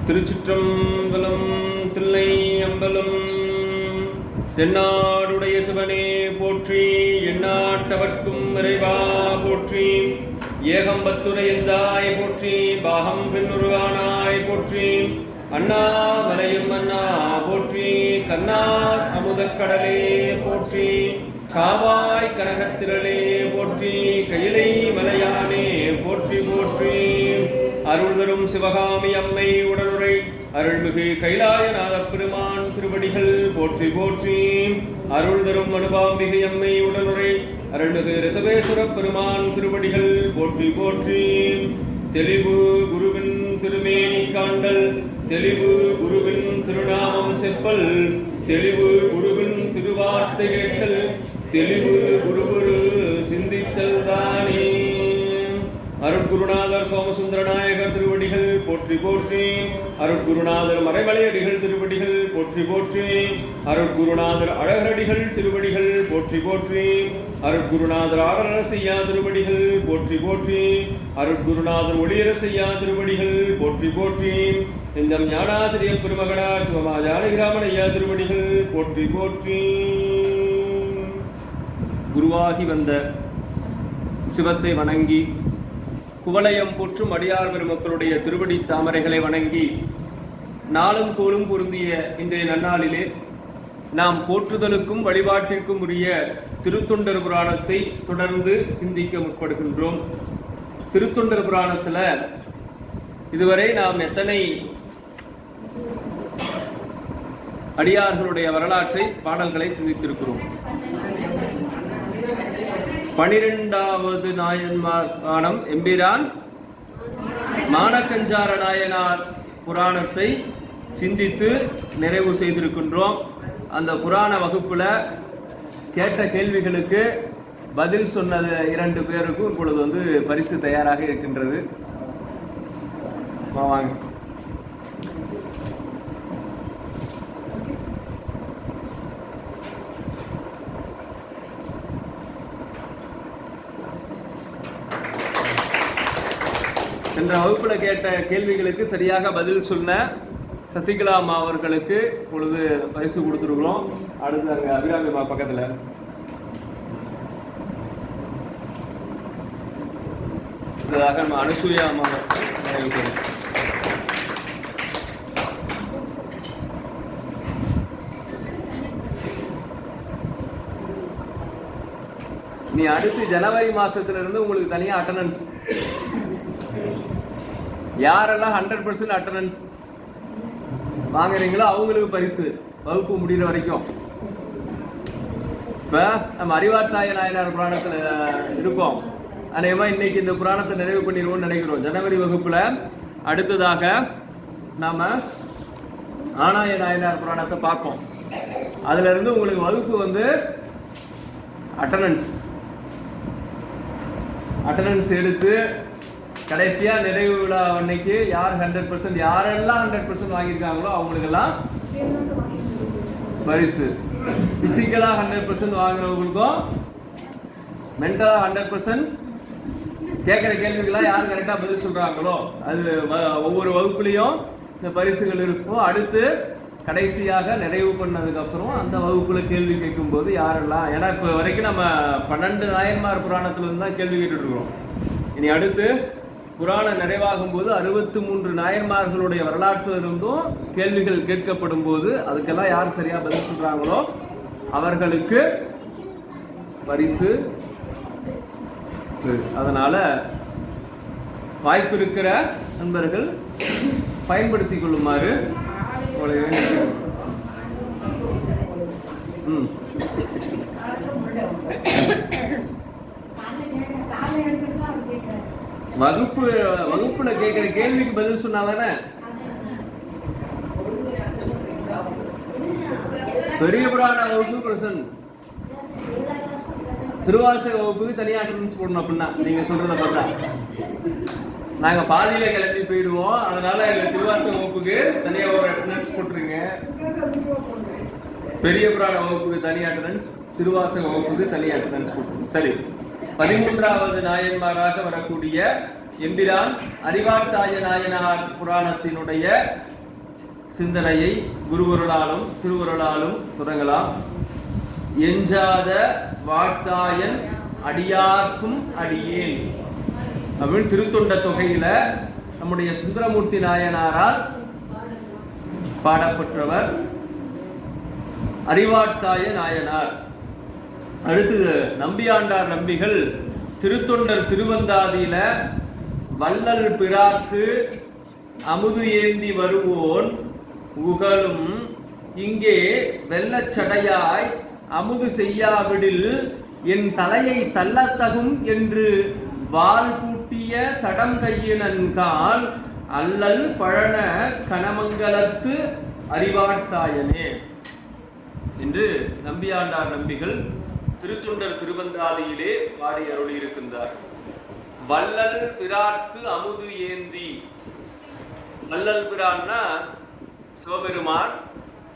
திருச்சிற்றம்பலம் தில்லை அம்பலம். தென்னாடுடைய சிவனே போற்றி, எந்நாட்டவர்க்கும் இறைவா போற்றி. ஏகம்பத்துரையந்தாய் போற்றி, பாகம் பெண்ணுருவானாய் போற்றி. அண்ணாமலையும் அண்ணா போற்றி, கண்ணார் அமுதக்கடலே போற்றி. காவாய் கனகத்திரளே போற்றி, கையிலை மலையானே போற்றி போற்றி. அருள் தரும் சிவகாமி அம்மை உடனுரை அருள்மிகு கைலாயநாத பெருமான் திருவடிகள் போற்றி போற்றி. அருள் தரும் அனுபாம்பிகை அம்மை உடனுரை அருள்மிகு ரிசவேஸ்வர பெருமான் திருவடிகள் போற்றி போற்றி. தெளிவு குருவின் திருமேனி காண்டல், தெளிவு குருவின் திருநாமம் செப்பல், தெளிவு குருவின் திருவார்த்தை கேட்டல், தெளிவு குருகுரு சிந்தித்தல் தானே. அருட்குருநாதர் சோமசுந்தர நாயகர் திருவடிகள் போற்றி போற்றி. அருட்குருநாதர் மறைமலையடிகள் திருவடிகள் போற்றி போற்றி. அருட்குருநாதர் அழகரடிகள் திருவடிகள் போற்றி போற்றி. அருட்குருநாதர் ஆரரசையா திருவடிகள் போற்றி போற்றி. அருட்குருநாதர் ஒளியரசையா திருவடிகள் போற்றி போற்றி. இந்த ஞானாசிரிய பெருமகனார் சிவமா ஜானகிராமன் ஐயா திருவடிகள் போற்றி போற்றி. குருவாகி வந்த சிவத்தை வணங்கி குவலயம் போற்றும் அடியார் பெருமக்களுடைய திருவடி தாமரைகளை வணங்கி நாளும் கோலும் பொருந்திய இன்றைய நன்னாளிலே நாம் போற்றுதலுக்கும் வழிபாட்டிற்கும் உரிய திருத்தொண்டர் புராணத்தை தொடர்ந்து சிந்திக்க முற்படுகின்றோம். திருத்தொண்டர் புராணத்தில் இதுவரை நாம் எத்தனை அடியார்களுடைய வரலாற்றை பாடல்களை சிந்தித்திருக்கிறோம். 12வது நாயன்மார் புராணம் எம்பிரான் மானக்கஞ்சார நாயனார் புராணத்தை சிந்தித்து நிறைவு செய்திருக்கின்றோம். அந்த புராண வகுப்புல கேட்ட கேள்விகளுக்கு பதில் சொன்ன 2 பேருக்கும் இப்பொழுது பரிசு தயாராக இருக்கின்றது. வாங்க. சென்ற வகுப்புல கேட்ட கேள்விகளுக்கு சரியாக பதில் சொன்ன சசிகலா அம்மா அவர்களுக்கு இப்பொழுது பரிசு கொடுத்துருக்கிறோம். அடுத்து அங்க அபிராமி அம்மா பக்கத்துல நம்ம அனுசூயா அம்மா நீ அடுத்து ஜனவரி மாசத்துல இருந்து உங்களுக்கு தனியா அட்டெண்டன்ஸ், யாரெல்லாம் 100% அட்டெண்டன்ஸ் வாங்குறீங்களோ அவங்களுக்கு பரிசு வகுப்பு முடிகிற வரைக்கும். இப்போ நம்ம அறிவார்த்தாய நாயனார் புராணத்தில் இருக்கோம். அநேகமாக இன்னைக்கு இந்த புராணத்தை நிறைவு பண்ணிடுவோம்னு நினைக்கிறோம். ஜனவரி வகுப்பில் அடுத்ததாக நாம் ஆனாய நாயனார் புராணத்தை பார்ப்போம். அதிலிருந்து உங்களுக்கு வகுப்பு அட்டெண்டன்ஸ் எடுத்து கடைசியாக நிறைவு விழா அன்னைக்கு யார் 100%, யாரெல்லாம் 100% வாங்கியிருக்காங்களோ அவங்களுக்கெல்லாம் பரிசு. ஃபிசிக்கலாக 100% வாங்குறவங்களுக்கும், மென்டலாக 100% கேட்குற கேள்விகளாக யார் கரெக்டாக பதில் சொல்கிறாங்களோ அது ஒவ்வொரு வகுப்புலேயும் இந்த பரிசுகள் இருக்கும். அடுத்து கடைசியாக நிறைவு பண்ணதுக்கப்புறம் அந்த வகுப்பில் கேள்வி கேட்கும்போது யாரெல்லாம், ஏன்னா இப்போ வரைக்கும் நம்ம 12 நாயன்மார் புராணத்துலேருந்து தான் கேள்வி கேட்டுட்ருக்கிறோம். இனி அடுத்து புராணம் நிறைவாகும் போது 63 நாயன்மார்களுடைய வரலாற்றில் இருந்தும் கேள்விகள் கேட்கப்படும் போது அதுக்கெல்லாம் யார் சரியா பதில் சொல்றாங்களோ அவர்களுக்கு பரிசு. அதனால வாய்ப்பு இருக்கிற நண்பர்கள் பயன்படுத்திக் கொள்ளுமாறு வகுப்புல கேட்கிற கேள்விக்கு பதில் சொன்னாதானே. பெரிய புராண வகுப்பு பிரசன், திருவாசக வகுப்புக்கு தனியாக அட்டெண்டன்ஸ் போடணும். அப்படின்னா நீங்க சொல்றத பார்த்தா நாங்க பாதியில கிளம்பி போயிடுவோம். அதனால எங்க திருவாசக வகுப்புக்கு தனியா ஒரு அட்டெண்டன்ஸ் போட்டுருங்க. பெரிய புராண வகுப்புக்கு தனி அட்டெண்டன்ஸ், திருவாசக வகுப்புக்கு தனி அட்டெண்டன்ஸ் போட்டுருங்க. சரி, 13வது நாயன்மாராக வரக்கூடிய எம்பிரான் அறிவார்த்தாய நாயனார் புராணத்தினுடைய சிந்தனையை குருவருளாலும் திருவருளாலும் தொடங்கலாம். எஞ்சாத வாட்டாயன் அடியார்க்கும் அடியேன் அப்படின்னு திருத்தொண்ட தொகையில நம்முடைய சுந்தரமூர்த்தி நாயனாரால் பாடப்பட்டவர் அறிவாட்டாய நாயனார். அடுத்து நம்பியாண்டார் நம்பிகள் திருத்தொண்டர் திருவந்தாதியில வள்ளல் பிராக்கு அமுது ஏந்தி வருவோன் உகழும் இங்கே வெள்ளச்சடையாய் அமுது செய்யாவிடில் என் தலையை தள்ளத்தகும் என்று வால் பூட்டிய தடம் கையினன்கால் அல்லல் பழன கணமங்கலத்து அறிவாட்டாயனே என்று நம்பியாண்டார் நம்பிகள் திருத்தொண்டர் திருவந்தாதியிலே பாடி அருளி இருக்கின்றார். வள்ளல் பிராற்கு அமுது ஏந்தி. வள்ளல் பிரான்னா சிவபெருமான்.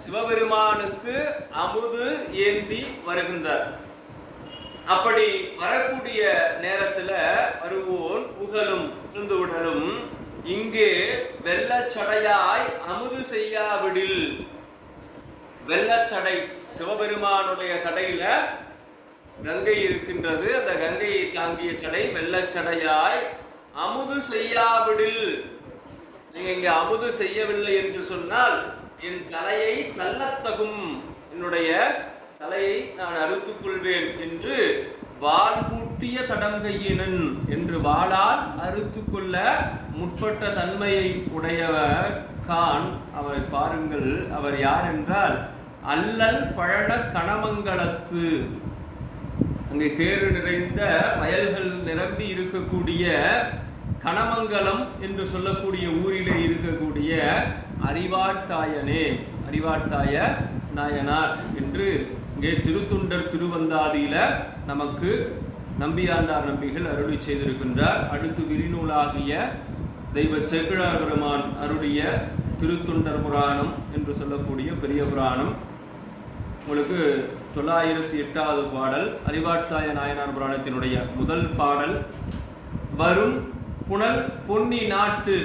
சிவபெருமானுக்கு அமுது ஏந்தி வருகின்றார். அப்படி வரக்கூடிய நேரத்துல வருவோன் உகலும் விழுந்துவிடலும் இங்கே வெள்ளச்சடையாய் அமுது செய்யாவிடில். வெள்ளச்சடை சிவபெருமானுடைய சடையில கங்கை இருக்கின்றது. அந்த கங்கையை தாங்கிய சடை வெள்ளச்சடையாய் அமுது செய்யாவிடில். நீங்க இங்க அமுது செய்யவில்லை என்று சொன்னால் என் தலையை தள்ளத்தகும், என்னுடைய தலையை நான் அறுத்துக் கொள்வேன் என்று வால் பூட்டிய தடம் கையினன் என்று வாளால் அறுத்து கொள்ள முற்பட்ட தன்மையை உடையவர் கான். அவரை பாருங்கள், அவர் யார் என்றால் அல்லல் பழன கணமங்கலத்து. அங்கே சேறு நிறைந்த வயல்கள் நிரம்பி இருக்கக்கூடிய கணமங்கலம் என்று சொல்லக்கூடிய ஊரிலே இருக்கக்கூடிய அறிவாட்டாயனே, அறிவாட்டாய நாயனார் என்று இங்கே திருத்தொண்டர் திருவந்தாதியில நமக்கு நம்பியாண்டார் நம்பிகள் அருளி செய்திருக்கின்றார். அடுத்து விரிநூலாகிய தெய்வ சேக்கிழார் பெருமான் அருளிய திருத்தொண்டர் புராணம் என்று சொல்லக்கூடிய பெரிய புராணம். உங்களுக்கு 908வது பாடல் அறிவாட்டாய நாயனார் புராணத்தினுடைய முதல் பாடல். வரும் புனல் பொன்னி நாட்டு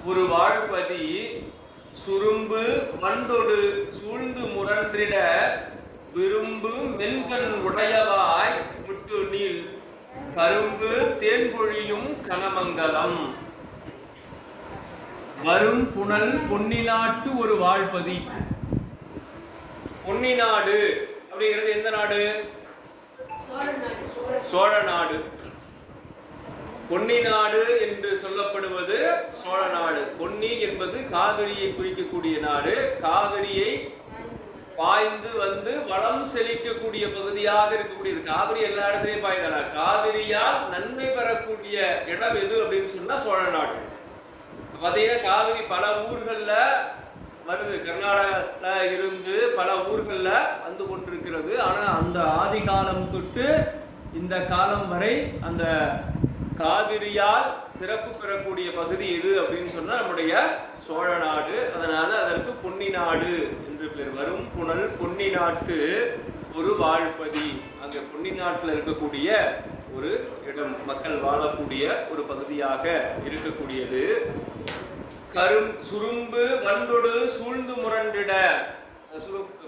ஒரு வாழ்பதி சுரும்பு மண்டொடு சூழ்ந்து முரன்றிட விரும்பு மென்கண் உடையவாய் முட்டு நீள் கரும்பு தேன்பொழியும் கணமங்கலம். வரும் புனல் பொன்னி நாட்டு ஒரு வாழ்பதி. பொன்னி நாடு அப்படிங்கிறது எந்த நாடு? சோழ நாடு. பொன்னி நாடு என்று சொல்லப்படுவது சோழ நாடு. பொன்னி என்பது காவிரியை குறிக்கக்கூடிய நாடு. காவிரியை பாய்ந்து வந்து வளம் செழிக்கக்கூடிய பகுதியாக இருக்கக்கூடியது. காவிரி எல்லா இடத்துலையும் பாய்தானா, காவிரியால் நன்மை பெறக்கூடிய இடம் எது அப்படின்னு சொன்னா சோழ நாடு. பார்த்தீங்கன்னா காவிரி பல ஊர்கள்ல வருது, கர்நாடகால இருந்து பல ஊர்கள்ல வந்து கொண்டிருக்கிறது. ஆனா அந்த ஆதி காலம் தொட்டு இந்த காலம் வரை அந்த காவிரியால் சிறப்பு பெறக்கூடிய பகுதி எது அப்படின்னு சொன்னா நம்முடைய சோழ நாடு. அதனால அதற்கு பொன்னி நாடு என்று பேர். வரும் புனல் பொன்னி நாட்டு ஒரு வாழ்பதி. அங்க பொன்னி நாட்டில் இருக்கக்கூடிய ஒரு இடம், மக்கள் வாழக்கூடிய ஒரு பகுதியாக இருக்கக்கூடியது. சுரும்பு வண்டொடு சூழ்ந்து முரண்டிட.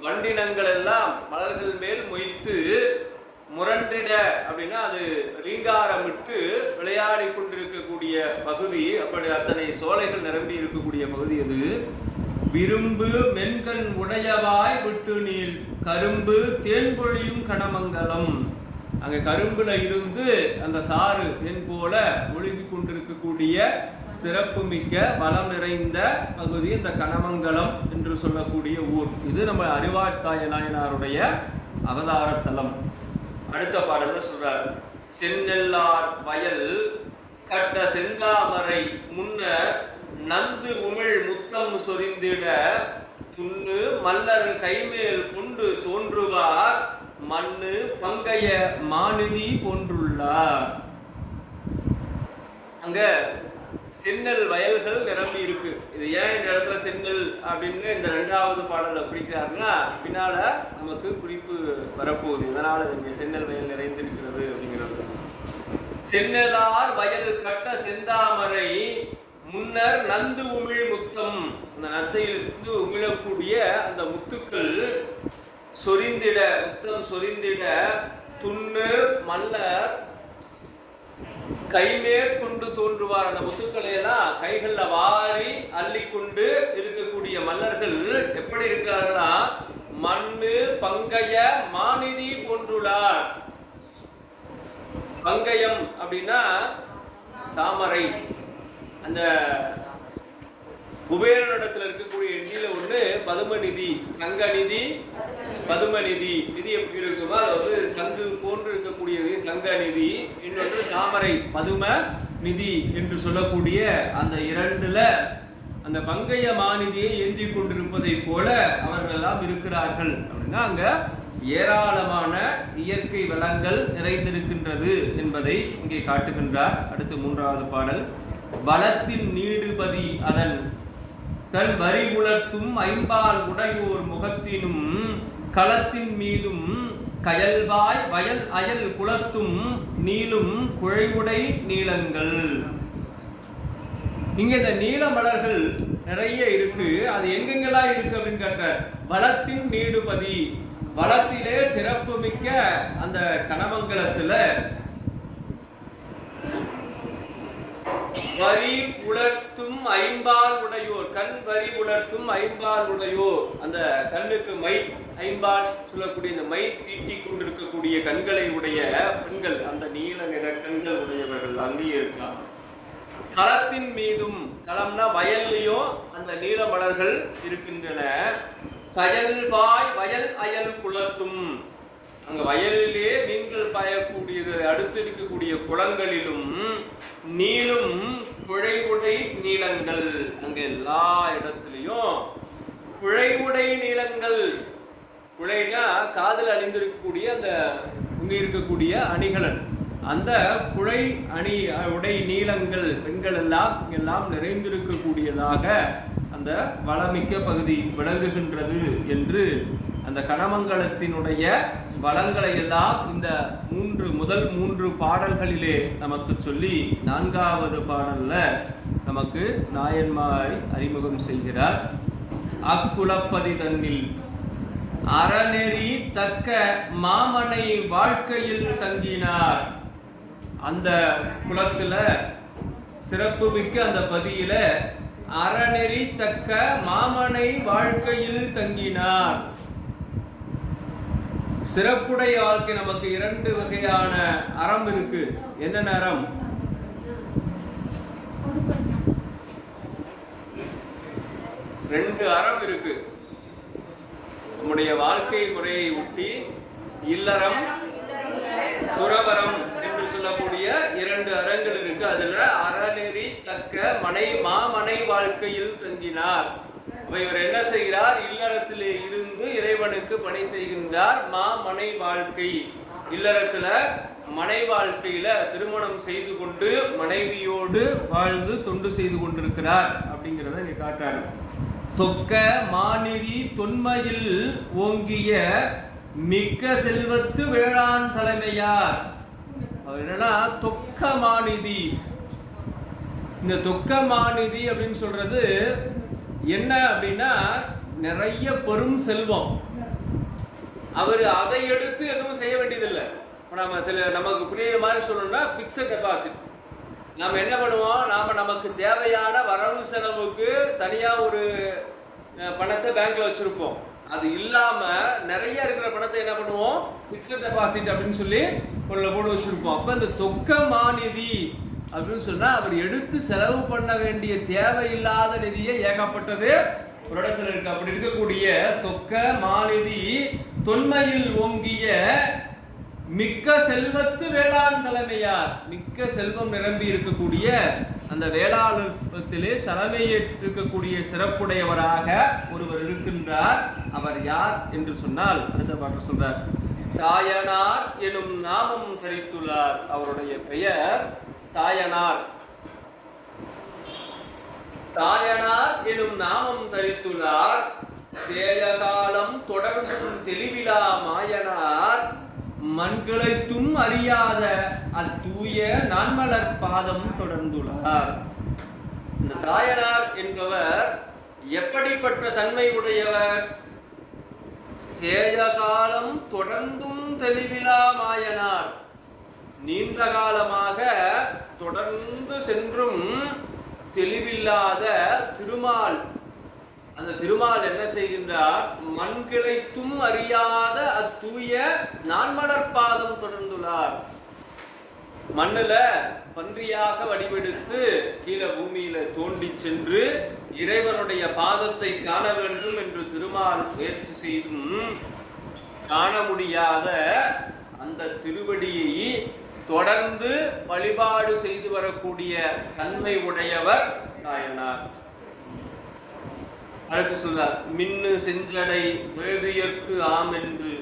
வண்டினங்கள் எல்லாம் மலர்கள் மேல் மொய்த்து முரண்டிட அப்படின்னா அது ரீங்காரமிட்டு விளையாடி கொண்டிருக்கக்கூடிய பகுதி. அப்படி அத்தனை சோலைகள் நிரம்பி இருக்கக்கூடிய பகுதி அது. விரும்பு மென்கண் உடையவாய் விட்டு நீள் கரும்பு தேன்பொழியும் கணமங்கலம். அங்க கரும்புல இருந்து அந்த சாறு தேன் போல ஒழுகி கொண்டிருக்கக்கூடிய சிறப்பு மிக்க வளம் நிறைந்த பகுதி இந்த கணமங்கலம் என்று சொல்லக்கூடிய ஊர். இது நம்ம அறிவாட்டாய நாயனாருடைய அவதார தலம். அடுத்த பாடல்ல சொல்றார். செந்நெல்லார் வயல் கட்ட செந்தாமரை முன்ன நந்து உமிழ் முத்தம் சொரிந்திட துண்ணு மல்லர் கைமேல் கொண்டு தோன்றுவார் மண்ணு பங்கைய மாநிதி போன்றுள்ளார். அங்க செந்நெல் வயல்கள் நிரம்பி இருக்கு. இது ஏன் இந்த இடத்துல செந்நெல் அப்படின்னு இந்த 2வது பாடல்ல குறிக்கிறாருன்னா பின்னால நமக்கு குறிப்பு வரப்போகுது. இதனால இங்க செந்நெல் வயல் நிறைந்திருக்கிறது அப்படிங்கிறது. செந்நெலார் வயல் கட்ட செந்தாமரை முன்னர் நந்து உமிழ் முத்தம், அந்த நத்தையிலிருந்து உமிழக்கூடிய அந்த முத்துக்கள் சொரிந்திட, முத்தம் சொரிந்திட துண்ணு மல்லர் கைமேற்கொண்டு தோன்றுவார். அந்த முத்துக்களை எல்லாம் கைகள்ல வாரி அள்ளி கொண்டு இருக்கக்கூடிய மல்லர்கள் எப்படி இருக்கிறார்களா, மண்ணு பங்கய மாநிதி போன்றுள்ளார். பங்கயம் அப்படின்னா தாமரை. அந்த குபேரனிடத்தில் இருக்கக்கூடிய எண்ணில ஒண்ணு பதுமநிதி, சங்கநிதி, பதுமநிதி. நிதி எப்படி இருக்குமோ அதாவது சங்கு போன்று இருக்கக்கூடியது சங்கநிதி, இன்னொன்று தாமரை பதும நிதி என்று சொல்லக்கூடிய அந்த இரண்டுல அந்த பங்கைய மாநிதியை ஏந்தி கொண்டிருப்பதை போல அவர்கள் எல்லாம் இருக்கிறார்கள். அப்படின்னா அங்க ஏராளமான இயற்கை வளங்கள் நிறைந்திருக்கின்றது என்பதை இங்கே காட்டுகின்றார். அடுத்து 3வது பாடல். வளத்தின் நீடுபதி அதன் தன் வரி உலர்த்தும் ஐம்பால் உடையோர் முகத்தினும் களத்தின் மீதும் கயல்வாய் வயல் அயல் குளத்தும் நீளும் குழைவுடை நீளங்கள். இங்க இந்த நீல மலர்கள் நிறைய இருக்கு. அது எங்கெங்கெல்லாம் இருக்கு அப்படின்னு கேட்டார். வளத்தின் நீடுபதி, வளத்திலே சிறப்பு மிக்க அந்த கனமங்கலத்துல வரி உலர்த்தும் ஐம்பால் உடையோர், கண் வரி உலர்த்தும் ஐம்பால் உடையோர், அந்த கண்ணுக்கு மை ஐம்பால் சொல்லக்கூடிய இந்த மை தீட்டி கொண்டிருக்கக்கூடிய கண்களை உடைய பெண்கள், அந்த நீல நிற கண்கள் உடையவர்கள் அங்கேயே இருக்காங்க. களத்தின் மீதும், களம்னா வயல்லையும் அந்த நீல மலர்கள் இருக்கின்றன. கயல்வாய் வயல் அயல் குளத்தும், அங்க வயலிலே மீன்கள் பாயக்கூடியது அடுத்து இருக்கக்கூடிய குளங்களிலும் நீளும் குழைவுடை நீளங்கள், அங்க எல்லா இடத்துலையும் குழைவுடை நீளங்கள். குழைனா காதில் அணிந்திருக்கக்கூடிய அந்த இருக்கக்கூடிய அணிகலன், அந்த குழை அணி உடை நீளங்கள் பெண்கள் எல்லாம் நிறைந்திருக்கக்கூடியதாக அந்த வளமிக்க பகுதி விளங்குகின்றது என்று அந்த கனமங்கலத்தினுடைய வளங்களை எல்லாம் இந்த முதல் மூன்று பாடல்களிலே நமக்கு சொல்லி 4வது பாடல்ல நமக்கு நாயன்மாரை அறிமுகம் செய்கிறார். அக்குலப்பதி தன்னில் அறநெறி தக்க மாமனை வாழ்க்கையில் தங்கினார். அந்த குலத்துல சிறப்பு மிக்க அந்த பதியில அறநெறி தக்க மாமனை வாழ்க்கையில் தங்கினார். சிறப்புடைய வாழ்க்கை நமக்கு 2 வகையான அறம் இருக்கு. என்னென்ன அறம்? ரெண்டு அறம் இருக்கு. நம்முடைய வாழ்க்கை முறையை ஒட்டி இல்லறம் துறவரம் என்று சொல்லக்கூடிய 2 அறங்கள் இருக்கு. அதுல அறநெறி தக்க மாமனை வாழ்க்கையில் தங்கினார். இவர் என்ன செய்கிறார்? இல்லறத்திலே இருந்து இறைவனுக்கு பணி செய்கின்றார். மாமனை வாழ்க்கை, இல்லறத்துல மனை வாழ்க்கையில திருமணம் செய்து கொண்டு மனைவியோடு வாழ்ந்து தொண்டு செய்து கொண்டிருக்கிறார் அப்படிங்கிறத நீ காட்டாரு. தொக்க மாநிதி தொன்மையில் ஓங்கிய மிக்க செல்வத்து வேளாண் தலைமையார். அவர் என்னன்னா தொக்க மாநிதி. இந்த தொக்க மாநிதி அப்படின்னு சொல்றது என்ன அப்படின்னா நிறைய பெரும் செல்வம். அவர் அதை எடுத்து எதுவும் செய்ய வேண்டியதில்லை. நமக்கு புரியுற மாதிரி சொல்லணும்னா பிக்ஸட் டெபாசிட். நம்ம என்ன பண்ணுவோம்? நமக்கு தேவையான வரவு செலவுக்கு தனியா ஒரு பணத்தை பேங்க்ல வச்சிருப்போம். அது இல்லாம நிறைய இருக்கிற பணத்தை என்ன பண்ணுவோம்? பிக்ஸட் டெபாசிட் அப்படின்னு சொல்லி போட்டு வச்சிருப்போம். அப்ப இந்த தொக்க மாநிதி அப்படின்னு சொன்னா அவர் எடுத்து செலவு பண்ண வேண்டிய தேவையில்லாத நிதியை ஏகப்பட்டது ஒரு இடத்துல இருக்கு. அப்படி இருக்கக்கூடிய தொக்க மாநிதி தொன்மையில் ஓங்கிய மிக்க செல்வத்து வேளாண் தலைமையார். மிக்க செல்வம் நிரம்பி இருக்கக்கூடிய அந்த வேளாளத்திலே தலைமையேற்றிருக்கக்கூடிய சிறப்புடையவராக ஒருவர் இருக்கின்றார். அவர் யார் என்று சொன்னால் அடுத்த பாட்டு சொல்றார். தாயனார் எனும் நாமம் தரித்துள்ளார். அவருடைய பெயர் தாயனார். தாயனார் எனும் நாமம் தரித்துள்ளார். சேயகாலம் தொடர்ந்தும் தெளிவிலா மாயனார் மண்கிளைத்தும் அறியாத அத்தூய நான்மலர் பாதம் தொடர்ந்துள்ளார். இந்த தாயனார் என்பவர் எப்படிப்பட்ட தன்மை உடையவர்? சேய காலம் தொடர்ந்தும் தெளிவிலா மாயனார். நீண்ட காலமாக தொடர்ந்து சென்றும் தெளிவில்லாத திருமால். அந்த திருமால் என்ன செய்கின்றார்? மண் கிளைத்தும் அறியாத அத்தூய நான்மலர்பாதம் தொடர்ந்துள்ளார். மண்ணுல பன்றியாக வடிவெடுத்து கீழே பூமியில தோண்டி சென்று இறைவனுடைய பாதத்தை காண வேண்டும் என்று திருமால் முயற்சி செய்தும் காண முடியாத அந்த திருவடியை தொடர்ந்து வழிபாடு செய்து வரக்கூடிய தன்மை உடையவர் தாயனார். அடுத்து சொல்றார், மின்னு செஞ்சடை வேதியர்க்கு ஆம் என்று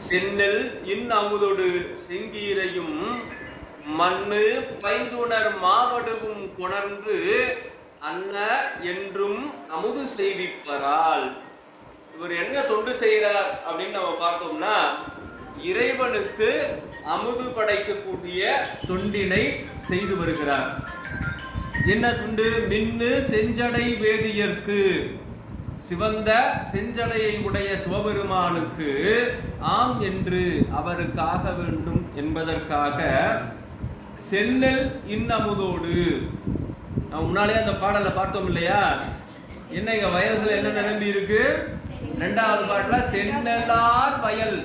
சென்னல் இன் அமுதொடு செங்கீரையும் மண்ணு பைந்துணர் மாவடுவும் கொணர்ந்து அன்ன என்றும் அமுது செய்விப்பரால். இவர் என்ன தொண்டு செய்கிறார் அப்படின்னு நம்ம பார்த்தோம்னா, இறைவனுக்கு அமுது படைக்கக்கூடிய தொண்டினை செய்து வருகிறார். என்ன தொண்டு? மின்னு செஞ்சடை வேதியர்க்கு, சிவந்த செஞ்சடையை உடைய சிவபெருமானுக்கு ஆம் என்று அவருக்காக வேண்டும் என்பதற்காக சென்னல் இன்னமுதோடு. நான் முன்னாலே அந்த பாடலை பார்த்தோம் இல்லையா? என்ன இங்க வயல்கள் என்ன நிரம்பி இருக்கு? இரண்டாவது பாட்டுல சென்னலார் வயல்,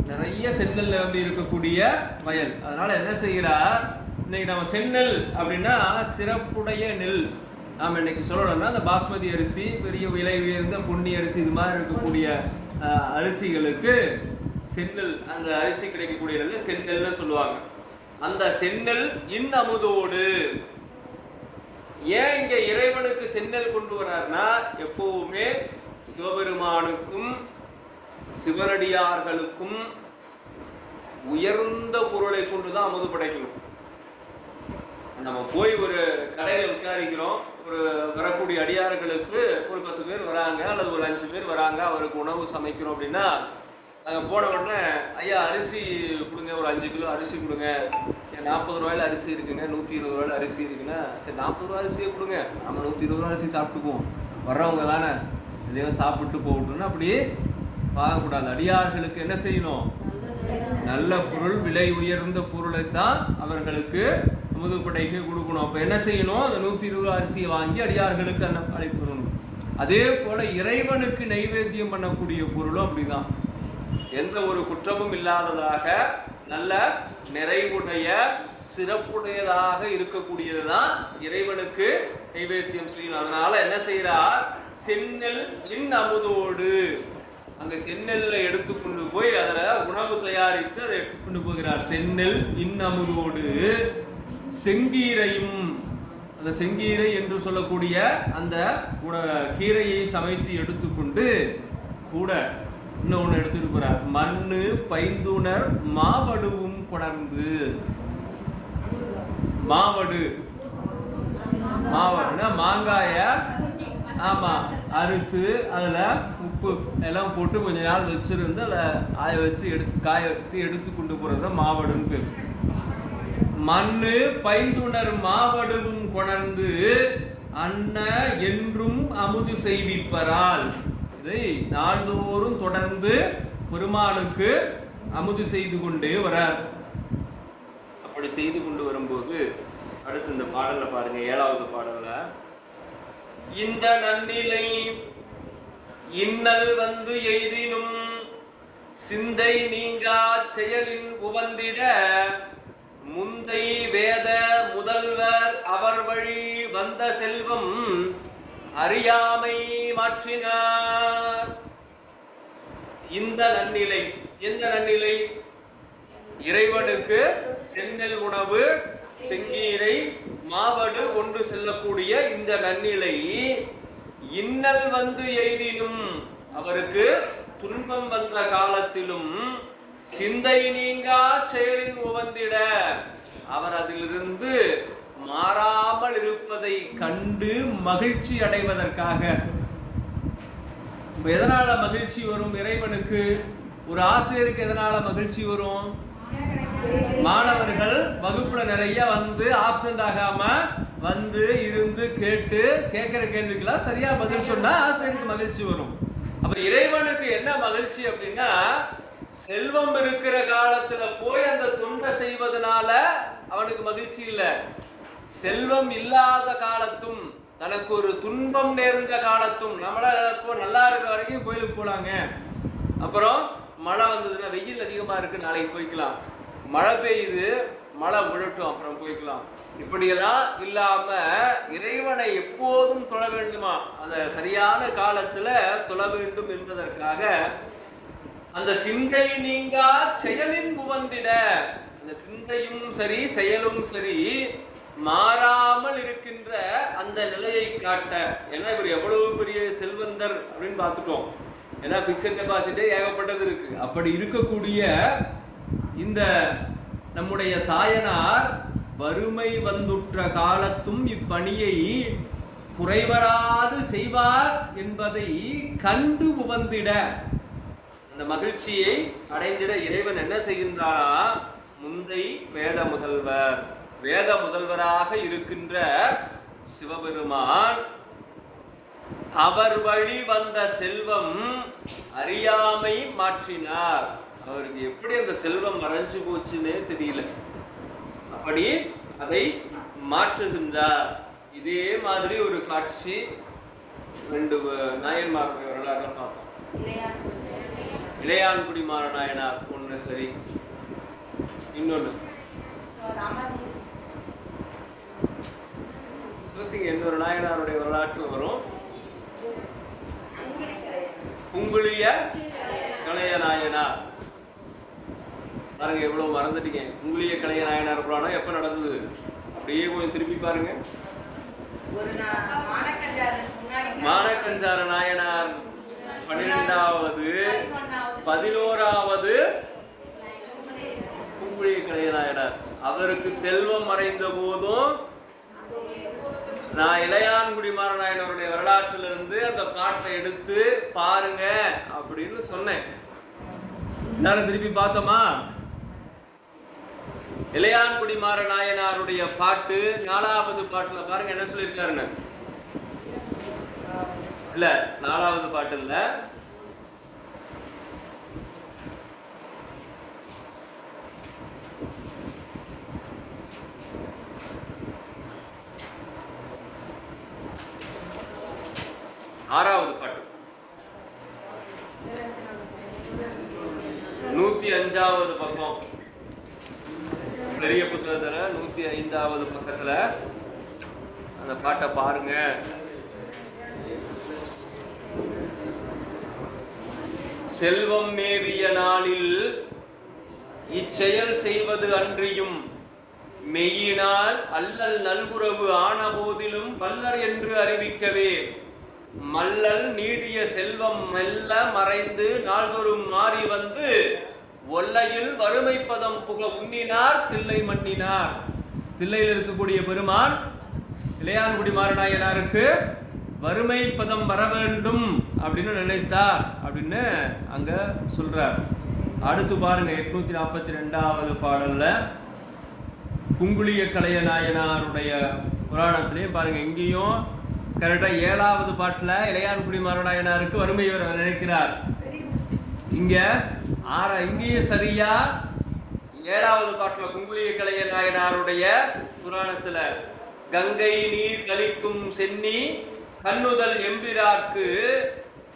நிறைய சென்னல் நிரம்பி இருக்கக்கூடிய வயல். அதனால என்ன செய்கிறார்? இன்னைக்கு நம்ம சென்னல் அப்படின்னா சிறப்புடைய நெல். நாம் இன்னைக்கு சொல்லணும்னா அந்த பாஸ்மதி அரிசி, பெரிய விலை உயர்ந்த பொன்னி அரிசி, இது மாதிரி இருக்கக்கூடிய அரிசிகளுக்கு சென்னல், அந்த அரிசி கிடைக்கக்கூடிய நெல் சென்னல்னு சொல்லுவாங்க. அந்த சென்னல் இன்னமுதோடு. ஏன் இங்க இறைவனுக்கு சென்னல் கொண்டு வர்றாருன்னா, எப்பவுமே சிவபெருமானுக்கும் சிவனடியார்களுக்கும் உயர்ந்த பொருளை கொண்டுதான் அமுது படைக்கணும். நம்ம போய் ஒரு கடையில விசாரிக்கிறோம், ஒரு வரக்கூடிய அடியார்களுக்கு ஒரு 10 பேர் வராங்க அல்லது ஒரு 5 பேர் வராங்க, அவருக்கு உணவு சமைக்கிறோம் அப்படின்னா, நாங்கள் போன உடனே ஐயா அரிசி கொடுங்க, ஒரு 5 கிலோ அரிசி கொடுங்க, 40 ரூபாயில அரிசி இருக்குங்க, 120 ரூபாயில அரிசி இருக்குன்னா, சரி 40 ரூபா அரிசியை கொடுங்க, நம்ம 120 ரூபா அரிசி சாப்பிட்டுக்குவோம், வர்றவங்க தானே இதையும் சாப்பிட்டு போகட்டும்னு அப்படி பார்க்கக்கூடாது. அடியார்களுக்கு என்ன செய்யணும்? நல்ல பொருள், விலை உயர்ந்த பொருளைத்தான் அவர்களுக்கு அமுது படைக்க கொடுக்கணும். அப்போ என்ன செய்யணும்? அந்த 120 அரிசியை வாங்கி அடியார்களுக்கு அழைக்கணும். அதே போல இறைவனுக்கு நைவேத்தியம் பண்ணக்கூடிய பொருளும் அப்படிதான். எந்த ஒரு குற்றமும் இல்லாததாக, நல்ல நிறைவுடைய சிறப்புடையதாக இருக்கக்கூடியதுதான் இறைவனுக்கு நைவேத்தியம் செய்யணும். அதனால என்ன செய்யறார்? சென்னல் இன் அமுதோடு. அங்க சென்னெல்ல எடுத்துக்கொண்டு போய் அதில் உணவு தயாரித்து அதை கொண்டு போகிறார். சென்னல் இன் அமுதோடு செங்கீரையும், அந்த செங்கீரை என்று சொல்லக்கூடிய அந்த கீரையை சமைத்து எடுத்துக்கொண்டு கூட இன்னொன்று எடுத்துட்டு போறார். மண்ணு பைந்துணர் மாவடுவும் கொணர்ந்து. மாவடு, மாவடுனா மாங்காய ஆமா அறுத்து அதுல உப்பு எல்லாம் போட்டு கொஞ்ச நாள் வச்சிருந்து அதை ஆய வச்சு காய எடுத்து கொண்டு போறது மாவடுன்னு பேர். மண்ணு பைந்துணர் மாவடுவும் கொணர்ந்து அன்ன என்றும் அமுது செய்விப்பரால். இதை நாள்தோறும் தொடர்ந்து பெருமானுக்கு அமுது செய்து கொண்டே வரார். அப்படி செய்து கொண்டு வரும்போது அடுத்து இந்த பாடல்ல பாருங்க, 7வது பாடல்ல, இந்த நன்னிலை இன்னல் வந்து எய்தினும் சிந்தை நீங்கா செயலின் உவந்திட முந்தை வேத முதல்வர் அவர் வழி வந்த செல்வம் அறியாமை மாற்றினார். இந்த நன்னிலை, எந்த நன்னிலை? இறைவனுக்கு செந்நெல் உணவு, செங்கீரை, மாவடு கொண்டு செல்லக்கூடிய இந்த நன்னிலை இன்னல் வந்து எய்தினும், அவருக்கு துன்பம் வந்த காலத்திலும் சிந்தை நீங்கா செயலின் உவந்திட, அவர் அதிலிருந்து மாறாமல் இருப்பதை கண்டு மகிழ்ச்சி அடைவதற்காக. எதனால மகிழ்ச்சி வரும் இறைவனுக்கு? ஒரு ஆசிரியருக்கு எதனால மகிழ்ச்சி வரும்? மாணவர்கள் வகுப்புல நிறைய வந்து ஆப்சென்ட் ஆகாம வந்து இருந்து கேட்டு கேட்கிற கேள்விக்கெல்லாம் சரியா பதில் சொன்னா ஆசிரியருக்கு மகிழ்ச்சி வரும். அப்ப இறைவனுக்கு என்ன மகிழ்ச்சி அப்படின்னா, செல்வம் இருக்கிற காலத்துல போய் அந்த தொண்டை செய்வதனால அவனுக்கு மகிழ்ச்சி இல்லை. செல்வம் இல்லாத காலத்தும் தனக்கு ஒரு துன்பம் நேர்ந்த காலத்தும் நம்மளால நல்லா இருக்கிற வரைக்கும் கோயிலுக்கு போலாங்க. அப்புறம் மழை வந்ததுன்னா வெயில் அதிகமா இருக்கு நாளைக்கு போய்க்கலாம், மழை பெய்யுது மழை விழட்டும் அப்புறம் போய்க்கலாம், இப்படியெல்லாம் இல்லாம இறைவனை எப்போதும் தொழ வேண்டுமா, அந்த சரியான காலத்துல தொழ வேண்டும் என்பதற்காக அந்த சிந்தை நீங்கா செயலின் உவந்திட, அந்த சிந்தையும் சரி செயலும் சரி மாறாமல் இருக்கின்ற அந்த நிலையை காட்ட. ஏன்னா இவர் எவ்வளவு பெரிய செல்வந்தர் அப்படின்னு பார்த்துட்டோம். ஏன்னா பிக்சட் டெபாசிட்டே ஏகப்பட்டது இருக்கு. அப்படி இருக்கக்கூடிய இந்த நம்முடைய தாயனார் வறுமை வந்துற்ற காலத்தும் இப்பணியை குறைவராது செய்வார் என்பதை கண்டு உவந்திட, அந்த மகிழ்ச்சியை அடைந்திட இறைவன் என்ன செய்கின்றாரா, முந்தை வேத முதல்வர், வேத முதல்வராக இருக்கின்ற சிவபெருமான் அவர் வழி வந்த செல்வம் அறியாமை மாற்றினார். அவருக்கு எப்படி அந்த செல்வம் மறைஞ்சு போச்சுன்னே தெரியல, அப்படி அதை மாற்றுகின்றார். இதே மாதிரி ஒரு காட்சி 2 நாயன்மாருடைய வரலாறுல பார்த்தோம். இளையான்குடி மாற நாயனார் ஒண்ணு, சரி இன்னொன்னு இன்னொரு நாயனாருடைய வரலாற்று வரும், புங்குளிய கலைய நாயனார். பாருங்க எவ்வளவு மறந்துட்டீங்க. புங்குளிய கலைய நாயனார் புராணம் எப்ப நடந்தது அப்படியே கொஞ்சம் திருப்பி பாருங்க. மானக்கஞ்சார நாயனார் 12வது 11வது புங்குளிய கலைய நாயனார். அவருக்கு செல்வம் மறைந்த போதும் நான் இளையான்குடி மாறநாயனருடைய வரலாற்றிலிருந்து அந்த பாட்டை எடுத்து பாருங்க அப்படின்னு சொன்னேன். எல்லாரும் திருப்பி பார்த்தோமா? இளையான்குடி மாறநாயனாருடைய பாட்டு 4வது பாட்டுல பாருங்க என்ன சொல்லியிருக்காருன்னு. இல்ல 4வது பாட்டு இல்ல, ஆறாவது பாட்டு 105வது பக்கம், பெரிய புத்தகத்துல 105வது பக்கத்துல அந்த பாட்டை பாருங்க. செல்வம் மேவிய நாளில் இச்செயல் செய்வது அன்றியும் மெய்யினால் அல்லல் நல்குறவு ஆன போதிலும் வல்லர் என்று அறிவிக்கவே மல்லல் நீடிய செல்வம் மெல்ல மறைந்து நாள்தோறும் மாறி வந்து ஒல்லையில் வறுமை பதம் புக உண்ணினார் தில்லை மன்னினார். தில்லையில் இருக்கக்கூடிய பெருமான் இளையான்குடி மாறநாயனாருக்கு வறுமை பதம் வர வேண்டும் அப்படின்னு நினைத்தார் அப்படின்னு அங்க சொல்றார். அடுத்து பாருங்க 842வது பாடல்ல புங்குளிய கலைய நாயனாருடைய புராணத்திலையும் பாருங்க, இங்கேயும் கரெக்டா 7வது பாட்டுல இளையான்குடி மாறநாயனாருக்கு வறுமை நினைக்கிறார். இங்கேயும் சரியா 7வது பாட்டுல புங்குளிய கலைய நாயனாருடைய புராணத்துல கங்கை நீர் கலிக்கும் சென்னி கண்ணுதல் எம்பிராக்கு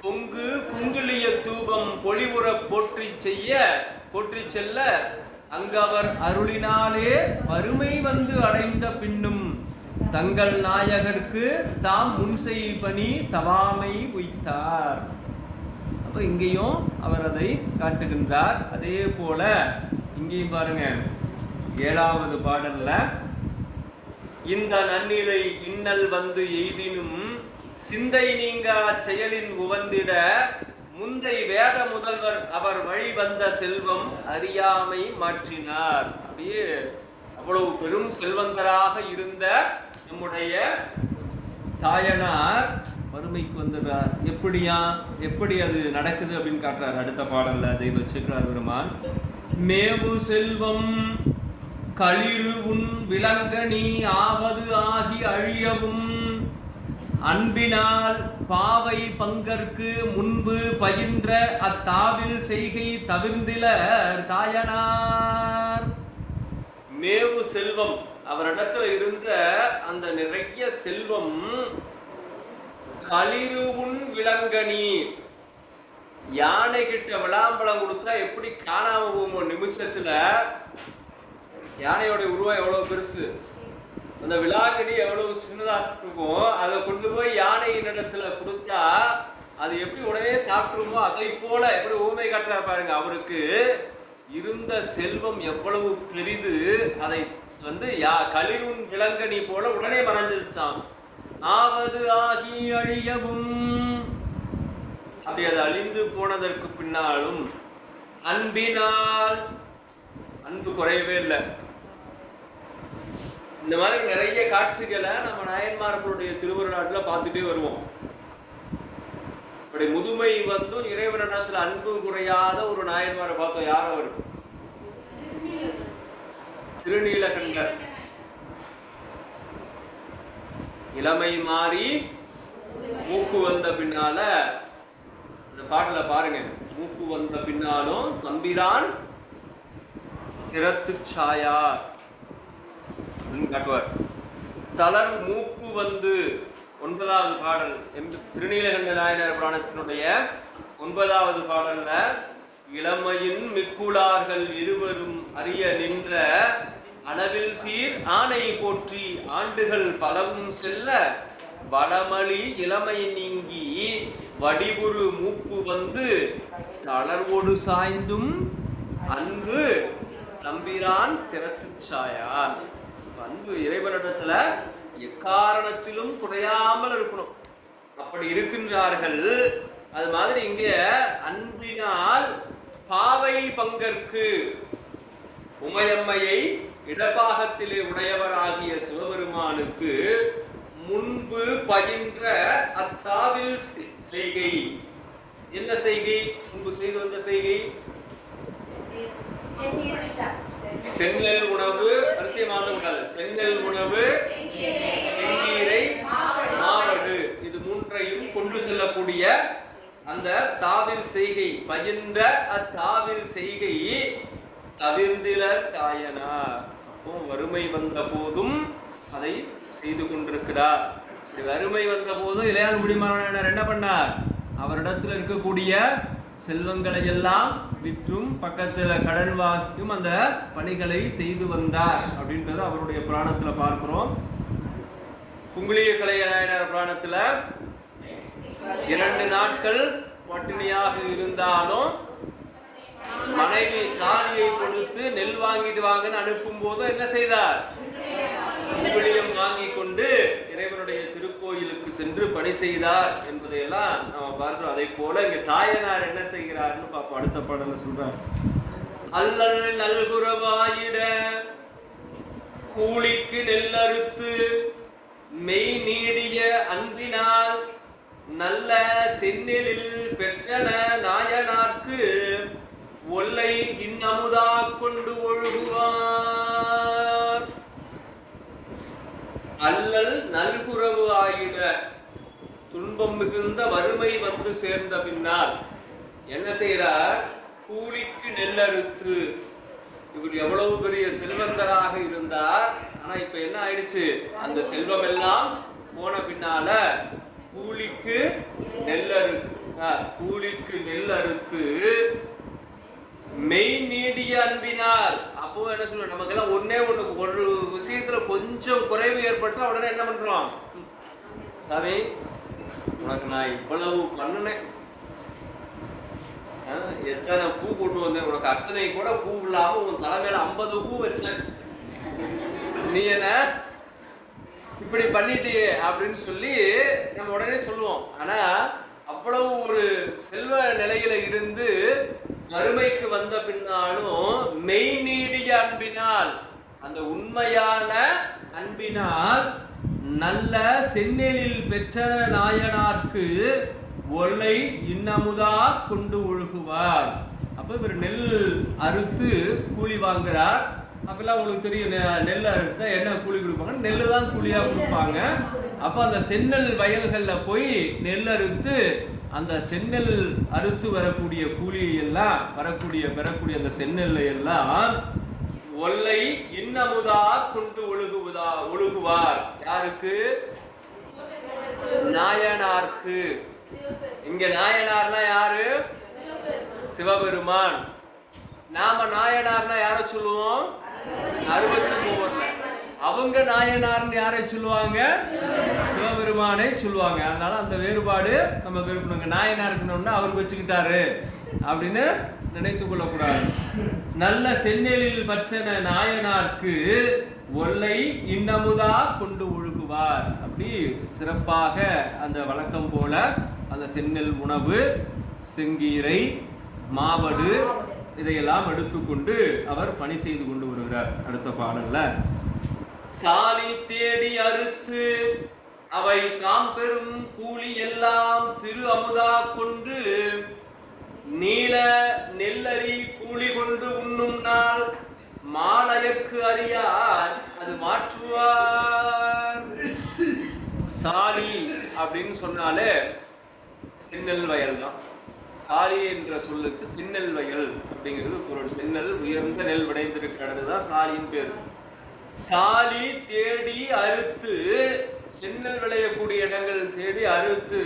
பொங்கு குங்குளிய தூபம் பொலிவுற போற்றி செல்ல அங்கவர் அருளினாலே வறுமை வந்து அடைந்த பின்னும் தங்கள் நாயகருக்கு தாம் முன்செய் பணி தவாமை உய்த்தார். அப்ப இங்கேயும் அவர் அதை காட்டுகின்றார். அதே போல இங்கேயும் பாருங்க 7வது பாடல்ல இந்த நன்னிலை இன்னல் வந்து எய்தினும் சிந்தை நீங்கா செயலின் உவந்திட முந்தை வேத முதல்வர் அவர் வழி வந்த செல்வம் அறியாமை மாற்றினார். அப்படியே அவ்வளவு பெரும் செல்வந்தராக இருந்த நம்முடைய தாயனார் வறுமைக்கு வந்துடுறார். எப்படி அது நடக்குது அப்படின்னு காட்டுறார் அடுத்த பாடல்ல. அதை வச்சுக்கிறார் பெருமான். மேவு செல்வம் களிறு உன் விளங்க நீ ஆவது ஆகி அழியவும் அன்பினால் பாவை பங்கற்கு முன்பு பயின்ற அத்தாவில் செய்கை தவிர்ந்திலர் தாயனார். மேவு செல்வம், அவரிடத்துல இருந்த அந்த நிறைய செல்வம், களிறுவுன் விளங்கனி, யானை கிட்ட விளாம்பழம் கொடுத்தா எப்படி காணாம போகும் நிமிஷத்துல. யானையோட உருவம் எவ்வளவு பெருசு, அந்த விளாங்கனி எவ்வளவு சின்னதா இருக்கும். அதை கொண்டு போய் யானையின் இடத்துல கொடுத்தா அது எப்படி உடனே சாப்பிட்டுருமோ அதை போல எப்படி ஊமை காட்டுறா பாருங்க. அவருக்கு இருந்த செல்வம் எவ்வளவு பெரிது, அதை களிறுன் விளங்கனி போல உடனே மறைஞ்சிருச்சான். ஆவது ஆகி அழியவும், அப்படி அது அழிந்து போனதற்கு பின்னாலும் அன்பினால், அன்பு குறையவே இல்லை. இந்த மாதிரி நிறைய காட்சிகளை நம்ம நாயன்மார்களுடைய திருவருளாற்றில் பார்த்துட்டே வருவோம். அப்படி முதுமை வந்தும் இறைவனிடத்துல அன்பு குறையாத ஒரு நாயன்மாரை பார்த்தோம். யார் அவர்? திருநீலகண்டர். இளமை மாறி மூக்கு வந்த பின்னால, அந்த பாடல பாருங்க, மூக்கு வந்த பின்னாலும் தம்பிரான் திறத்து சாயா காட்டுவார். தளர்வு மூப்பு வந்து 9வது பாடல் திருநீலகண்ட நாயனார் புராணத்தினுடைய 9வது பாடல்ல, இளமையின் மிக்குளார்கள் இருவரும் அறிய நின்ற அளவில் சீர் ஆணை போற்றி ஆண்டுகள் பலவும் செல்ல வளமளி இளமை நீங்கி வடிவுறு மூப்பு வந்து தளர்வோடு சாய்ந்தும் அன்பு தம்பிரான் திறத்து சாயார். அன்பு இறைவனிடத்துல எக்காரணத்திலும் குறையாமல் இருக்கணும். அப்படி இருக்கின்றார்கள். அது மாதிரி இங்க அன்பினால் பாவை பங்கற்கு, உமையம்மையை இடப்பாகத்திலே உடையவராகிய சிவபெருமானுக்கு முன்பு பயின்ற அத்தாவில் செய்கை. என்ன செய்கை? முன்பு செய்து வந்த செய்கை செங்கல் உணவு, அரிசியை மாற்ற கூடாது, செங்கல் உணவு, செங்கீரை, மாவடு, இது மூன்றையும் கொண்டு செல்லக்கூடிய அந்த தாவில் செய்கை, பயின்ற அத்தாவில் செய்கை தவிர்ந்திலர் தாயனார். அப்போ வறுமை வந்த போதும் அதை செய்து கொண்டிருக்கிறார். வறுமை வந்த போதும் இளையான்குடி மன்னர் என்ன பண்ணார்? அவரிடத்தில் இருக்கக்கூடிய செல்வங்களை எல்லாம் விற்றும் பக்கத்துல கடன் வாங்கியும் அந்த பணிகளை செய்து வந்தார் அப்படின்றத அவருடைய புராணத்துல பார்க்கிறோம். குங்குளிய கலைநாயனார் புராணத்துல 2 நாட்கள் பட்டினியாக இருந்தாலும் மனைவி தாலியை கொடுத்து நெல் வாங்கிட்டு வாங்கன்னு அனுப்பும் போது என்ன செய்தார்? குங்குளியம் வாங்கி கொண்டு இறைவனுடைய திருக்கோயிலுக்கு சென்று பணி செய்தார் என்பதையெல்லாம் நம்ம பார்க்கிறோம். அதை போல இங்க தாயனார் என்ன செய்கிறார்னு பார்ப்போம். அடுத்த பாடல சொல்றார். அல்லல் நல்குரவாயிட கூலிக்கு நெல்லறுத்து மெய் நீடிய அன்பினால் நல்ல செந்நெலில் பெற்றன நாயனார்க்கு ஒல்லை இன்னமுதா கொண்டு ஒழுகுவார். அல்லல் நல்குறவு ஆயிட, துன்பம் மிகுந்த வறுமை வந்து சேர்ந்த பின்னால் என்ன செய்கிறார்? கூலிக்கு நெல்லறுத்து. இவர் எவ்வளவு பெரிய செல்வந்தராக இருந்தார், ஆனா இப்ப என்ன ஆயிடுச்சு? அந்த செல்வம் எல்லாம் போன பின்னால கூலிக்கு நெல்லறுத்து மெய் நீடிய அன்பினால். அப்போ என்ன சொல்ற, நமக்கெல்லாம் ஒரு விஷயத்துல கொஞ்சம் குறைவு ஏற்பட்டா உடனே என்ன பண்றோம்? சாமி உனக்கு நான் இவ்வளவு பண்ணினேன், எத்தனை பூ கொண்டு வந்தேன், உனக்கு அர்ச்சனை கூட பூ இல்லாம உன் தலைமையில 50 பூ வச்சேன், நீ என்ன இப்படி பண்ணிட்டியே அப்படின்னு சொல்லி நம்ம உடனே சொல்லுவோம். ஆனா அவ்வளவு ஒரு செல்வ நிலையில இருந்து வறுமைக்கு வந்த பின்னாலும் மெய் நீடிய அன்பினால், அந்த உண்மையான அன்பினால் நல்ல செந்நெலில் பெற்ற நாயனார்க்கு ஒல்லை இன்னமுதா கொண்டு ஒழுகுவார். அப்ப இவர் நெல் அறுத்து கூலி வாங்குறார். அப்பெல்லாம் உங்களுக்கு தெரியும், நெல் அறுத்தா என்ன கூலி கொடுப்பாங்க? நெல் தான் கூலியா கொடுப்பாங்க. அப்ப அந்த செந்நெல் வயல்கள்ல போய் நெல் அறுத்து அந்த செந்நெல் அறுத்து வரக்கூடிய கூலி எல்லாம் பெறக்கூடிய அந்த செந்நெல்லை எல்லாம் ஒல்லை இன்னமுதா கொண்டு ஒழுகுவார். யாருக்கு? நாயனார்க்கு. இங்க நாயனார்னா யாரு? சிவபெருமான். நாம நாயனார்னா யார சொல்லுவோம்? 63ல. அவங்க நாயனார்னு யாரை சொல்லுவாங்க? சிவபெருமானை சொல்லுவாங்க. அதனால அந்த வேறுபாடு நமக்கு இருக்கணுங்க. நாயனார் இருக்கணும்னா அவருக்கு வச்சுக்கிட்டாரு அப்படின்னு நினைத்துக் கொள்ளக்கூடாது. நல்ல செந்நெலில் பற்றன நாயனார்க்கு ஒல்லை இன்னமுதா கொண்டு ஒழுகுவார். அப்படி சிறப்பாக அந்த வழக்கம் போல அந்த செந்நெல் உணவு, செங்கீரை, மாவடு இதையெல்லாம் எடுத்துக்கொண்டு அவர் பணி செய்து கொண்டு வருகிறார். அடுத்த பாடல்ல சாலி தேடி அறுத்து அவை தாம் பெரும் கூலி எல்லாம் திரு அமுதா கொண்டு நீல நெல்லரி கூலி கொண்டு உண்ணும் நாள் மாலையற்கு அறியார் அது மாற்றுவார். சாலி அப்படின்னு சொன்னாலே செந்நெல் வயல் தான். சாலி என்ற சொல்லுக்கு செந்நெல் வயல் அப்படிங்கிறது பொருள். செந்நெல் உயர்ந்த நெல் விளைந்திருக்கிறது தான் சாலியின் பேர். சாலி தேடி அறுத்து, செந்நெல் விளையக்கூடிய இடங்கள் தேடி அறுத்து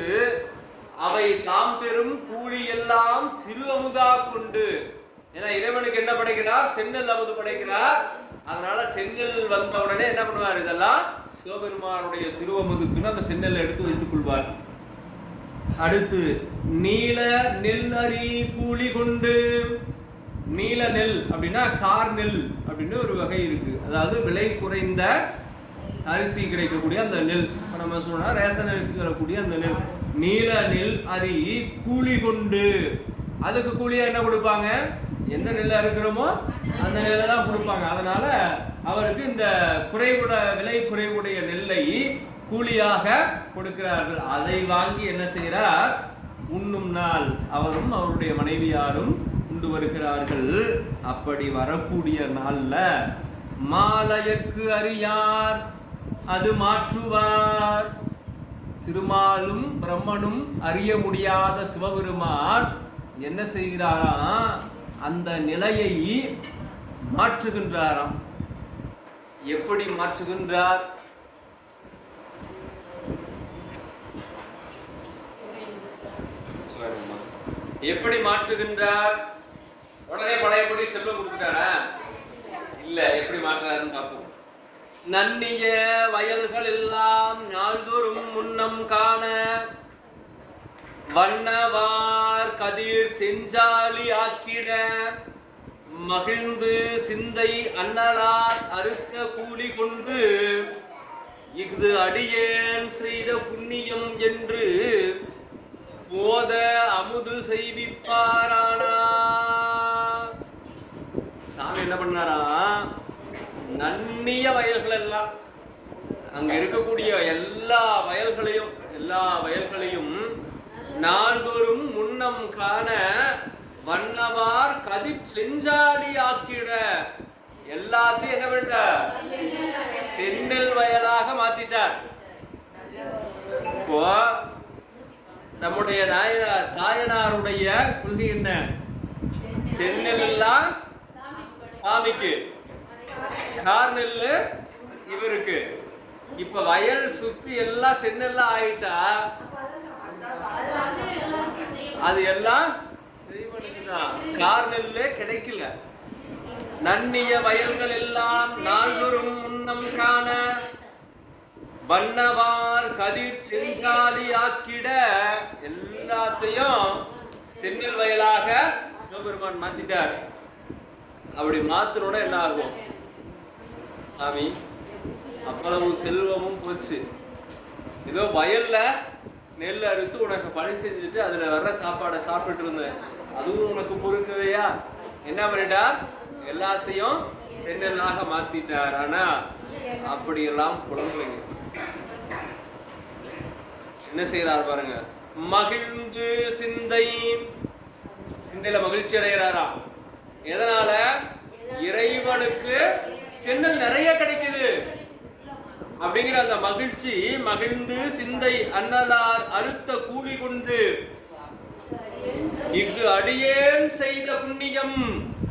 அவை தாம் பெரும் கூலி எல்லாம் திரு அமுதா கொண்டு. ஏன்னா இறைவனுக்கு என்ன படைக்கிறார்? செந்நெல் அமுது படைக்கிறார். அதனால செந்நெல் வந்த உடனே என்ன பண்ணுவார்? இதெல்லாம் சிவபெருமானுடைய திருவமுதுக்குன்னு அந்த செந்நெல் எடுத்து வைத்துக் கொள்வார். அடுத்து நீல நெல் அரி கூலி கொண்டு. நீல நெல் அப்படின்னா கார் நெல் அப்படின்னு ஒரு வகை இருக்கு. அதாவது விலை குறைந்த அரிசி கிடைக்கக்கூடிய அந்த நெல். இப்போ நம்ம சொன்னா ரேஷன் அரிசி வரக்கூடிய அந்த நெல். நீல நெல் அரி கூலி கொண்டு. அதுக்கு கூலியா என்ன கொடுப்பாங்க? எந்த நெல் அறுக்கிறோமோ அந்த நெல்லை தான் கொடுப்பாங்க. அதனால அவருக்கு இந்த விலை குறைவுடைய நெல்லை கூலியாக கொடுக்கிறார்கள். அதை வாங்கி என்ன செய்கிறார்? உண்ணும் நாள் அவரும் அவருடைய மனைவியாரும் உண்டு வருகிறார்கள். அப்படி வரக்கூடிய நாள்ல மாலையற்கு அறியார் அது மாற்றுவார். திருமாலும் பிரம்மனும் அறிய முடியாத சிவபெருமான் என்ன செய்கிறாராம்? அந்த நிலையை மாற்றுகின்றாராம். எப்படி மாற்றுகின்றார்? எப்படி மாற்றுகின்றார்? உடனே பழையபடி செல்வம் கொடுத்துட்டாரா? இல்ல, எப்படி மாற்றுறாருன்னு பார்ப்போம். நன்னிய வயல்கள் எல்லாம் நாள்தோறும் முன்னம் காண வண்ணவார் கதிர் செஞ்சாலி ஆக்கிட மகிழ்ந்து சிந்தை அண்ணலார் அறுக்க கூலி கொண்டு இஃது அடியேன் செய்த புண்ணியம் என்று போத அமுது செய்விப்பாரானா. சாமி என்ன பண்ணாரா? நன்னிய வயல்கள் எல்லாம், அங்க இருக்கக்கூடிய எல்லா வயல்களையும் நாள்தோறும் முன்னம் காண வண்ணவார் கதிர் செஞ்சாலி ஆக்கிட. எல்லாத்தையும் என்ன பண்ற? செந்நெல் வயலாக மாத்திட்டார். இப்போ நம்முடைய தாயனாருடைய கொள்கை என்ன? செந்நெல் எல்லாம் சாமிக்கு, கார் நெல்லு இவருக்கு. இப்ப வயல் சுத்தி எல்லாம் செந்நெல்லாம் ஆயிட்டா அது எல்லாம் கார் நெல்லு கிடைக்கல. நன்னிய வயல்கள் எல்லாம் நாள்தோறும் முன்னம் காண வண்ணவார் கதிர் செஞ்சாலி ஆக்கிட. எல்லாத்தையும் செந்நெல் வயலாக சிவபெருமான் மாத்திட்டார். அப்படி மாத்தினோட என்ன ஆகும்? சாமி, அவ்வளவு செல்வமும் போச்சு. ஏதோ வயல்ல நெல் அறுத்து உனக்கு பணி செஞ்சுட்டு அதுல வர்ற சாப்பாடை சாப்பிட்டு இருந்தேன், அதுவும் உனக்கு பொறுக்கவையா? என்ன பண்ணிட்டார்? எல்லாத்தையும் செந்நெல்லாக மாத்திட்டார். ஆனா அப்படியெல்லாம் புலம்புறீங்க. என்ன செய்யறாரு பாருங்க. மகிழ்ந்து சிந்தையில மகிழ்ச்சி அடைகிறாராம். எதனால? இறைவனுக்கு சென்னல் நிறைய கிடைக்குது அப்படிங்கிற அந்த மகிழ்ச்சி, மகிழ்ந்து சிந்தை அன்னலார் அறுத்த கூலி கொண்டு இங்கு அடியேன் செய்த புண்ணியம்,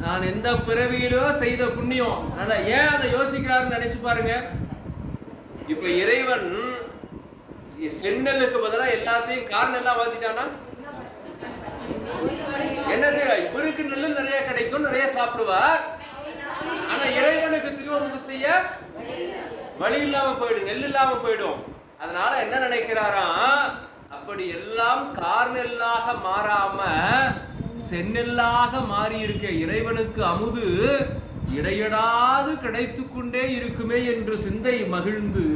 நான் எந்த பிறவியிலோ செய்த புண்ணியம். ஏன் அதை யோசிக்கிறாருன்னு நினைச்சு பாருங்க. இப்ப இறைவன் சென்னலுக்கு பதிலாக எல்லாத்தையும் காரணம் எல்லாம் மாத்திட்டானா என்ன செய்ய? இவருக்கு நெல்லு நிறைய கிடைக்கும், நிறைய சாப்பிடுவார். ஆனா இறைவனுக்கு திருவமுக செய்ய வழி இல்லாம போயிடும், நெல் இல்லாம போயிடும். அதனால என்ன நினைக்கிறாராம், அப்படி எல்லாம் கார்நெல்லாக மாறாம செந்நெல்லாக மாறி இருக்க இறைவனுக்கு அமுது இடையடாது கிடைத்து கொண்டே இருக்குமே என்று சிந்தை மகிழ்ந்து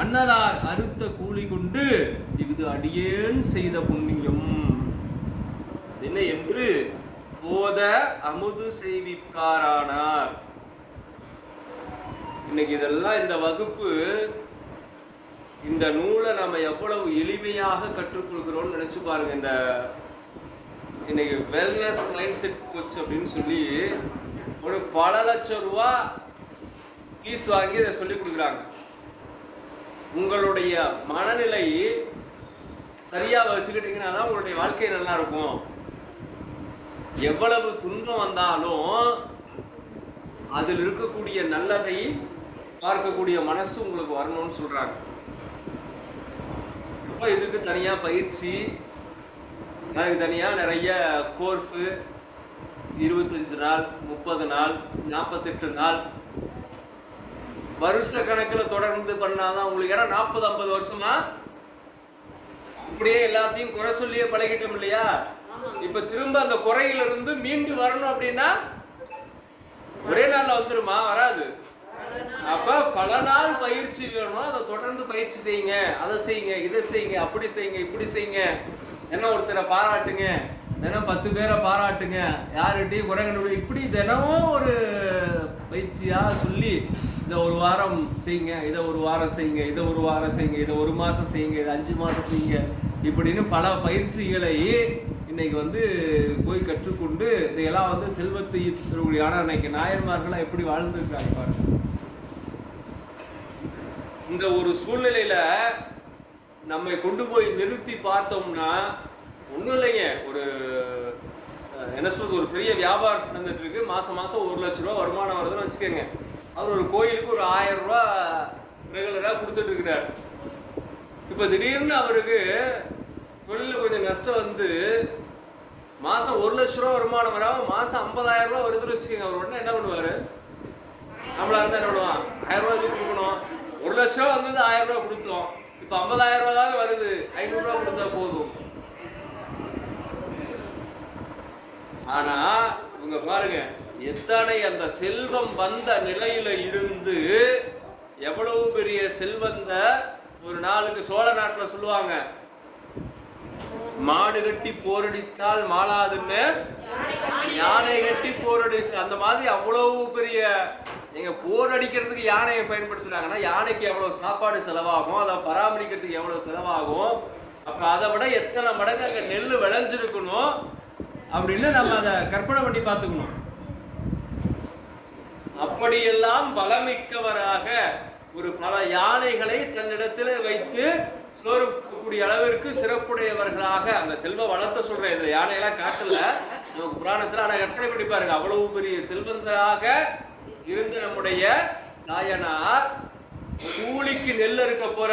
அன்னலார் அறுத்த கூலி கொண்டு இது அடியேன் செய்த புண்ணியம் என்ன என்று போத அமுது செய்விக்காரானார். இன்னைக்கு இதெல்லாம் இந்த வகுப்பு, இந்த நூலை நம்ம எவ்வளவு எளிமையாக கற்றுக்கொள்கிறோம்னு நினைச்சு பாருங்க. இந்த இன்னைக்கு வெல்னஸ் மைண்ட் செட் கோச் அப்படின்னு சொல்லி ஒரு பல லட்சம் ரூபா ஃபீஸ் வாங்கி இதை சொல்லி கொடுக்குறாங்க. உங்களுடைய மனநிலை சரியா வச்சுக்கிட்டீங்கன்னா தான் உங்களுடைய வாழ்க்கை நல்லா இருக்கும். எவ்வளவு துன்பம் வந்தாலும் அதில் இருக்கக்கூடிய நல்லதை பார்க்கக்கூடிய மனசு உங்களுக்கு வரணும்னு சொல்றாங்க. இப்போ இதுக்கு தனியா பயிற்சி, அதுக்கு தனியா நிறைய கோர்ஸு, 25 நாள், 30 நாள், 48 நாள், வருஷ கணக்கில் தொடர்ந்து பண்ணாதான் உங்களுக்கு. ஏன்னா 40-50 வருஷமா இப்படியே எல்லாத்தையும் குறை சொல்லியே பழகிட்டோம் இல்லையா? இப்ப திரும்ப அந்த குறையிலிருந்து மீண்டு வரணும் அப்படின்னா ஒரே நாள்ல வந்துருமா? வராது. அப்ப பல நாள் பயிற்சி வேணும். அதை தொடர்ந்து பயிற்சி செய்யுங்க. அதை செய்யுங்க, இதை செய்யுங்க, அப்படி செய்யுங்க, இப்படி செய்யுங்க. என்ன ஒருத்தரை பாராட்டுங்க, தினம் 10 பேரை பாராட்டுங்க, யார்கிட்டையும் குறைங்க, இப்படி தினமும் ஒரு பயிற்சியா சொல்லி இதை ஒரு வாரம் செய்யுங்க, இதை ஒரு வாரம் செய்யுங்க, இதை ஒரு வாரம் செய்யுங்க, இதை 1 மாசம் செய்யுங்க, இதை 5 மாசம் செய்யுங்க, இப்படின்னு பல பயிற்சிகளை இன்னைக்கு போய் கற்றுக்கொண்டு இதையெல்லாம் செல்வத்தை ஈர்க்கக்கூடிய. ஆனால் இன்னைக்கு நாயன்மார்கள்லாம் எப்படி வாழ்ந்துருக்காங்க பாருங்க. இந்த ஒரு சூழ்நிலையில நம்மை கொண்டு போய் நிறுத்தி பார்த்தோம்னா ஒன்றும் இல்லைங்க. ஒரு என்ன சொல்றது, ஒரு பெரிய வியாபாரம் நடந்துட்டு இருக்கு. மாசம் 1 லட்ச ரூபா வருமானம் வருதுன்னு வச்சுக்கோங்க. அவர் ஒரு கோயிலுக்கு ஒரு 1000 ரூபா ரெகுலராக கொடுத்துட்டு இருக்கிறார். இப்போ திடீர்னு அவருக்கு தொழிலில் கொஞ்சம் நஷ்டம் மாசம் 1 லட்ச ரூபா வருமானம் வராமல் மாசம் 50,000 ரூபா வருதுன்னு வச்சுக்கோங்க. அவர் உடனே என்ன பண்ணுவார்? நம்மளா இருந்தால் என்ன பண்ணுவான்? 1000 ரூபா கொடுக்கணும். 1 லட்ச ரூபா 1000 ரூபா கொடுத்தோம். இப்போ 50,000 ரூபா தான் வருது, 500 ரூபா கொடுத்தா போதும். ஆனா இவங்க பாருங்க, எத்தனை அந்த செல்வம் வந்த நிலையில இருந்து எவ்வளவு பெரிய செல்வந்த. ஒரு நாளுக்கு சோழ நாட்டில் சொல்லுவாங்க, மாடு கட்டி போரடித்தால் மாளாதுன்னு யானை கட்டி போரடித்து. அந்த மாதிரி அவ்வளவு பெரிய நீங்க போர் அடிக்கிறதுக்கு யானையை பயன்படுத்துறாங்கன்னா யானைக்கு எவ்வளவு சாப்பாடு செலவாகும், அதை பராமரிக்கிறதுக்கு எவ்வளவு செலவாகும். அப்ப அதை விட எத்தனை மடங்கு அங்க நெல் விளைஞ்சிருக்கணும் அப்படின்னு நம்ம அதை கற்பனை பண்ணி பார்த்துக்கணும். அப்படியெல்லாம் பலமிக்கவராக ஒரு பல யானைகளை தன்னிடத்தில் வைத்து சோறுக்கூடிய அளவிற்கு சிறப்புடையவர்களாக அந்த செல்வ வளத்தை சொல்றேன். இதுல யானையெல்லாம் காட்டல நமக்கு புராணத்துல. ஆனா கற்பனை பண்ணி பாருங்க, அவ்வளவு பெரிய செல்வந்தராக இருந்து நம்முடைய நாயனார் கூலிக்கு நெல் இருக்க போற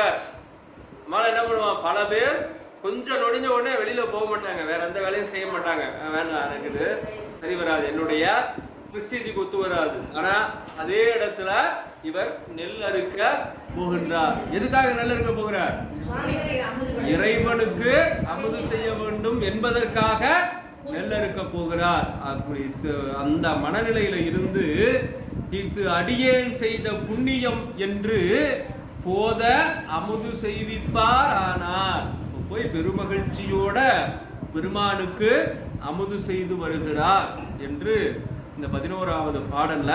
மழை என்ன பண்ணுவான்? பல பேர் கொஞ்சம் நொடிஞ்ச உடனே வெளியில போக மாட்டாங்க, வேற எந்த வேலையும் செய்ய மாட்டாங்க. வேண்டாம், எனக்கு இது சரி வராது, என்னுடைய பிரிஸ்டீஜுக்கு ஒத்து வராது. ஆனா அதே இடத்துல இவர் நெல் அறுக்க போகின்றார். எதுக்காக நெல் அறுக்க போகிறார்? இறைவனுக்கு அமுது செய்ய வேண்டும் என்பதற்காக நெல் அறுக்க போகிறார். அப்படி அந்த மனநிலையில இருந்து இது அடியேன் செய்த புண்ணியம் என்று போத அமுது செய்விப்பார் ஆனார். போய் பெருமகிழ்ச்சியோட பெருமானுக்கு அமுது செய்து வருகிறார் என்று இந்த 11வது பாடல்ல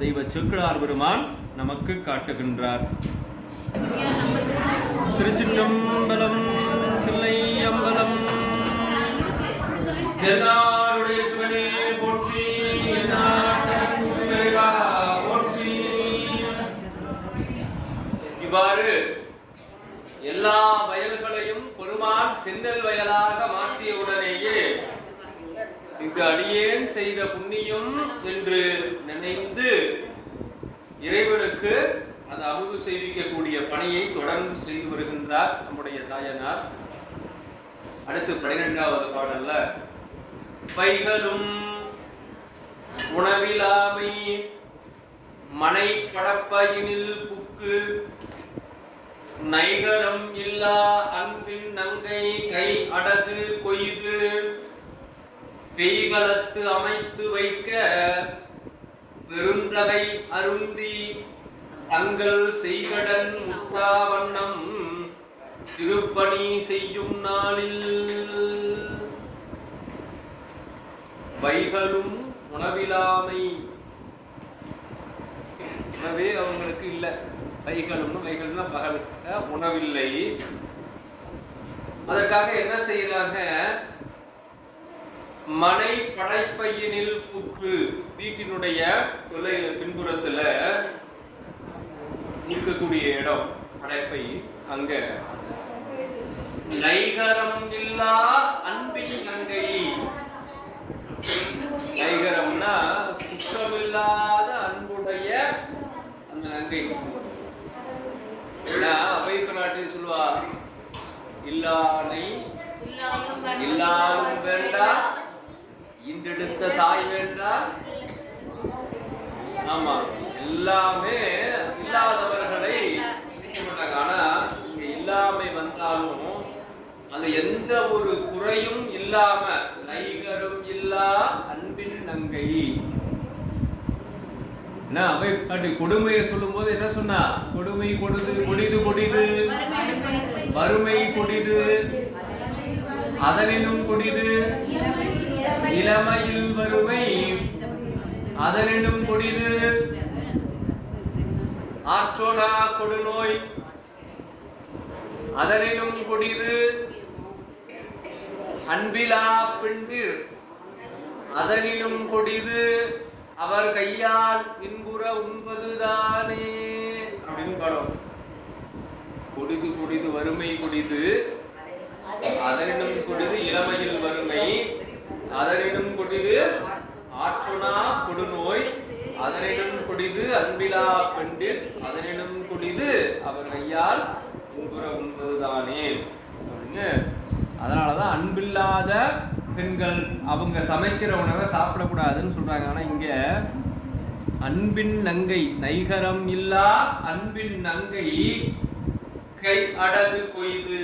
தெய்வ செக்கிழார் பெருமான் நமக்கு காட்டுகின்றார். திருச்சிற்றம்பலம், தில்லை அம்பலம். எல்லாருடைய சிவனே போற்றி. எல்லா வயல்களையும் பெருமான் செந்நெல் வயலாக மாற்றிய உடனேயே இங்கு அடியேன் செய்த புண்ணியம் என்று நினைந்து இறைவனுக்கு அது அமுது செய்விக்கக்கூடிய பணியை தொடர்ந்து செய்து வருகின்றார் நம்முடைய தாயனார். அடுத்து 12வது பாடல்ல பைகளும் உணவிலாமை மனை படப்பயினில் புக்கு நைகரம் இல்லா அன்பின் நங்கை கை அடகு கொய்து பெய்களத்து அமைத்து வைக்க பெருந்தகை அருந்தி தங்கள் செய்கடன் முத்தாவண்ணம் திருப்பணி செய்யும் நாளில் வைகளும் உணவிலாமை உணவே அவங்களுக்கு இல்லை. வைகள்னா பகல் உணவில்லை. அதற்காக என்ன செய்யறாங்க? மனை படைப்பையினில் புக்கு வீட்டினுடைய பின்புறத்துல இருக்கக்கூடிய இடம் படைப்பை, அங்க நைகரம் இல்லா அன்பின் நங்கை. நைகரம்னா குற்றமில்லாத அன்புடைய அந்த நங்கை. அவை பிராட்டி சொல்லுவா, இல்லானை இல்லாலும் வேண்டாம் இன்றெடுத்த தாய் வேண்டாம். ஆமா, எல்லாமே இல்லாதவர்களை மாட்டாங்க. ஆனா இங்க இல்லாமை வந்தாலும் அந்த எந்த ஒரு குறையும் இல்லாம நைகரும் இல்லா அன்பின் நங்கை. கொடுமையை சொல்லும் போது என்ன சொன்னா? கொடுமை கொடுது கொடிது கொடிது வறுமை கொடிது அதனினும் கொடிது இளமையில் வறுமை அதனினும் கொடிது ஆற்றோனா கொடுநோய் அதனினும் கொடிது அன்பிலா பெண்டிர் அதனினும் கொடிது அவர் கையால் இன்புற உண்பதுதானே அப்படின்னு பாடும். கொடிது கொடிது வறுமை கொடிது அதனினும் கொடிது இளமையில் வறுமை அதனினும் கொடிது ஆற்றுணா கொடுநோய் அதனினும் கொடிது அன்பிலா பெண்டிர் அதனினும் கொடிது அவர் கையால் இன்புற உண்பதுதானே அப்படின்னு. அதனாலதான் அன்பில்லாத பெண்கள் அவங்க சமைக்கிற உணவை சாப்பிடக்கூடாதுன்னு சொல்றாங்க. ஆனா இங்க அன்பின் நங்கை, நைகரம் இல்லா அன்பின் நங்கை கை அடகு கொய்து,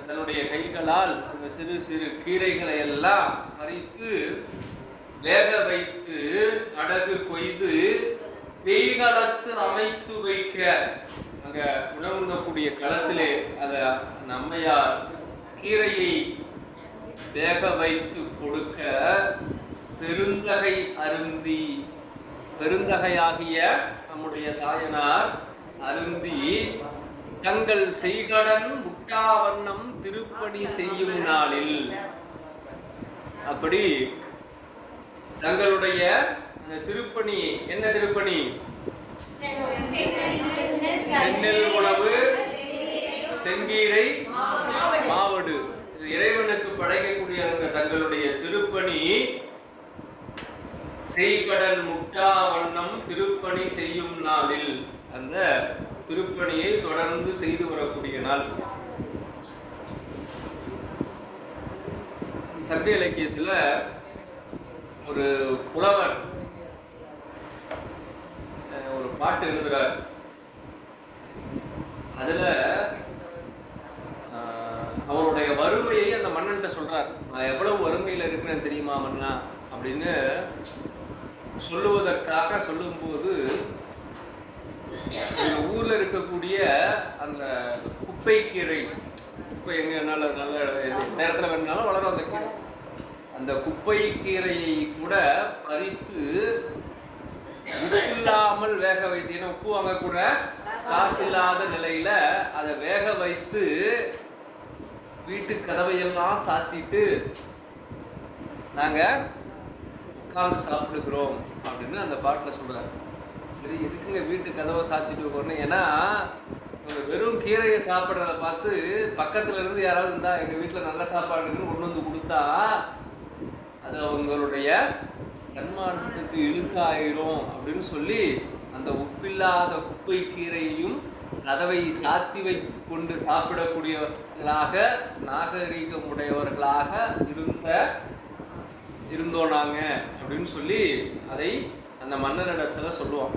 தன்னுடைய கைகளால் சிறு சிறு கீரைகளை எல்லாம் பறித்து வேக வைத்து அடகு கொய்து பெய்களத்து அமைத்து வைக்க, அங்க உணவுண்ணக்கூடிய களத்திலே அத நம்மையார் கீரையை வேக வைத்து கொடுக்க பெருந்தகை அருந்தி, பெருந்தகையாகிய நம்முடைய தாயனார் அருந்தி தங்கள் செய்கடன் முட்டாவண்ணம் திருப்பணி செய்யும் நாளில், அப்படி தங்களுடைய திருப்பணி, என்ன திருப்பணி? செந்நெல் உணவு செங்கீரை மாவடு, இறைவனுக்கு படைக்கக்கூடிய தங்களுடைய திருப்பணி செய்கடன் முட்டாவண்ணம் திருப்பணி செய்யும் நாளில், அந்த திருப்பணியை தொடர்ந்து செய்து வரக்கூடிய நாள். சங்க இலக்கியத்துல ஒரு புலவர் ஒரு பாட்டு எழுதுறார். அதுல அவருடைய வறுமையை அந்த மன்னன்ட்ட சொல்றார். நான் எவ்வளவு வறுமையில இருக்கிறேன்னு தெரியுமா மன்னா அப்படின்னு சொல்லுவதற்காக சொல்லும்போது, எங்க ஊர்ல இருக்கக்கூடிய அந்த குப்பை கீரை, குப்பை எங்க நல்ல நல்ல நேரத்துல வேணுனாலும் வளரும் அந்த கீரை, அந்த குப்பை கீரையை கூட பறித்து உப்பு இல்லாமல் வேக வைத்து, ஏன்னா உப்பு வாங்க கூட காசு இல்லாத நிலையில அதை வேக வைத்து வீட்டு கதவையெல்லாம் சாத்திட்டு நாங்க உட்கார்ந்து சாப்பிடுக்கிறோம் அப்படின்னு அந்த பாட்டுல சொல்றாரு. சரி, எதுக்குங்க வீட்டு கதவை சாத்திட்டு போறோம்? ஏன்னா வெறும் கீரையை சாப்பிட்றத பார்த்து பக்கத்துல இருந்து யாராவது இருந்தா எங்க வீட்டில் நல்ல சாப்பாடுன்னு கொண்டு வந்து கொடுத்தா அது அவங்களுடைய தன்மானத்துக்கு இழுக்காயிரும் அப்படின்னு சொல்லி அந்த உப்பில்லாத குப்பை கீரையையும் கதவை சாத்தி கொண்டு சாப்பிடக்கூடியவர்களாக நாகரீகமுடையவர்களாக இருந்தோம் நாங்க அப்படின்னு சொல்லி அதை அந்த மன்னரிடத்துல சொல்லுவான்.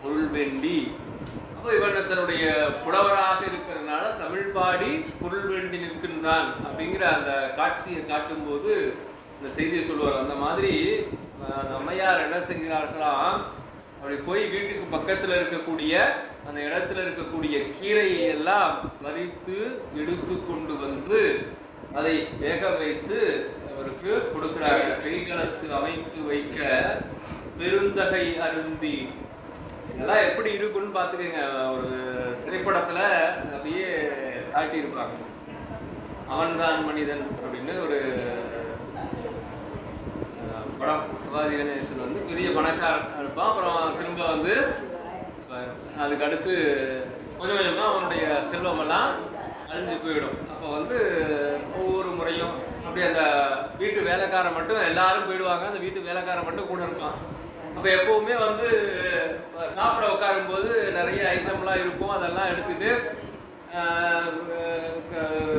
பொருள் வேண்டி. அப்போ இவன் தன்னுடைய புலவராக இருக்கிறதுனால தமிழ் பாடி பொருள் வேண்டி நிற்கின்றான் அப்படிங்கிற அந்த காட்சியை காட்டும்போது இந்த செய்தியை சொல்லுவார். அந்த மாதிரி அம்மையார் என்ன செய்கிறார்களாம், அப்படி போய் வீட்டுக்கு பக்கத்தில் இருக்கக்கூடிய அந்த இடத்துல இருக்கக்கூடிய கீரையை எல்லாம் பறித்து எடுத்து கொண்டு வந்து அதை வேக வைத்து அவருக்கு கொடுக்கிறாங்க. கைகளத்து அமைத்து வைக்க பெருந்தகை அருந்தி. இதெல்லாம் எப்படி இருக்குன்னு பார்த்துக்கங்க. ஒரு திரைப்படத்துல அப்படியே காட்டியிருப்பாங்க. அவன்தான் மனிதன் அப்படின்னு ஒரு படம். சிவாஜி கணேசன் வந்து பெரிய பணக்காரன் இருப்பான். அப்புறம் திரும்ப வந்து அதுக்கு அடுத்து கொஞ்சம் கொஞ்சமாக அவனுடைய செல்வமெல்லாம் அழிஞ்சு போயிடும். அப்போ வந்து ஒவ்வொரு முறையும் அப்படி அந்த வீட்டு வேலைக்காரன் மட்டும் எல்லாரும் போயிடுவாங்க, அந்த வீட்டு வேலைக்காரன் மட்டும் கூட இருப்பான். அப்போ எப்போவுமே வந்து சாப்பிட உட்காரும்போது நிறைய ஐட்டம்லாம் இருக்கும். அதெல்லாம் எடுத்துட்டு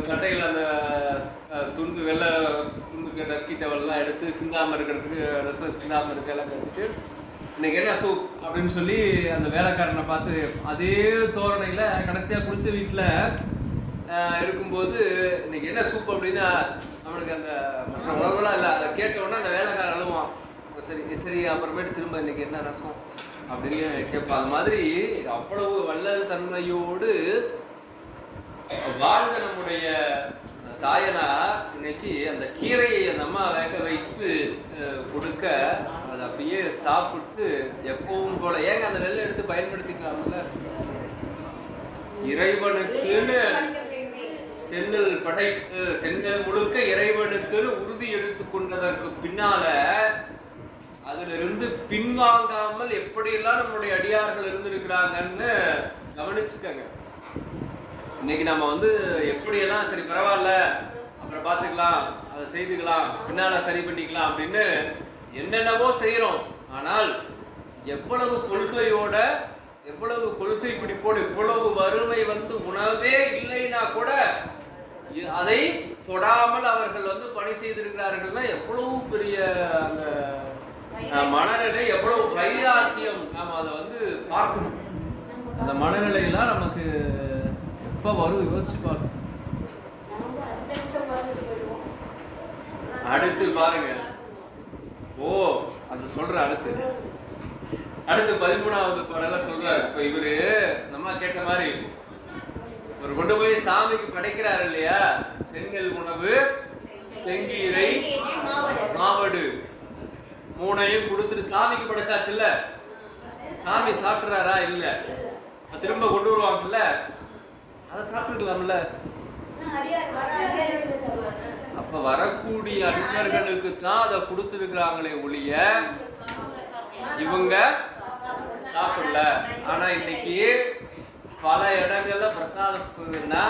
சட்டையில் அந்த துண்டு வெள்ளை துண்டு டர்க்கிட்டவெல்லாம் எடுத்து சிந்தாமல் இருக்கிறதுக்கு ட்ரெஸ்ஸில் சிந்தாமல் இருக்கலாம் கட்டிட்டு இன்னைக்கு என்ன சூப் அப்படின்னு சொல்லி அந்த வேலைக்காரனை பார்த்து அதே தோரணையில் கடைசியாக குளிச்ச வீட்டில் இருக்கும்போது இன்னைக்கு என்ன சூப் அப்படின்னா அவனுக்கு அந்த மற்ற உணவுலாம் இல்லை. அதை கேட்டவுடனே அந்த வேலைக்காரன் அழுவான். சரி சரி அப்புறமேட்டு திரும்ப இன்னைக்கு என்ன ரசம் அப்படின்னு கேட்பான். அது மாதிரி அவ்வளவு வள்ளல் தன்மையோடு வாழ்ந்த நம்முடைய தாயனார் இன்னைக்கு அந்த கீரையை அந்த அம்மா வேக வைத்து கொடுக்க அதை அப்படியே சாப்பிட்டு எப்பவும் போல ஏங்க அந்த நெல்லை எடுத்து பயன்படுத்திக்கலாம்ல. இறைவனுக்குன்னு சென்னல் முழுக்க இறைவனுக்குன்னு உறுதி எடுத்து கொண்டதற்கு பின்னால அதுல இருந்து பின்வாங்காமல் எப்படியெல்லாம் நம்மளுடைய அடியார்கள் இருந்திருக்கிறாங்கன்னு கவனிச்சுக்கங்க. இன்னைக்கு நம்ம வந்து எப்படியெல்லாம் சரி பரவாயில்ல அப்புறம் பார்த்துக்கலாம், அதை செய்துக்கலாம், பின்னால சரி பண்ணிக்கலாம் அப்படின்னு என்னென்னவோ செய்கிறோம். ஆனால் எவ்வளவு கொள்கையோட எவ்வளவு கொள்கை பிடிப்போடு இவ்வளவு வறுமை வந்து உணவே இல்லைன்னா கூட அதை தொடாமல் அவர்கள் வந்து பணி செய்திருக்கிறார்கள்னா எவ்வளவு பெரிய அந்த மனநிலை, எவ்வளவு வைராக்கியம் நாம் அதை வந்து பார்க்கணும். அந்த மனநிலையெல்லாம் நமக்கு எப்போ வரும் யோசிச்சு பார்க்கணும். அடுத்து பாருங்க. அது சொல்ற அடுத்து 13வது பாடல சொல்றாரு. இப்ப இவரு நம்ம கேட்ட மாதிரி இவர் கொண்டு போய் சாமிக்கு படைக்கிறாரு இல்லையா, செங்கல் உணவு செங்கீரை மாவடு மூணையும் கொடுத்துட்டு சாமிக்கு படைச்சாச்சு இல்ல, சாமி சாப்பிடுறாரா இல்ல, திரும்ப கொண்டு வருவாங்கல்ல, அதை சாப்பிட்டுக்கலாம்ல. அப்ப வரக்கூடிய அன்பர்களுக்கு தான் அதை கொடுத்துருக்கிறாங்களே ஒழிய இவங்க சாப்பிடல. ஆனா இன்னைக்கு பல இடங்கள்ல பிரசாதம்னா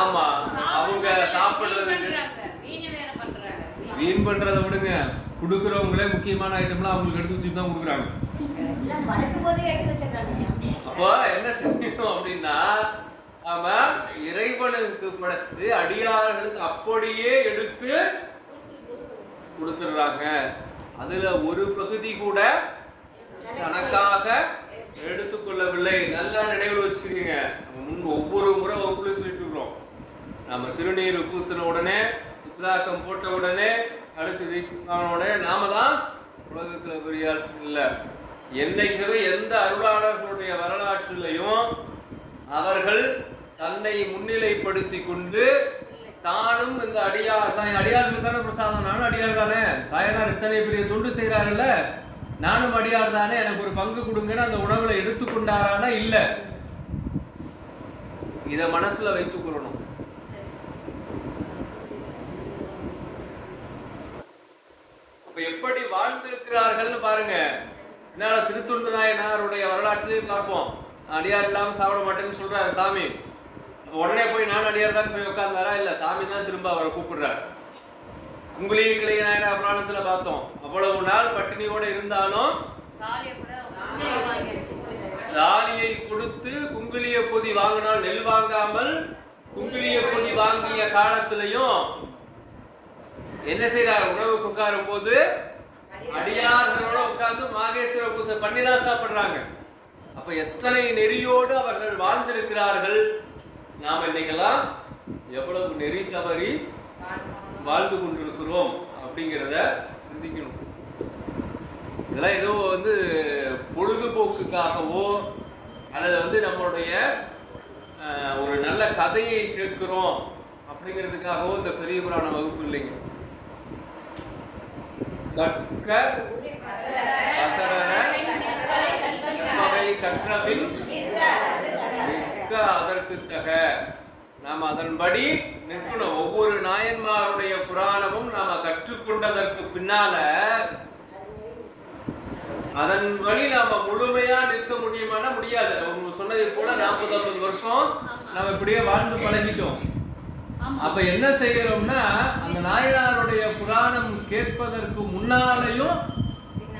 ஆமா அவங்க சாப்பிடுறதுக்கு வீண் பண்றதை விடுங்க, கொடுக்குறவங்களே முக்கியமான ஐட்டம்லாம் அவங்களுக்கு எடுத்து வச்சுட்டு தான் கொடுக்குறாங்க. அப்போ என்ன செய்யணும் அப்படின்னா, நாம இறைவனுக்கு படைத்து அடியார்களுக்கு அப்படியே எடுத்து கொடுத்துடுறாங்க. அதுல ஒரு பகுதி கூட தனக்காக எடுத்துக்கொள்ளவில்லை. நல்லா நினைவில் வச்சுக்கோங்க. ஒவ்வொரு முறை வகுப்புல சொல்லிட்டு இருக்கிறோம், நம்ம திருநீர் பூசின உடனே உத்ராக்கம் போட்ட உடனே அடுத்து உடனே நாம தான் உலகத்துல பெரிய இல்லை. என்னைக்குமே எந்த அருளாளர்களுடைய வரலாற்றிலையும் அவர்கள் தன்னை முன்னிலைப்படுத்தி கொண்டு தானும் இந்த அடியார் தான், அடியார்கள் தானே பிரசாதம், நானும் அடியார் தானே, தாயனார் இத்தனை பெரிய தொண்டு செய்கிறாருல்ல, நானும் அடியார் தானே, எனக்கு ஒரு பங்கு கொடுங்கன்னு அந்த உணவுல எடுத்துக்கொண்டாரானா இல்ல. இத மனசுல வைத்துக் கொள்ளணும். இப்ப எப்படி வாழ்ந்திருக்கிறார்கள்னு பாருங்க. என்னால சிறுத்தொண்டு நாயனாருடைய வரலாற்றிலையும் பார்ப்போம். அடியார் இல்லாமல் சாப்பிட மாட்டேன்னு சொல்றாரு சாமி. உடனே போய் நான் அடியார் தான் போய் உட்கார்ந்தாரா? இல்லை, சாமி தான் திரும்ப அவரை கூப்பிடுறார். குங்குலி கிளை நாயனார் புராணத்துல பார்த்தோம். அவ்வளவு நாள் பட்டினியோட இருந்தாலும் தாலியை கொடுத்து குங்குலிய பொதி வாங்கினால் நெல் வாங்காமல் குங்குலிய பொதி வாங்கிய காலத்திலையும் என்ன செய்யறாரு? உணவுக்கு உட்காரும் போது அடியார்களோட உட்கார்ந்து மாகேஸ்வர பூசை பண்ணிதான் சாப்பிடுறாங்க. அப்ப எத்தனை நெறியோடு அவர்கள் வாழ்ந்திருக்கிறார்கள். நாம் இன்னைக்கெல்லாம் எவ்வளவு நெறி தவறி வாழ்ந்து கொண்டிருக்கிறோம் அப்படிங்கிறத சிந்திக்கணும். இதெல்லாம் ஏதோ பொழுதுபோக்குக்காகவோ அல்லது நம்மளுடைய ஒரு நல்ல கதையை கேட்கிறோம் அப்படிங்கிறதுக்காகவோ இந்த பெரிய புராண வகுப்பு இல்லைங்க. கற்க கற்றபின் அதற்கு தக நாம் அதன்படி நிற்கணும். ஒவ்வொரு நாயன்மாருடைய புராணமும் நாம கற்றுக்கொண்டதற்கு பின்னால அதன் வழி நாம முழுமையா நிற்க முடியுமானா முடியாது. அவங்க சொன்னதை போல 40-50 வருஷம் நாம இப்படியே வாழ்ந்து பழகிட்டோம். அப்ப என்ன செய்யறோம்னா அந்த நாயனாருடைய புராணம் கேட்பதற்கு முன்னாலையும்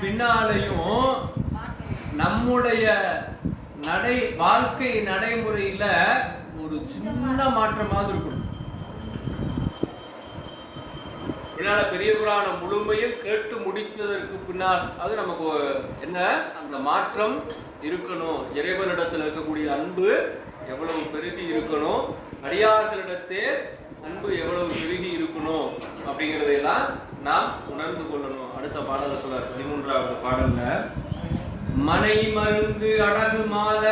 பின்னாலையும் நம்முடைய வாழ்க்கை நடைமுறையில ஒரு சின்ன மாற்றமாவது இருக்கணும். பின்னால பெரிய புராணம் முழுமையும் கேட்டு முடித்ததற்கு பின்னால் அது நமக்கு என்ன அந்த மாற்றம் இருக்கணும். இறைவனிடத்தில் இருக்கக்கூடிய அன்பு எவ்வளவு பெருகி இருக்கணும், அடியார்களிடத்தே அன்பு எவ்வளவு பெருகி இருக்கணும் அப்படிங்கிறதையெல்லாம் நாம் உணர்ந்து கொள்ளணும். அடுத்த பாடல சொல்றார் 13வது பாடல்ல, மனை மருங்கு அடகு மாத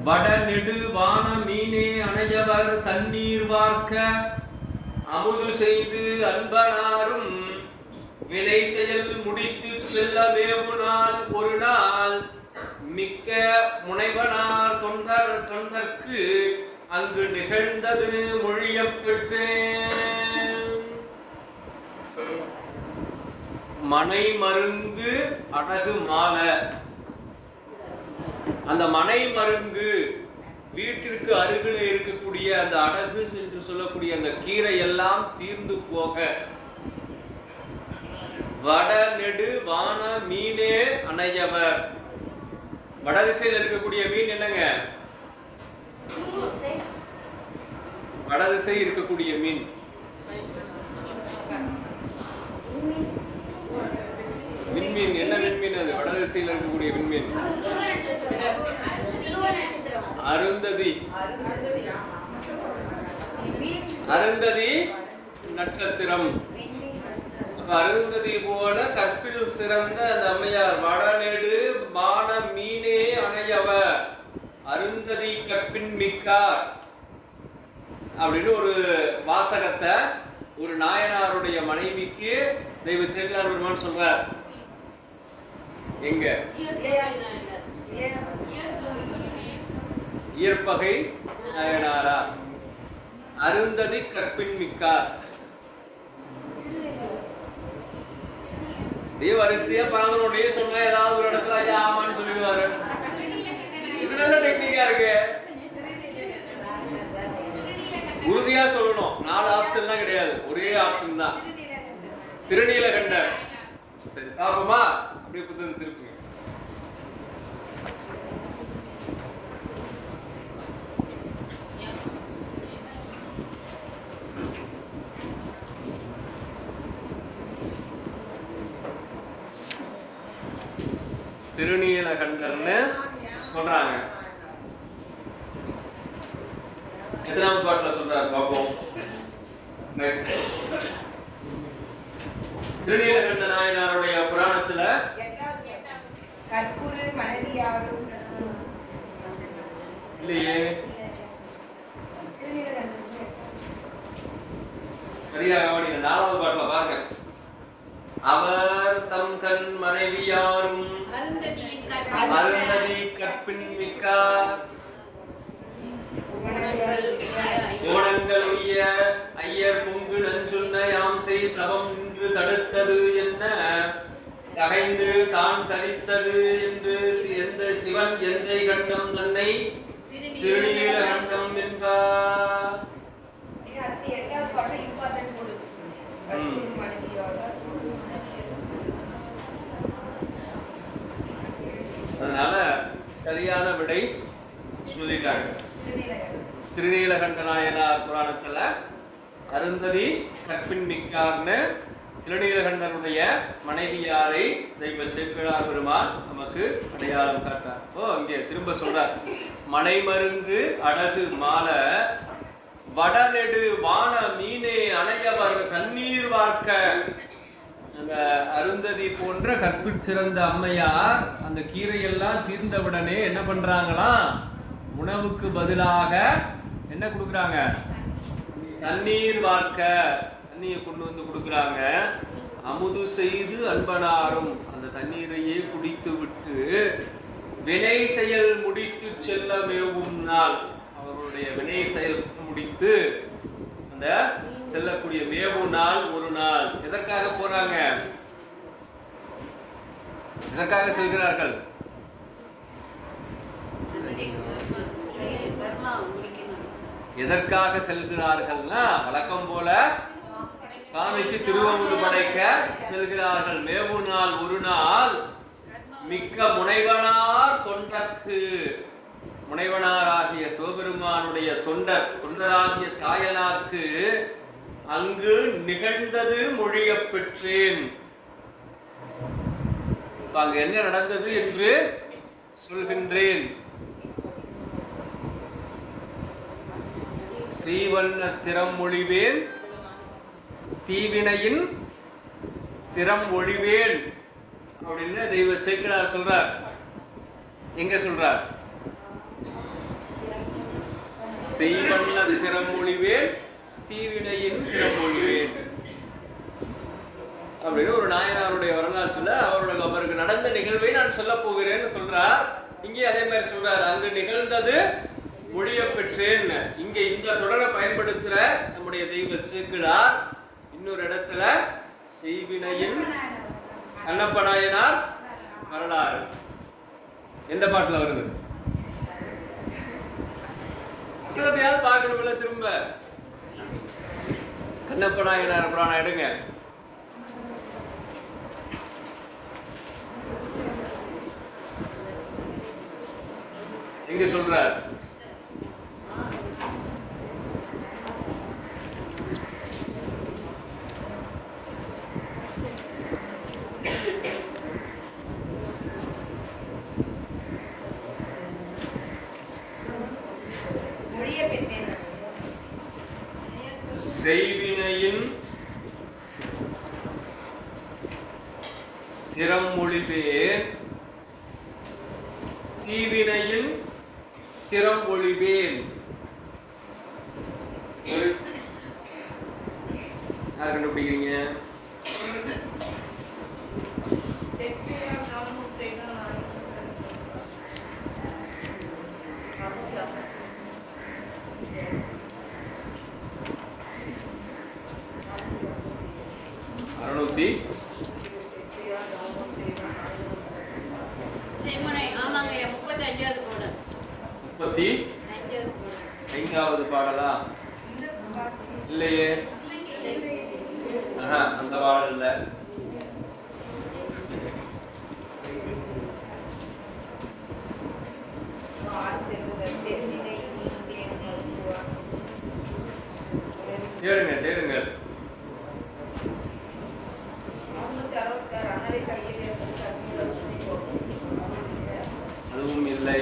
வட நெடு வான மீனே அணையவர் தண்ணீர் வார்க்க அமுது செய்து அன்பனாரும் வினை செயல் முடித்து செல்ல வேவுனால் ஒரு நாள் மிக்க முனைவனார் தொண்டர்க்கு அங்கு நிகழ்ந்தது மொழியப் பெற்றேன். மனை மருங்கு அடகு மாலை. அந்த மனை மருங்கு வீட்டிற்கு அருகில் இருக்கக்கூடிய அந்த அடகு என்று சொல்லக்கூடிய அந்த கீரை எல்லாம் தீர்ந்து போக வட நெடு வான மீனே அணையவர். வடதிசையில் இருக்கக்கூடிய மீன் என்னங்க? வடதிசை இருக்கக்கூடிய மீன் விண்மீன். என்ன விண்மீன் அது? வடதிசையில் இருக்கக்கூடிய விண்மீன் அருந்ததி. அருந்ததி நட்சத்திரம். அருந்ததி போல கற்பில் சிறந்த அந்த அம்மையார் வடநெடு வான மீனே அணையவர் அருந்ததி கற்பின் மிக்கார் அப்படின்னு ஒரு வாசகத்தை ஒரு நாயனாருடைய மனைவிக்கு தெய்வ சேக்கிழார் பெருமான் சொல்றார். எங்க? இயற்பகை நாயனாரா அருந்ததி கற்பின் மிக்கார். வரிசையா பரந்தனுடைய சொன்ன ஏதாவது ஒரு இடத்துல ஐயா ஆமான்னு சொல்லிடுவாரு. இது நல்ல டெக்னிக்கா இருக்கு. உறுதியா சொல்லணும். 4 ஆப்ஷன்லாம் கிடையாது, ஒரே ஆப்ஷன் தான். திருநீலகண்டர். சரி பாப்போமா? அப்படியே புத்தகத்தை திருப்புங்க. திருநீலகண்டர்னு சொல்றாங்க. எத்தனாவது பாட்டுல சொல்றாரு பாப்போம். திருநீலகண்ட நாயனாருடைய புராணத்துல இல்லையே, சரியா கவனிங்க. 4வது பாட்டுல பாருங்க. அவர் தம் கண் மனைவியாரும் அருந்ததி கற்பின் மிக்கார் கோணங்கள் உய்ய ஐயர் பொங்கு நஞ்சொன்ன யாம் செய் தவம் நின்று தடுத்தது என்ன தகைந்து தான் தரித்தது என்று எந்த சிவன் எந்தை கண்டம் தன்னை திருநீல கண்டம் என்பார். அதனால சரியான விடை சொல்லிட்டாங்க. திருநீலகண்ட நாயனார் புராணத்துல அருந்ததி கற்பின் மிக்கார்னு திருநீலகண்டனுடைய மனைவியாரை தெய்வ சேக்கிழார் பெருமான் நமக்கு அடையாளம் காட்டார். இங்கே திரும்ப சொல்றார், மனைமருங்கு அழகு மால வடநெடு வான மீனே அணையவர் தண்ணீர் வார்க்க. அந்த அருந்ததி போன்ற கற்பிற் சிறந்த அம்மையார் அந்த கீரையெல்லாம் தீர்ந்தவுடனே என்ன பண்றாங்களாம், உணவுக்கு பதிலாக என்ன கொடுக்குறாங்க, தண்ணீர் வார்க்க, தண்ணியை கொண்டு வந்து கொடுக்குறாங்க. அமுது செய்து அன்பனாரும், அந்த தண்ணீரையே குடித்து விட்டு வினை செயல் முடித்து செல்ல மேவும் நாள், அவருடைய வினை செயல் முடித்து அந்த செல்லக்கூடிய மேவு நாள் ஒரு நாள். எதற்காக போறாங்க, எதற்காக செல்கிறார்கள், எதற்காக செல்கிறார்கள்னா வழக்கம் போல சாமிக்கு திருவமுது படைக்க செல்கிறார்கள். மேவு நாள் ஒரு நாள் மிக்க முனைவனார் தொண்டர்க்கு, முனைவனாராகிய சிவபெருமானுடைய தொண்டராகிய தாயனார்க்கு அங்கு நிகழ்ந்தது மொழிய பெற்றேன். அங்கு என்ன நடந்தது என்று சொல்கின்றேன். ஸ்ரீவண்ண திறம் மொழிவேன் தீவினையின் திறம் ஒழிவேன் அப்படின்னு தெய்வ சேக்கிழார் சொல்றார். எங்க சொல்றார், ஸ்ரீவண்ண திறம் மொழிவேன் தீவினையின் திறம் ஒழிவேன் அப்படின்னு ஒரு நாயனாருடைய வரலாற்றுல அவருக்கு நடந்த நிகழ்வை நான் சொல்ல போகிறேன்னு சொல்றார். இங்கே அதே மாதிரி சொல்றார், அங்கு நிகழ்ந்தது மொழிய பெற்றேன். இங்க இந்த தொடரை பயன்படுத்துற நம்முடைய தெய்வ சேக்கிழார் இன்னொரு இடத்துல செய்வினையின் கண்ணப்ப நாயனார் வரலாறு எந்த பாட்டுல வருது, பார்க்கணும்ல. திரும்ப கண்ணப்ப நாயனார் புராணம் எடுங்க. எங்க சொல்றார், செய்வினையின் திறம் மொழிவேன் தீவினையின் திறம் ஒழிவேன். யார் கண்டுபிடிக்கிறீங்க, முப்பத்தி ஐந்தாவது பாடலா இல்லையே, அந்த பாடல் இல்ல. தேடுங்க தேடுங்க, அதுவும் இல்லை.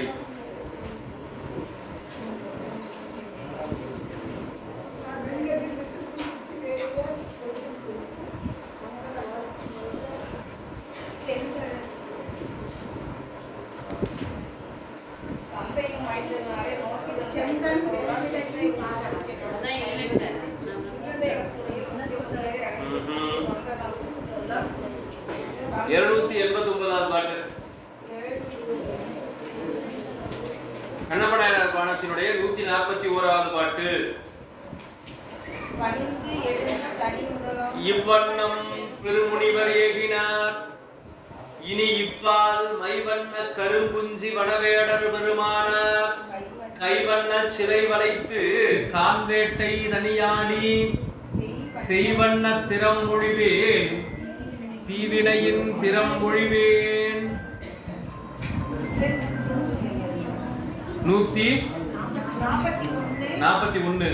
பாட்டு கண்ணப்ப நாயனார் புராணத்தினுடைய 141வது பாட்டு. இவ்வண்ணம் பெருமுனிவர் ஏகினார் இனி இப்பால் மைவண்ண கருங்குஞ்சி வனவேடர் பெருமானார் கைவண்ண சிலை வளைத்து கான்வேட்டை தனியாடி செய்வண்ண திறம் மொழிவேன் தீவினையின் திறம் மொழிவேன். 141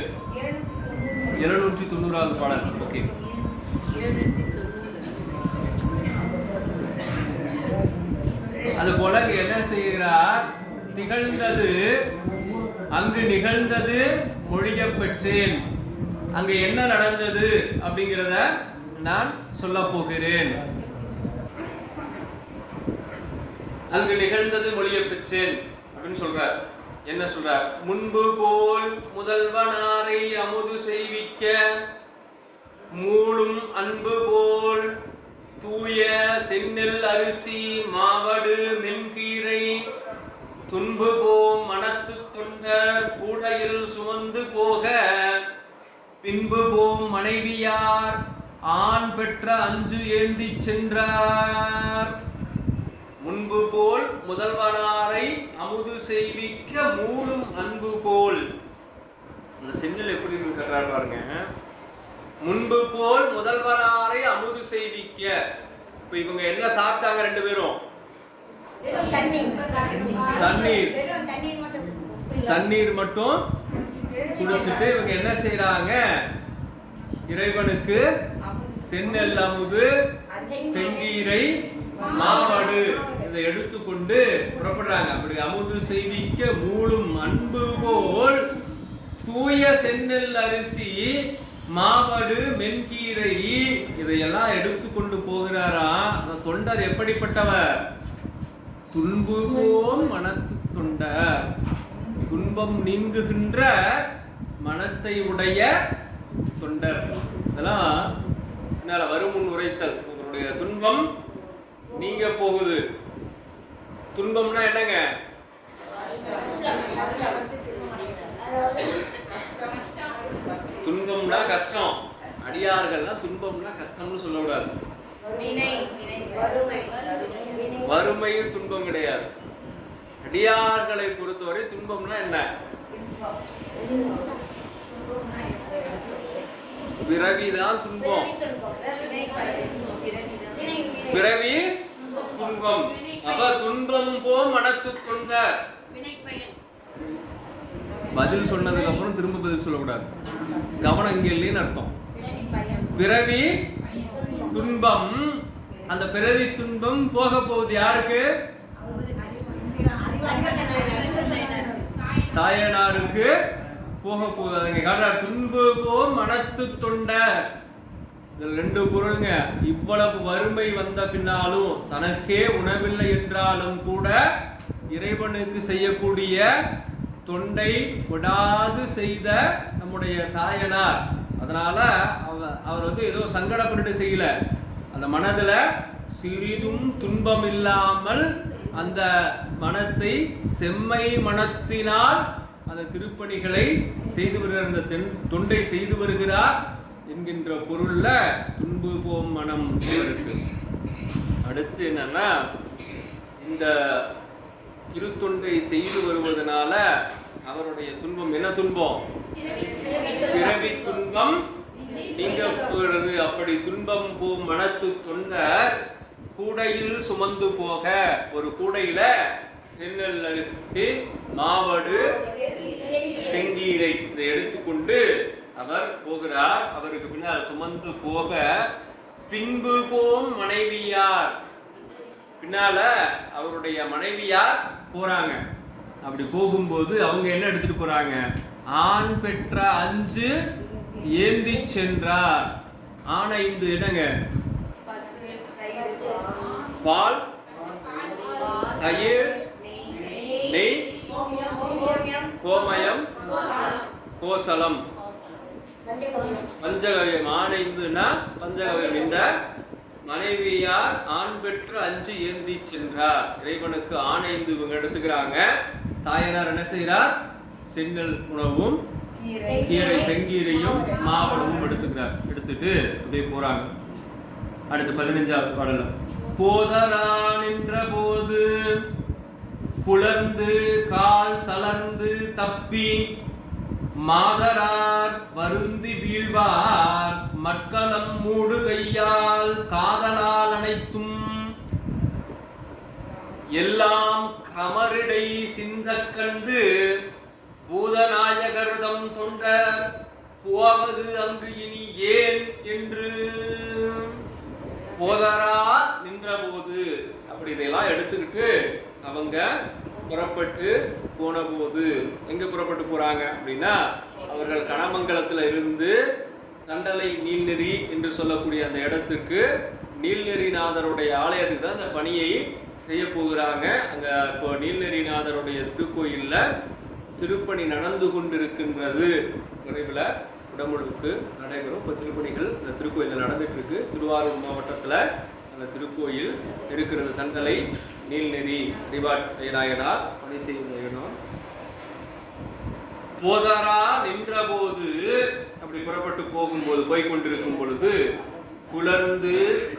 790வது பாடல். ஓகே, அது போல என்ன செய்கிறார்? திகழ்ந்தது அங்கு நிகழ்ந்தது மொழிய பெற்றேன். அங்க என்ன நடந்தது அப்படிங்கிறத நான் சொல்ல போகிறேன். அங்கு நிகழ்ந்தது மொழிய பெற்றேன் அப்படின்னு சொல்றார். என்ன சொல்றார்? முன்பு போல் முதல்வனாரை அமுது செய்விக்க மூளும் அன்பு போல் தூய செந்நெல் அரிசி மாவடு மென்கீரை துன்பு போம் மனத்து தொண்டர் கூடையில் சுமந்து போக பின்பு போம் மனைவியார் ஆண் பெற்ற அஞ்சு ஏந்தி சென்றார். முன்பு போல் முதல்வனாரை அமுது செய்விக்க மூடும் அன்பு போல். அந்த செந்தில் எப்படி இருக்கிறார் பாருங்க. முன்பு போல் முதல்வனாரை அமுது செய்விக்க. இப்ப இவங்க என்ன சாப்பிட்டாங்க? 2 பேரும் தண்ணீர் மட்டும் குடிச்சிட்டு இவங்க என்ன செய்யறாங்க? இறைவனுக்கு செந்நெல் அமுது, செங்கீரை, மாவடு இதை எடுத்துக்கொண்டு புறப்படுறாங்க. அப்படி அமுது செய்விக்க மூடும் அன்பு போல் தூய செந்நெல் அரிசி மாவடு மென்கீரை இதையெல்லாம் எடுத்துக்கொண்டு போகிறாரா. அந்த தொண்டர் எப்படிப்பட்டவர்? துன்பு போம் மனத்து தொண்டர், துன்பம் நீங்குகின்ற மனத்தை உடைய தொண்டர். இதெல்லாம் என்னால வருமுன் உரைத்தல். உங்களுடைய துன்பம் நீங்க போகுது. துன்பம்னா என்னங்க? துன்பம்னா கஷ்டம். அடியார்கள்னா துன்பம்னா கஷ்டம்னு சொல்லக்கூடாது. வறுமை துன்பம் கிடையாது. அடியார்களை பொறுத்தவரை துன்பம்னா என்ன? பிறவிதான் துன்பம். பிறவி துன்பம். அப்ப துன்பம் போ மனத்து தொண்டர். பதில் சொன்னதுக்கு அப்புறம் திரும்ப பதில் சொல்லக்கூடாது. கவனம் இங்க இல்லைன்னு அர்த்தம். பிறவி துன்பம். அந்த பிறவி துன்பம் போக போகுது யாருக்கு? தாயனாருக்கு போக போகுது. அதுங்க காட்டுறார். துன்பு போ மனத்து தொண்டர். இதுல 2 பொருளுங்க. இவ்வளவு வறுமை வந்த பின்னாலும் தனக்கே உணவில்லை என்றாலும் கூட இறைவனுக்கு செய்யக்கூடிய தொண்டை விடாது செய்த நம்முடைய தாயனார். அதனால அவர் ஏதோ சங்கடப்பட்டு செய்யல. அந்த மனதுல சிறிதும் துன்பம் இல்லாமல் அந்த மனத்தை செம்மை மனத்தினால் அந்த திருப்பணிகளை செய்து வருகிறார். அந்த தொண்டை செய்து வருகிறார் என்கின்ற பொருள்ல துன்பு போம் மனம் இருக்கு. அடுத்து என்னன்னா, இந்த திருத்தொண்டை செய்து வருவதனால அவருடைய துன்பம் என்ன துன்பம்? பிறவி துன்பம் நீங்க போகிறது. அப்படி துன்பம் போம் மனத்து தொண்டர் கூடையில் சுமந்து போக, ஒரு கூடையில செந்நெல் அரிசி மாவடு செங்கீரை இதை எடுத்துக்கொண்டு அவர் போகிறார். அவருக்கு பின்னால் சுமந்து போக பின்பு போம் மனைவியார், பின்னால அவருடைய மனைவியார் போறாங்க. அப்படி போகும்போது அவங்க என்ன எடுத்துட்டு போறாங்க? ஆண் பெற்ற 5 ஏந்தி சென்றார். ஆண் 5 என்னங்க? பால், தயிர், நெய், கோமயம், கோசலம், பஞ்சகவியம். ஆண் 5னா பஞ்சகவியம். இந்த மனைவியார் ஆண் பெற்று 5 ஏந்தி சென்றார். இறைவனுக்கு ஆண் 5 இவங்க எடுத்துக்கிறாங்க. தாயனார் என்ன செய்கிறார்? செங்கல் உணவும் கீரை செங்கீரையும் மாவளவும் எடுத்துக்கிறார். எடுத்துட்டு அப்படியே போறாங்க. அடுத்து 15வது பாடல போதரா நின்ற போது புலர்ந்து கால் தளர்ந்து தப்பி மாதரார் வருந்தி வீழ்வார் மக்களம் மூடு கையால் காதலால் அனைத்தும் எல்லாம் கமரிடை சிந்த கண்டு பூதநாயகர்தம் தொண்டர் போவது அங்கு இனி ஏன் என்று போதரா நின்ற போது அப்படி இதெல்லாம் எடுத்துக்கிட்டு அவங்க புறப்பட்டு போன போது எங்க புறப்பட்டு போறாங்க அப்படின்னா அவர்கள் கணமங்கலத்துல இருந்து தண்டலை நீல்நெறி என்று சொல்லக்கூடிய அந்த இடத்துக்கு நீல்நெறிநாதருடைய ஆலயத்துக்கு தான் அந்த பணியை செய்ய போகிறாங்க. அங்க இப்போ நீல்நெறிநாதருடைய திருக்கோயில்ல திருப்பணி நடந்து கொண்டிருக்கின்றது. விரைவில் உடமுழுக்கு நடைபெறும். இப்போ திருப்பணிகள் இந்த திருக்கோயிலில் நடந்துட்டு இருக்கு. திருவாரூர் மாவட்டத்தில் அந்த திருக்கோயில் இருக்கிறது. தண்டலை நீல்நெறி நாயனார் பணி செய்யும். போதரா நின்ற போது அப்படி புறப்பட்டு போகும்போது போய்கொண்டிருக்கும் பொழுது குளர்ந்து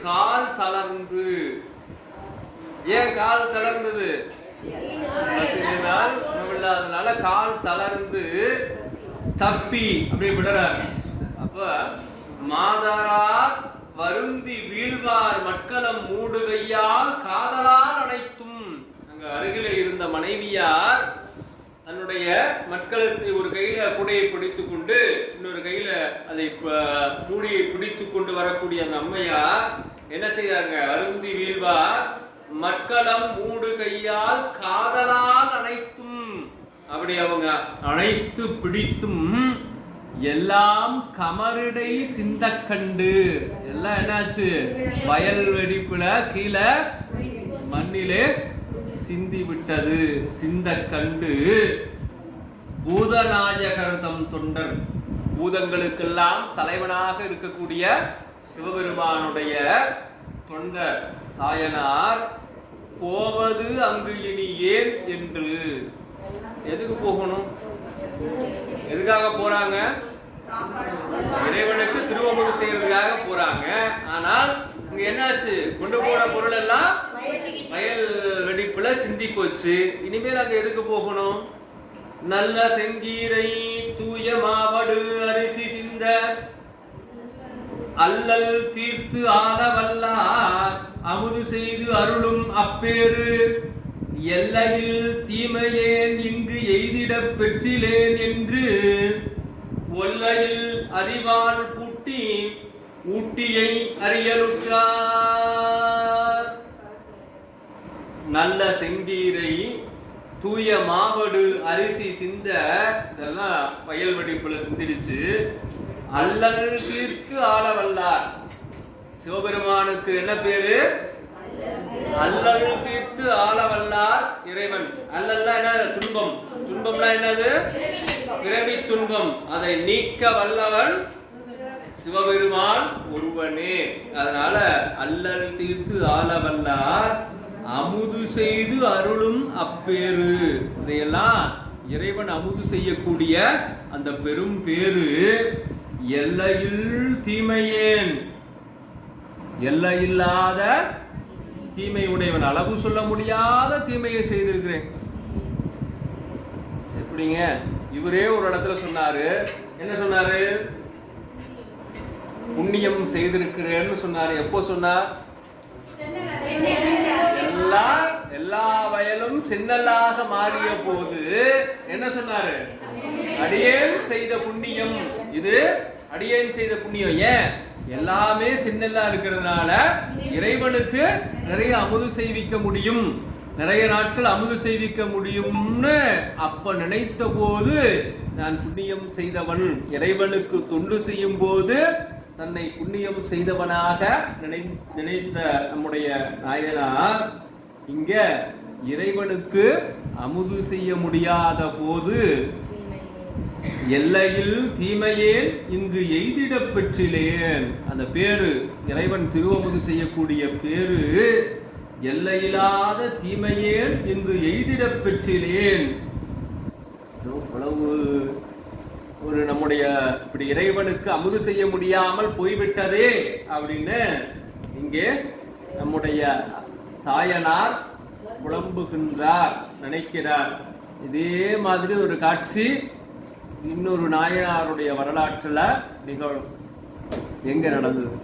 கால் தளர்ந்து. ஏன் கால் தளர்ந்தது? அதனால கால் தளர்ந்து தப்பி அப்படி விடுறார். அப்ப மாதரார் வருந்தி வீழ்வார் மக்களம் மூடு கையால் காதலால் அனைத்தும். அங்க அருகில இருந்த மனைவியார் தன்னுடைய மக்களுக்கு ஒரு கையில குடையை பிடித்துக் கொண்டு இன்னொரு கையில அதை மூடியை பிடித்துக் கொண்டு வரக்கூடிய அந்த அம்மையார் என்ன செய்தாங்க? வருந்தி வீழ்வார் மக்களம் மூடு கையால் காதலால் அனைத்தும். அப்படி அவங்க அனைத்து பிடித்தும் எல்லாம் கமரிடை சிந்த கண்டு. எல்லாம் என்னாச்சு? வயல் வெடிப்புல கீழே மண்ணிலே சிந்தி விட்டது. சிந்த கண்டு பூதநாயகர்தம் தொண்டர், பூதங்களுக்கெல்லாம் தலைவனாக இருக்கக்கூடிய சிவபெருமானுடைய தொண்டர் தாயனார் போவது அங்கு இனி ஏன் என்று. எதுக்கு போகணும்? எதுக்காக போறாங்க? இறைவனுக்கு திருவமுது செய்யறதுக்காக போறாங்க. ஆனால் இங்க என்னாச்சு? கொண்டு போற பொருள் எல்லாம் வயல் வெடிப்புல சிந்தி போச்சு. இனிமேல் அங்க எதுக்கு போகணும்? நல்ல செங்கீரை தூய மாவடு அரிசி சிந்த அல்லல் தீர்த்து ஆள வல்லார் அமுது செய்து அருளும் அப்பேறு எல்லையில் தீமையேன் இங்கு எய்திடப் பெற்றிலேன் என்று ஒல்லையில் அறிவால் பூட்டி ஊட்டியை அறியலுற்றார். நல்ல செங்கீரை தூய மாவடு அரிசி சிந்த இதெல்லாம் வயல் வெடிப்புல சிந்திடுச்சு. அல்லல் தீர்த்து ஆள வல்லார். சிவபெருமானுக்கு என்ன பேரு? அல்லல் தீர்த்து ஆள வல்லார் இறைவன். அல்லல்னா என்ன? துன்பம். துன்பம்னா என்னது? பிறவி துன்பம். அதை நீக்க வல்லவன் சிவபெருமான் ஒருவனே. அதனால அல்லல் தீர்த்து ஆள வல்லார் அமுது செய்து அருளும் அப்பேரு. இதையெல்லாம் இறைவன் அமுது செய்யக்கூடிய அந்த பெரும் பேரு எல்லையில் தீமையேன். எல்லையில்லாத தீமை உடையவன். அளவு சொல்ல முடியாத தீமையை செய்திருக்கிறேன். எப்படிங்க? இவரே ஒரு இடத்துல சொன்னாரு. என்ன சொன்னாரு? புண்ணியம் செய்திருக்கிறேன்னு சொன்னாரு. எப்போ சொன்னார்? எல்லா வயலும் சென்னலாக மாறிய போது என்ன சொன்னாரு? அடியேன் செய்த புண்ணியம் இது. அடியேன் செய்த புண்ணியம். ஏன்? எல்லாமே சின்னலா இருக்கிறதுனால இறைவனுக்கு நிறைய அமுது செய்விக்க முடியும், நிறைய நாட்கள் அமுது செய்விக்க முடியும்னு அப்ப நினைத்த போது நான் புண்ணியம் செய்தவன். இறைவனுக்கு தொண்டு செய்யும் போது தன்னை புண்ணியம் செய்தவனாக நினைத்த நம்முடைய நாயனார் இங்க இறைவனுக்கு அமுது செய்ய முடியாத போது எல்லையில் தீமையேன் இங்கு எய்திடப் பெற்றிலேன். அந்த பேரு இறைவன் திருவமுது செய்யக்கூடிய பேரு எல்லையில்லாத தீமையேன் இங்கு எய்திடப் பெற்றிலேன். ஒரு நம்முடைய இப்படி இறைவனுக்கு அமுது செய்ய முடியாமல் போய்விட்டதே அப்படின்னு இங்கே நம்முடைய தாயனார் புலம்புகின்றார், நினைக்கிறார். இதே மாதிரி ஒரு காட்சி இன்னொரு நாயனாருடைய வரலாற்றுல நிகழும். எங்க நடந்தது?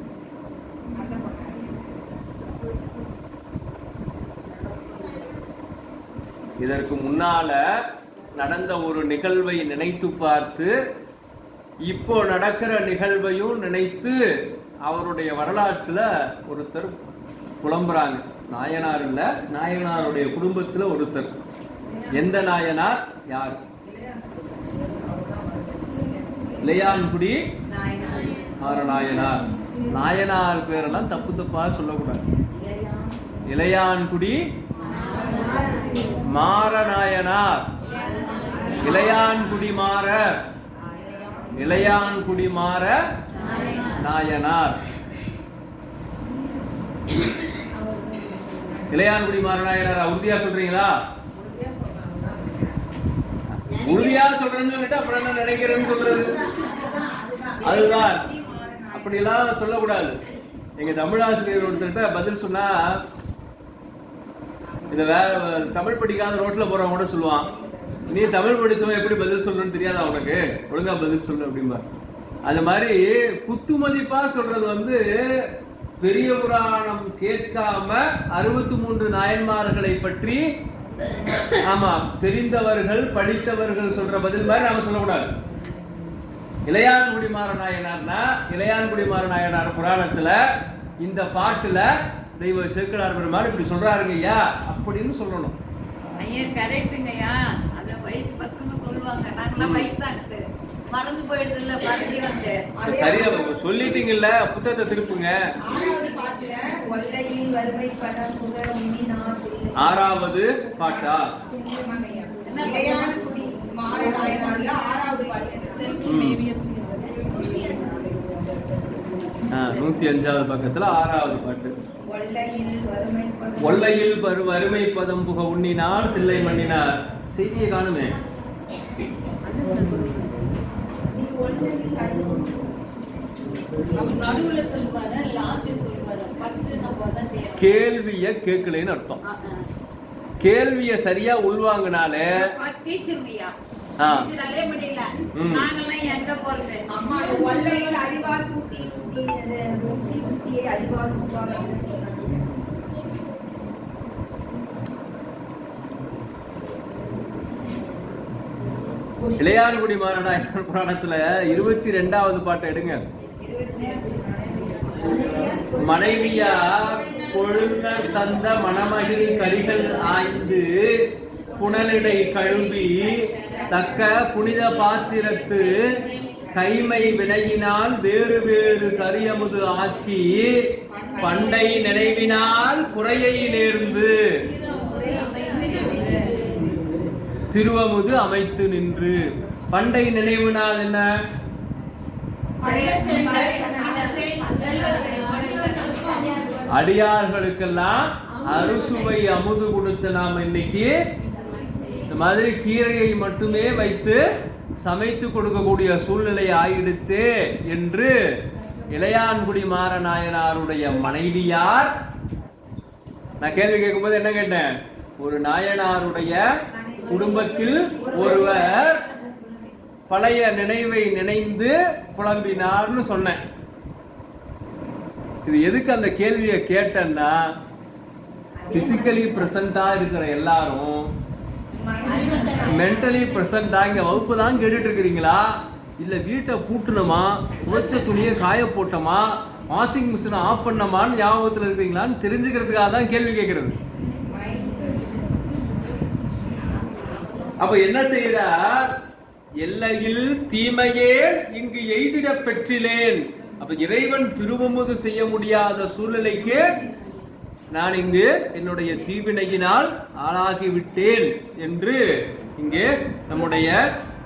இதற்கு முன்னால நடந்த ஒரு நிகழ்வை நினைத்து பார்த்து இப்போ நடக்கிற நிகழ்வையும் நினைத்து அவருடைய வரலாற்றுல ஒருத்தர் புலம்புறாங்க. நாயனார் இல்ல, நாயனாருடைய குடும்பத்துல ஒருத்தர். எந்த நாயனார்? யார்? இளையான்குடி மாரநாயனார். நாயனார் பேரெல்லாம் தப்பு தப்பா சொல்லக்கூடாது. இளையான்குடி மாரநாயனார், இளையான்குடி மாற, இளையான்குடி மாற நாயனார். இளையான்குடி மாரநாயனார் உறுதியா சொல்றீங்களா? உறுதியா சொல்றேன்னு சொல்லிட்டு அப்புறம் என்ன நினைக்கிறேன்னு சொல்றது? அதுதான். அப்படிலாம் சொல்லக்கூடாது. எங்க தமிழாசிரியர் ஒருத்தர்கிட்ட பதில் சொன்னா, இதை வேற தமிழ் படிக்காத ரோட்ல போறவங்க கூட சொல்லுவான், நீ தமிழ் படிச்சவன் எப்படி பதில் சொல்லணும்னு தெரியாதா உனக்கு, ஒழுங்கா பதில் சொல்லு அப்படின்பா. அது மாதிரி குத்து மதிப்பா சொல்றது பெரிய புராணம் கேட்காம 63 நாயன்மார்களை பற்றி ஆமா தெரிந்தவர்கள் படித்தவர்கள் சொல்ற பதில் மாதிரி நாம சொல்லக்கூடாது. இளையான்குடி மாரநாயனார்னா, இளையான்குடி மாரநாயனார் புராணத்துல இந்த பாட்டுல தெய்வ சேக்கிழார் பெருமாள் இப்படி சொல்றாருங்க ஐயா அப்படின்னு சொல்லணும். ஐயா கரெக்ட்டுங்கய்யா. அத வயசு பசங்க சொல்லுவாங்க, நாங்களாம் வயசானது மறந்து போயிடுதுல, மறந்து வந்து சரியா சொல்லிட்டீங்கல்ல, புத்தகத்தை திருப்புங்க. 6வது பாட்டா? 105வது பக்கத்துல 6வது பாட்டு. ஒல்லையில் வறுமை பதம் புக உண்ணினார் தில்லை மண்ணினார். செய்தியை காணுமே. கேள்விய கேட்கலன்னு அர்த்தம். கேள்விய சரியா உள்வாங்கினாலே இளையான்குடி மாரநாயனார் புராணத்துல 22வது பாட்டை எடுங்க. மனைவியா கொழுங்கர் தந்த மணமகிழ் கரிகள் ஆய்ந்து புனலிடை கழுவி தக்க புனித பாத்திரத்து கைமை வினையினால் வேறு வேறு கரியமுது ஆக்கி பண்டை நினைவினால் குறையை நேர்ந்து திருவமுது அமைத்து நின்று. பண்டை நினைவினால் என்ன? அடியார்களுக்கெல்லாம் அறுசுவை அமுது கொடுத்த நாம் இன்னைக்கு இந்த மாதிரி கீரையை மட்டுமே வைத்து சமைத்து கொடுக்கக்கூடிய சூழ்நிலை ஆயிடுத்து என்று இளையான்குடி மாரநாயனாருடைய மனைவியார். நான் கேள்வி கேட்கும்போது என்ன கேட்டேன்? ஒரு நாயனாருடைய குடும்பத்தில் ஒருவர் பழைய நினைவை நினைந்து புலம்பினார்னு சொன்னேன். இது எதுக்கு அந்த கேள்வியை கேட்டேன்னா, பிசிக்கலி பிரசண்டா இருக்கிற எல்லாரும் மென்டலி பிரசண்டா இங்க வகுப்பு தான் கேட்டுட்டு இருக்கிறீங்களா, இல்ல வீட்டை பூட்டணுமா, உழைச்ச துணியை காய போட்டோமா, வாஷிங் மிஷினை ஆஃப் பண்ணமான்னு ஞாபகத்தில் இருக்கிறீங்களான்னு தெரிஞ்சுக்கிறதுக்காக தான் கேள்வி கேட்கறது. அப்ப என்ன செய்யறார்? எல்லையில் தீமையே இங்கு எய்திட பெற்றிலேன். அப்ப இறைவன் திருவமுது செய்ய முடியாத சூழ்நிலைக்கு நான் இங்கு என்னுடைய தீவினையினால் ஆளாகிவிட்டேன் என்று இங்கே நம்முடைய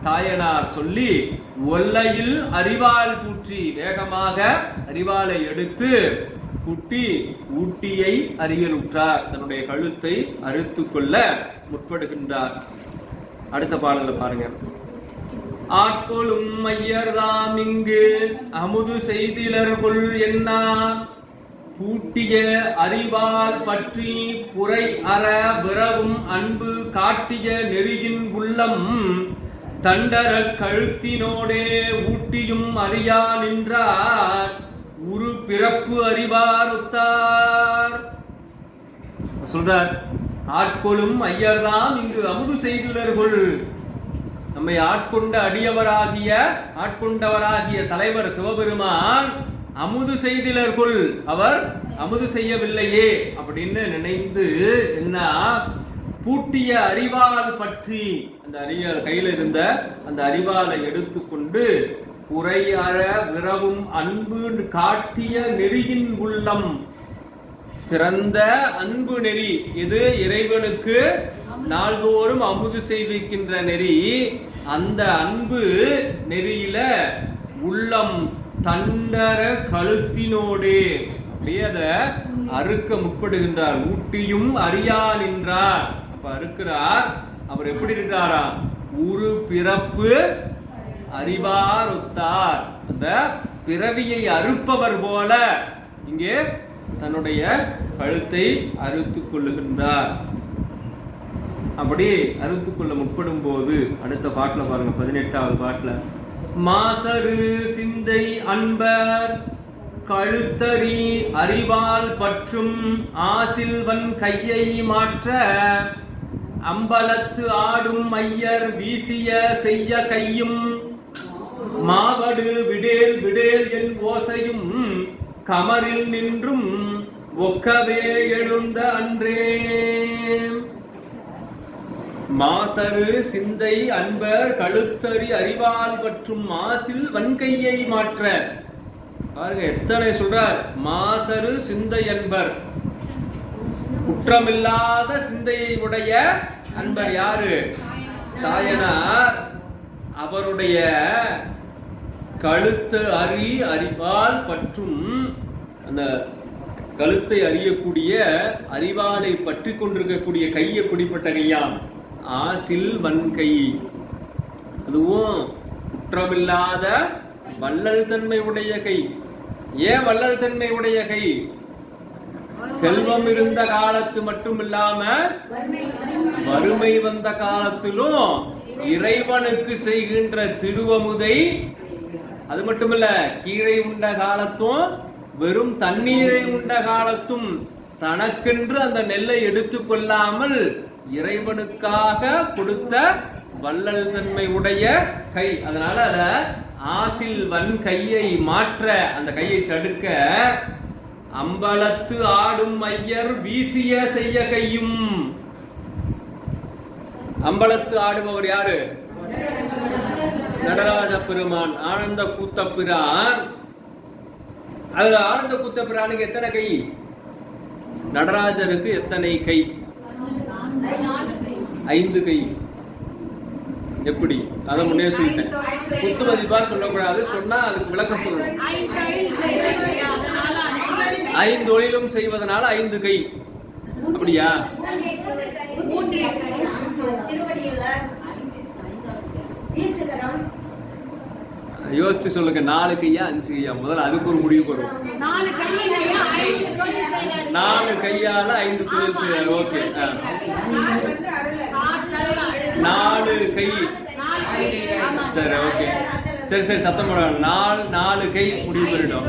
தாயனார் சொல்லி, ஒல்லையில் அறிவால் பூற்றி வேகமாக அறிவாலை எடுத்து குட்டி ஊட்டியை அறியலுற்றார். தன்னுடைய கழுத்தை அறுத்து கொள்ள முற்படுகின்றார். அடுத்த பாடல பாருங்க. ஆட்கொளும் ஐயர்தாம் இங்கு அமுது செய்திலர்கொள் என்ன பூட்டிய அறிவால் பற்றி புரை அற விரவும் அன்பு காட்டிய நெறியின் உள்ளம் தண்டர கழுத்தினோடே ஊட்டியும் அறியா நின்றார் உரு பிறப்பு அறிவார் ஒத்தார். சொல்றார், ஆட்கொளும் ஐயர்தாம் இங்கு அமுது செய்துள்ளர்கள். நம்மை ஆட்கொண்டவராகிய தலைவர் சிவபெருமான் அமுது செய்திலர்கள், அவர் அமுது செய்யவில்லையே அப்படின்னு நினைந்து என்ன பூட்டிய அறிவால் பற்றி அந்த கையில் இருந்த அந்த அறிவாலை எடுத்துக்கொண்டு புரை அற விரவும் அன்பு காட்டிய நெறியின் உள்ளம், சிறந்த அன்பு நெறி எது? இறைவனுக்கு நாள்தோறும் அமுது செய்விக்கின்ற நெறி. அந்த அன்பு நெறியில உள்ளம் தண்டர கழுத்தினோடே அப்படியே அதை அறுக்க முற்படுகின்றார். ஊட்டியும் அறியா நின்றார். அப்ப அறுக்கிறார். அவர் எப்படி இருக்கிறாரா? உரு பிறப்பு அறிவார் ஒத்தார். அந்த பிறவியை அறுப்பவர் போல இங்கே தன்னுடைய கழுத்தை அறுத்துக் கொள்ளுகின்றார். அப்படி அறுத்துக் கொள்ள முற்படும் போது அடுத்த பாட்டுல பாருங்க, 18வது பாட்டுல, மாசரு சிந்தை அன்பர் கழுத்தறி அறிவால் பற்றும் ஆசில்வன் கையை மாற்ற அம்பலத்து ஆடும் ஐயர் வீசிய செய்ய கையும் மாவடு விடேல் விடேல் என் ஓசையும் கமரில் நின்றும் ஒக்கவே எழுந்த அன்றே. மாசரு சிந்தை அன்பர் கழுத்தறி அறிவால் பற்றும் மாசில் வன்கையை மாற்ற. பாருங்க எத்தனை சொல்றார். மாசரு சிந்தை அன்பர், குற்றமில்லாத சிந்தையை உடைய அன்பர் யாரு? தாயனார். அவருடைய கழுத்து அறிவால் பற்றும் அந்த கழுத்தை அறியக்கூடிய அறிவாலை பற்றி கொண்டிருக்கக்கூடிய கை எப்படிப்பட்ட கையாம்? ஆசில் வன்கை. அதுவும் குற்றமில்லாத வள்ளல் தன்மை உடைய கை. ஏன் வள்ளல் தன்மை உடைய கை? செல்வம் இருந்த காலத்து மட்டும் இல்லாம வறுமை வந்த காலத்திலும் இறைவனுக்கு செய்கின்ற திருவமுதை, அது மட்டுமல்ல கீரை உண்ட காலத்தும் வெறும் தண்ணீரை உண்ட காலத்தும் தனக்கென்று அந்த நெல்லை எடுத்துக் கொள்ளாமல் இறைவனுக்காக கொடுத்த வள்ளல் தன்மை உடைய கை. அதனால அத ஆசில் வன் கையை மாற்ற, அந்த கையை தடுக்க அம்பலத்து ஆடும் ஐயர் வீசிய செய்ய கையும். அம்பலத்து ஆடுபவர் யாரு? நடராஜ பெருமான், ஆனந்த கூத்த பிரான். அதுல ஆனந்த கூத்த பிரானுக்கு எத்தனை கை? நடராஜருக்கு எத்தனை கை? 5 கை. எப்படி? அதை முன்னே சொல்லிட்டேன். குத்து மதிப்பா சொல்லக்கூடாது, சொன்னா அதுக்கு விளக்கம் சொல்லணும். 5 தொழிலும் செய்வதனால 5 கை. அப்படியா? யோசிச்சு சொல்லுங்க. 4 கையா 5 கையா? முதல்ல அதுக்கு ஒரு முடிவு வரும். 4 கையால 5 தொழில் செய்யறாரு. ஓகே, 4 கை. சரி, ஓகே, சரி சரி, சத்தம் போட 4 கை முடிவு பண்ணிட்டோம்.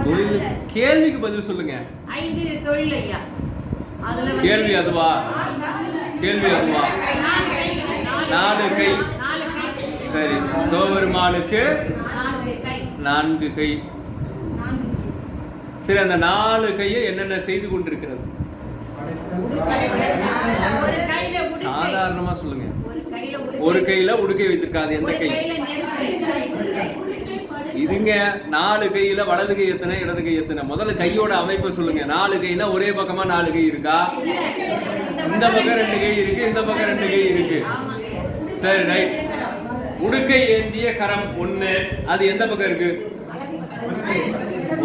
தொழில் கேள்விக்கு பதில் சொல்லுங்க. 5 தொழில் ஐயா. கேள்வி அதுவா? கேள்வி அதுவா? 4 கை. சரி, சிவபெருமானுக்கு 4 கை. சரி, அந்த 4 கையை என்னென்ன செய்து கொண்டிருக்கிறது? சாதாரணமா சொல்லுங்க. ஒரு கையில உடுக்கை வைத்திருக்காது. எந்த கை? இதுங்க 4 கையில வலது கை எத்தனை, இடது கை எத்தனை? முதல்ல கையோட அமைப்பை சொல்லுங்க. 4 கைனா ஒரே பக்கமா 4 கை இருக்கா? இந்த பக்கம் 2 கை இருக்கு, இந்த பக்கம் 2 கை இருக்கு. சரி, ரைட். உடுக்கை ஏந்திய கரம் 1, அது எந்த பக்கம் இருக்கு?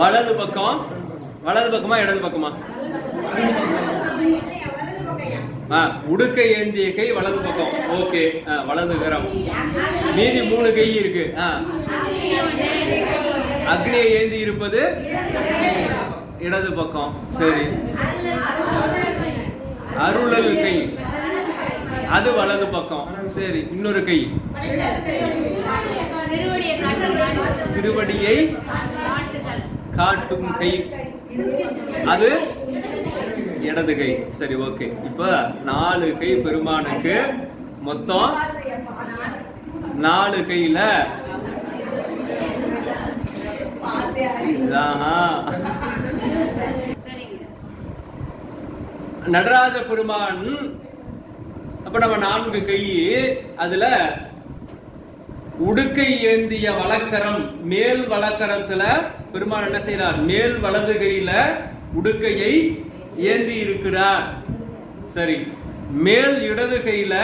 வலது பக்கம். வலது பக்கமா இடது பக்கமா? உடுக்கை ஏந்திய கை வலது பக்கம். ஓகே, வலது கரம். மீதி 3 கை இருக்கு. அக்னியை ஏந்தி இருப்பது இடது பக்கம். சரி, அருளல் கை அது வலது பக்கம். சரி, இன்னொரு கை திருவடியை காட்டும் கை அது இடது கை. சரி, ஓகே. இப்ப 4 கை பெருமானுக்கு, மொத்தம் 4 கையில நடராஜ பெருமான். அப்ப நம்ம 4 கை, அதுல உடுக்கை ஏந்திய வலக்கரம், மேல் வலக்கரத்துல பெருமான் என்ன செய்யறார்? மேல் வலது கையில உடுக்கையை ஏந்தி இருக்கிறார். சரி, மேல் இடது கையில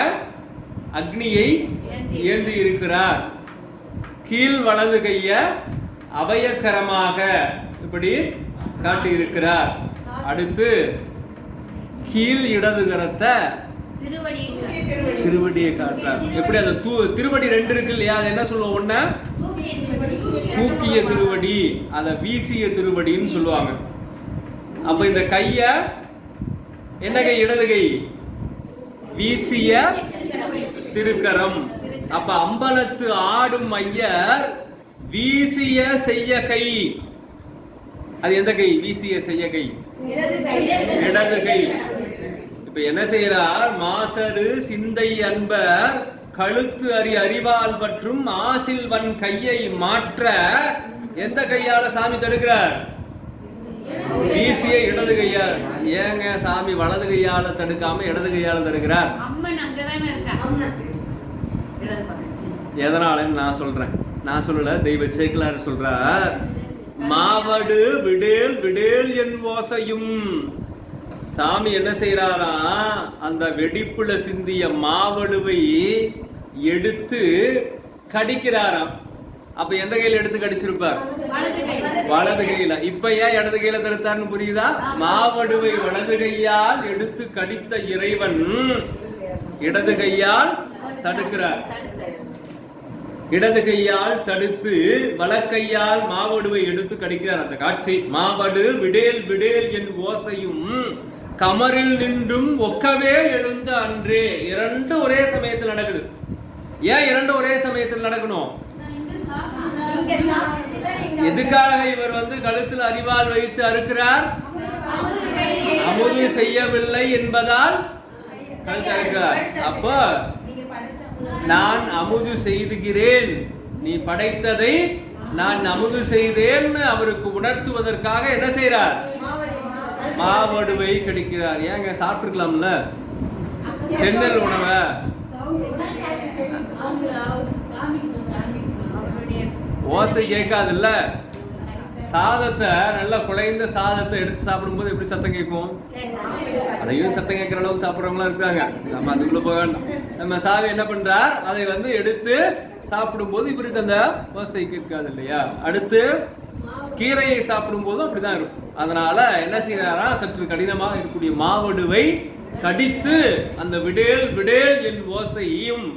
அக்னியை ஏந்தி இருக்கிறார். கீழ் வலது கைய அபயக்கரமாக இப்படி காட்டி இருக்கிறார். அடுத்து கீழ் இடது கரத்தை திருவடியை காட்டுறார். எப்படி? அந்த திருவடி 2 இருக்கு இல்லையா, அது என்ன சொல்லுவோம்? ஒண்ணு தூக்கிய திருவடி, அத வீசிய திருவடின்னு சொல்லுவாங்க. அப்ப இந்த கைய என்ன கை? இடது கை, வீசிய திருக்கரம். அப்ப அம்பலத்து ஆடும் ஐயர் வீசிய செய்ய கை. அது எந்த கை? வீசிய செய்ய கை, இடது கை. இப்ப என்ன செய்யறார்? மாசரு சிந்தை அன்பர் கழுத்து அறிவால் பற்றும் ஆசில்வன் கையை மாற்ற எந்த கையால சாமி தடுக்கிறார்? வீசிய இடது கையால். ஏங்க சாமி வலது கையால தடுக்காம இடது கையால தடுக்கிறார்? எதனாலன்னு நான் சொல்றேன், நான் சொல்லல, தெய்வ சேக்கிலார் சொல்றார். மாவடு விடேல் விடேல் என் ஓசையும். சாமி என்ன செய்யறாரா? அந்த வெடிப்புல சிந்திய மாவடுவை எடுத்து கடிக்கிறாராம். அப்ப எந்த கையில எடுத்து கடிச்சிருப்பார்? வலது கையில. இப்ப ஏன் இடது கையில தடுத்தார்னு புரியுதா? மாவடுவை வலது கையால் எடுத்து கடித்த இறைவன் இடது கையால் தடுக்கிறார். இடது கையால் தடுத்து வலக்கையால் மாவடுவை எடுத்து கடிக்கிறார். அந்த காட்சி. மாவடு விடேல் விடேல் என் ஓசையும் கமரில் நின்றும் ஒக்கவே எழுந்த அன்றே. 2 ஒரே சமயத்தில் நடக்குது. ஏன் 2 ஒரே சமயத்தில் நடக்கணும்? எதுக்காக இவர் கழுத்தில் அறிவால் வைத்து அறுக்கிறார்? அமுது செய்யவில்லை என்பதால் கழுத்து அறுக்கிறார். அப்ப நான் அமுது செய்துகிறேன், நீ படைத்ததை நான் அமுது செய்தேன் அவருக்கு உணர்த்துவதற்காக என்ன செய்யறார்? மாவடுவை கடிக்கிறார். ஏங்க சாப்பிட்டுக்கலாம்ல சென்னல் உணவை? ஓசை கேட்காதுல்ல. சாதத்தை, நல்லா குழைந்த சாதத்தை எடுத்து சாப்பிடும்போது எப்படி சத்தம் கேட்கும்? அதையும் சத்தம் கேட்கிற அளவுக்கு சாப்பிட்றவங்களா இருக்காங்க. நம்ம அதுக்குள்ள போக வேண்டாம். நம்ம சாமி என்ன பண்றார்? அதை எடுத்து சாப்பிடும்போது இவருக்கு அந்த ஓசை கேட்காது இல்லையா? அடுத்து கீரையை சாப்பிடும் போதும் அப்படிதான் இருக்கும். அதனால என்ன செய்யறாரா? சற்று கடினமாக இருக்கக்கூடிய மாவடுவை கடித்து அந்த விடேல் விடேல் என் ஓசையையும்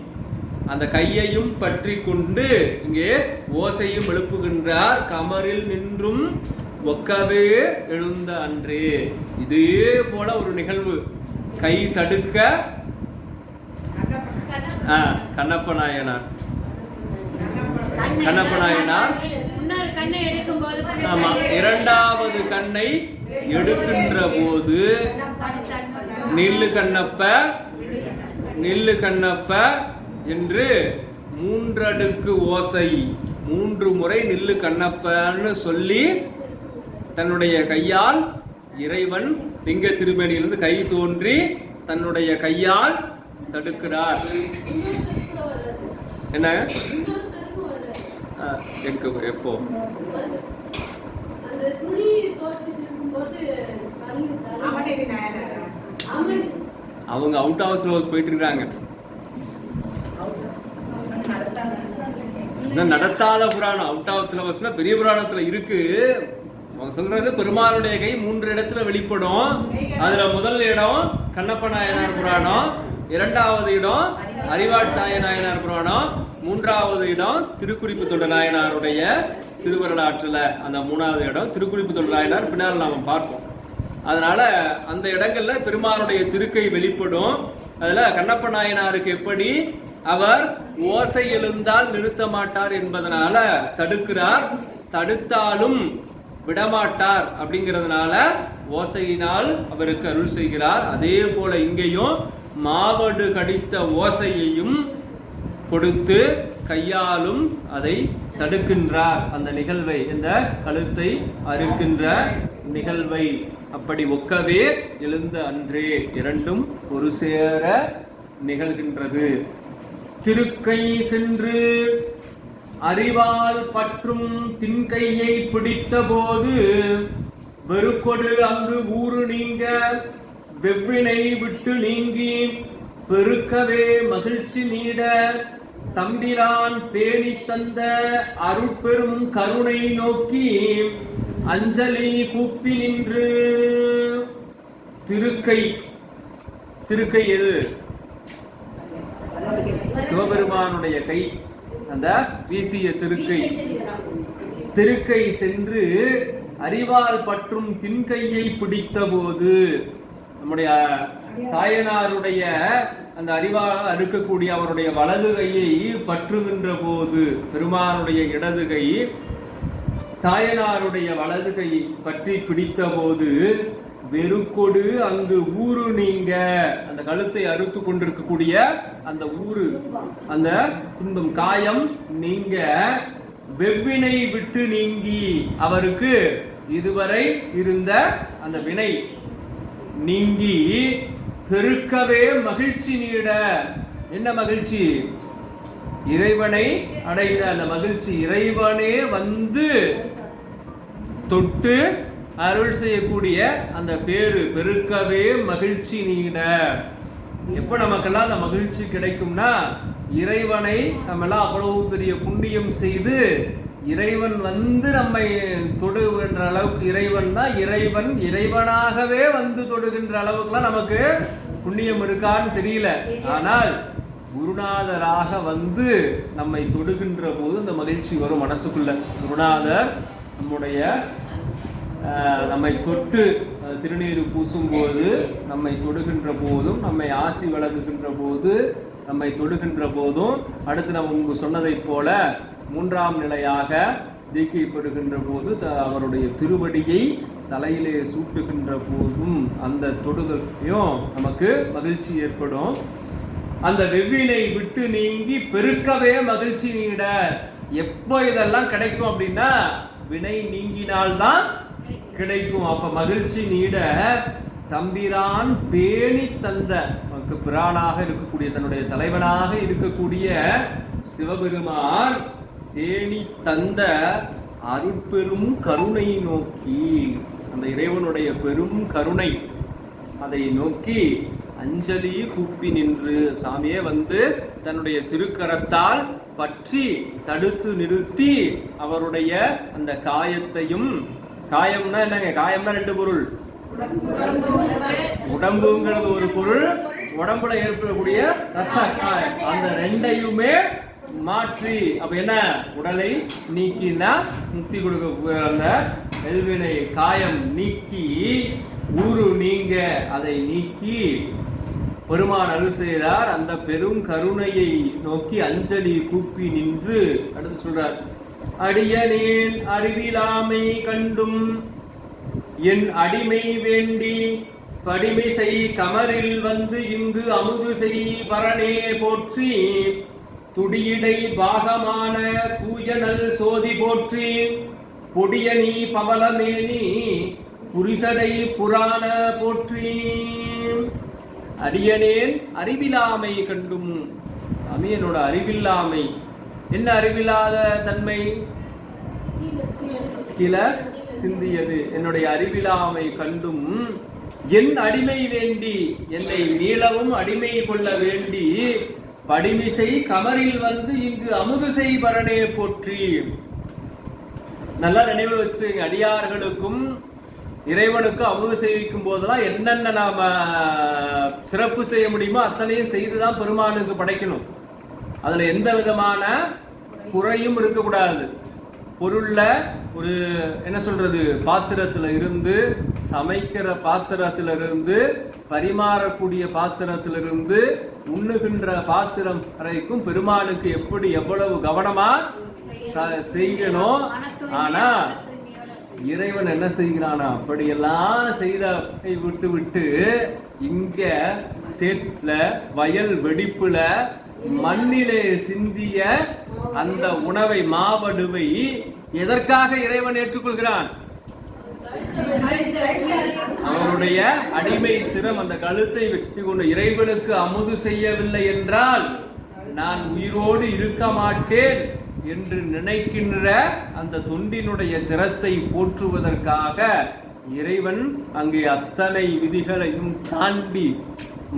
அந்த கையையும் பற்றி கொண்டு இங்கே ஓசையும் எழுப்புகின்றார். கமரில் நின்றும் ஒக்கவே எழுந்த அன்றே. இதே போல ஒரு நிகழ்வு. கை தடுக்க கண்ணப்ப நாயனார் ஆமா, 2வது கண்ணை எடுக்கின்ற போது நில்லு கண்ணப்ப நில்லு கண்ணப்ப என்று 3 அடுக்கு ஓசை, 3 முறை நில்லு கண்ணப்பன்னு சொல்லி தன்னுடைய கையால் இறைவன் லிங்க திருமேனியிலிருந்து கை தோன்றி தன்னுடைய கையால் தடுக்கிறார். என்ன எப்போ? அவங்க அவுட் ஹவுஸ்ல போயிட்டு இருக்காங்க. நடத்தாத புராணம் அவுட் ஆஃப் சிலபஸ்னா பெரிய புராணத்துல இருக்கு. அவங்க சொல்றது பெருமாளுடைய கை 3 இடத்துல வெளிப்படும். அதுல முதல் இடம் கண்ணப்ப நாயனார் புராணம், இரண்டாவது இடம் அறிவாட்டாய நாயனார் புராணம், மூன்றாவது இடம் திருக்குறிப்பு தொண்டர் நாயனாருடைய திருவருளாற்றுல, அந்த மூணாவது இடம் திருக்குறிப்பு தொண்டர் நாயனார் பின்னால் நாம பார்ப்போம். அதனால அந்த இடங்கள்ல பெருமானுடைய திருக்கை வெளிப்படும். அதுல கண்ணப்ப நாயனாருக்கு எப்படி அவர் ஓசை எழுந்தால் நிறுத்த மாட்டார் என்பதனால தடுக்கிறார், தடுத்தாலும் விடமாட்டார் அப்படிங்கிறதுனால ஓசையினால் அவருக்கு அருள் செய்கிறார். அதே போல இங்கேயும் மாவடு கடித்த ஓசையையும் கொடுத்து கையாலும் அதை தடுக்கின்றார். அந்த நிகழ்வை, இந்த கழுத்தை அறுக்கின்ற நிகழ்வை அப்படி ஒக்கவே எழுந்த அன்றே இரண்டும் ஒரு சேர நிகழ்கின்றது. திருக்கை சென்று அறிவால் பற்றும் தின்கையை பிடித்த போது வெறுக்கொடு அங்கு ஊறு நீங்க வெவ்வினை விட்டு நீங்கி பெருக்கவே மகிழ்ச்சி நீட தம்பிரான் பேணி தந்த அருட்பெரும் கருணை நோக்கி அஞ்சலி கூப்பி நின்று. திருக்கை, திருக்கை எது? சிவபெருமானுடைய கை, அந்த வீசிய திருக்கை. திருக்கை சென்று அறிவால் பற்றும் தின்கையை பிடித்த போது, நம்முடைய தாயனாருடைய அந்த அறிவால் அறுக்கக்கூடிய அவருடைய வலது கையை பற்றுகின்ற போது, பெருமானுடைய இடது கை தாயனாருடைய வலது கையை பற்றி பிடித்த போது வெறுக்கொடு அங்கு ஊறு நீங்க, அந்த கழுத்தை அறுத்து கொண்டிருக்கக்கூடிய அந்த ஊறு, அந்த துன்பம் காயம் நீங்க வெவ்வினை விட்டு நீங்கி, அவருக்கு இதுவரை இருந்த அந்த வினை நீங்கி பெருக்கவே மகிழ்ச்சி நீட. என்ன மகிழ்ச்சி? இறைவனை அடைந்த அந்த மகிழ்ச்சி. இறைவனே வந்து தொட்டு அருள் செய்யக்கூடிய அந்த பேரு, பெருக்கவே மகிழ்ச்சி நீட. எப்ப நமக்கெல்லாம் அந்த மகிழ்ச்சி கிடைக்கும்னா, இறைவனை நம்ம எல்லாம் அவ்வளவு பெரிய புண்ணியம் செய்து இறைவன் வந்து நம்மை தொடுகின்ற அளவுக்கு, இறைவன்னா இறைவன் இறைவனாகவே வந்து தொடுகின்ற அளவுக்குலாம் நமக்கு புண்ணியம் இருக்கான்னு தெரியல. ஆனால் குருநாதராக வந்து நம்மை தொடுகின்ற போது அந்த மகிழ்ச்சி வரும் மனசுக்குள்ள. குருநாதர் நம்முடைய நம்மை தொட்டு திருநீறு பூசும் போது, நம்மை தொடுகின்ற போதும், நம்மை ஆசி வழங்குகின்ற போது, நம்மை தொடுகின்ற போதும், அடுத்து நம்ம முன்பு சொன்னதை போல மூன்றாம் நிலையாக தீக்கை பெறுகின்ற போது அவருடைய திருவடியை தலையிலே சூட்டுகின்ற போதும் அந்த தொடுதலையும் நமக்கு மகிழ்ச்சி ஏற்படும். அந்த வெவ்வினை விட்டு நீங்கி பெருக்கவே மகிழ்ச்சி நீட. எப்போ இதெல்லாம் கிடைக்கும் அப்படின்னா, வினை நீங்கினால்தான் கிடைக்கும். அப்ப மகிழ்ச்சி நீட தம்பிரான் பேணி தந்த, நமக்கு பிரானாக இருக்கக்கூடிய, தன்னுடைய தலைவனாக இருக்கக்கூடிய சிவபெருமான் பேணி தந்த அருட்பெரும் கருணை நோக்கி, அந்த இறைவனுடைய பெரும் கருணை, அதை நோக்கி அஞ்சலி கூப்பி நின்று, சாமியே வந்து தன்னுடைய திருக்கரத்தால் பற்றி தடுத்து நிறுத்தி அவருடைய அந்த காயத்தையும், காயம்னா என்னங்க? காயம்னா ரெண்டு பொருள். உடம்புங்கிறது ஒரு பொருள், உடம்புல ஏற்படக்கூடிய ரத்த காயம், அந்த ரெண்டையுமே மாற்றி, அப்ப என்ன? உடலை நீக்கினா முக்தி கொடுக்க அந்த எல்வினை காயம் நீக்கி ஊரு நீங்க அதை நீக்கி பெருமான் அருள் செய்கிறார். அந்த பெரும் கருணையை நோக்கி அஞ்சலி கூப்பி நின்று அடுத்து சொல்றார், அடியனேன் அறிவிலாமை கண்டும் என் அடிமை வேண்டி படிமை செய் கமரில் வந்து இங்கு அமுது செய் பரணே போற்றி துடியடை பாகமான தூயனல் சோதி போற்றி பொடியனி பவளமேனி புரிசடை புராண போற்றி. அடியனேன் அறிவிலாமை கண்டும், அமியனோட அறிவில்லாமை. என்ன அறிவில்லாத தன்மை? கிள சிந்தியது. என்னுடைய அறிவிலாமை கண்டும் என் அடிமை வேண்டி, என்னை மீளவும் அடிமை கொள்ள வேண்டி படிமிசை கமரில் வந்து இங்கு அமுதுசை பரணே போற்றி. நல்லா நினைவில் வச்சு, அடியார்களுக்கும் இறைவனுக்கு அமுது செய்விக்கும் போதெல்லாம் என்னென்ன நாம சிறப்பு செய்ய முடியுமோ அத்தனையும் செய்துதான் பெருமானுக்கு படைக்கணும். அதுல எந்த விதமான குறையும் இருக்கக்கூடாது. பொருள்ல ஒரு என்ன சொல்றது, பாத்திரத்துல இருந்து, சமைக்கிற பாத்திரத்துல இருந்து, பரிமாறக்கூடிய பாத்திரத்துல இருந்து, உண்ணுகின்ற பாத்திரம் வரைக்கும் பெருமானுக்கு எப்படி எவ்வளவு கவனமா செய்யணும். ஆனா இறைவன் என்ன செய்கிறானா, அப்படியெல்லாம் செய்த விட்டு விட்டு இங்க சேட்ல வயல் வெடிப்புல மண்ணிலே சிந்திய அந்த உணவை, மாவடுவை எதற்காக இறைவன் ஏற்றுக்கொள்கிறான்? அவருடைய அடிமை திறம் அந்த கழுத்தை வெட்டி கொண்டு இறைவனுக்கு அமுது செய்யவில்லை என்றால் நான் உயிரோடு இருக்க மாட்டேன் என்று நினைக்கின்ற அந்த தொண்டினுடைய திறத்தை போற்றுவதற்காக இறைவன் அங்கே அத்தனை விதிகளையும் தாண்டி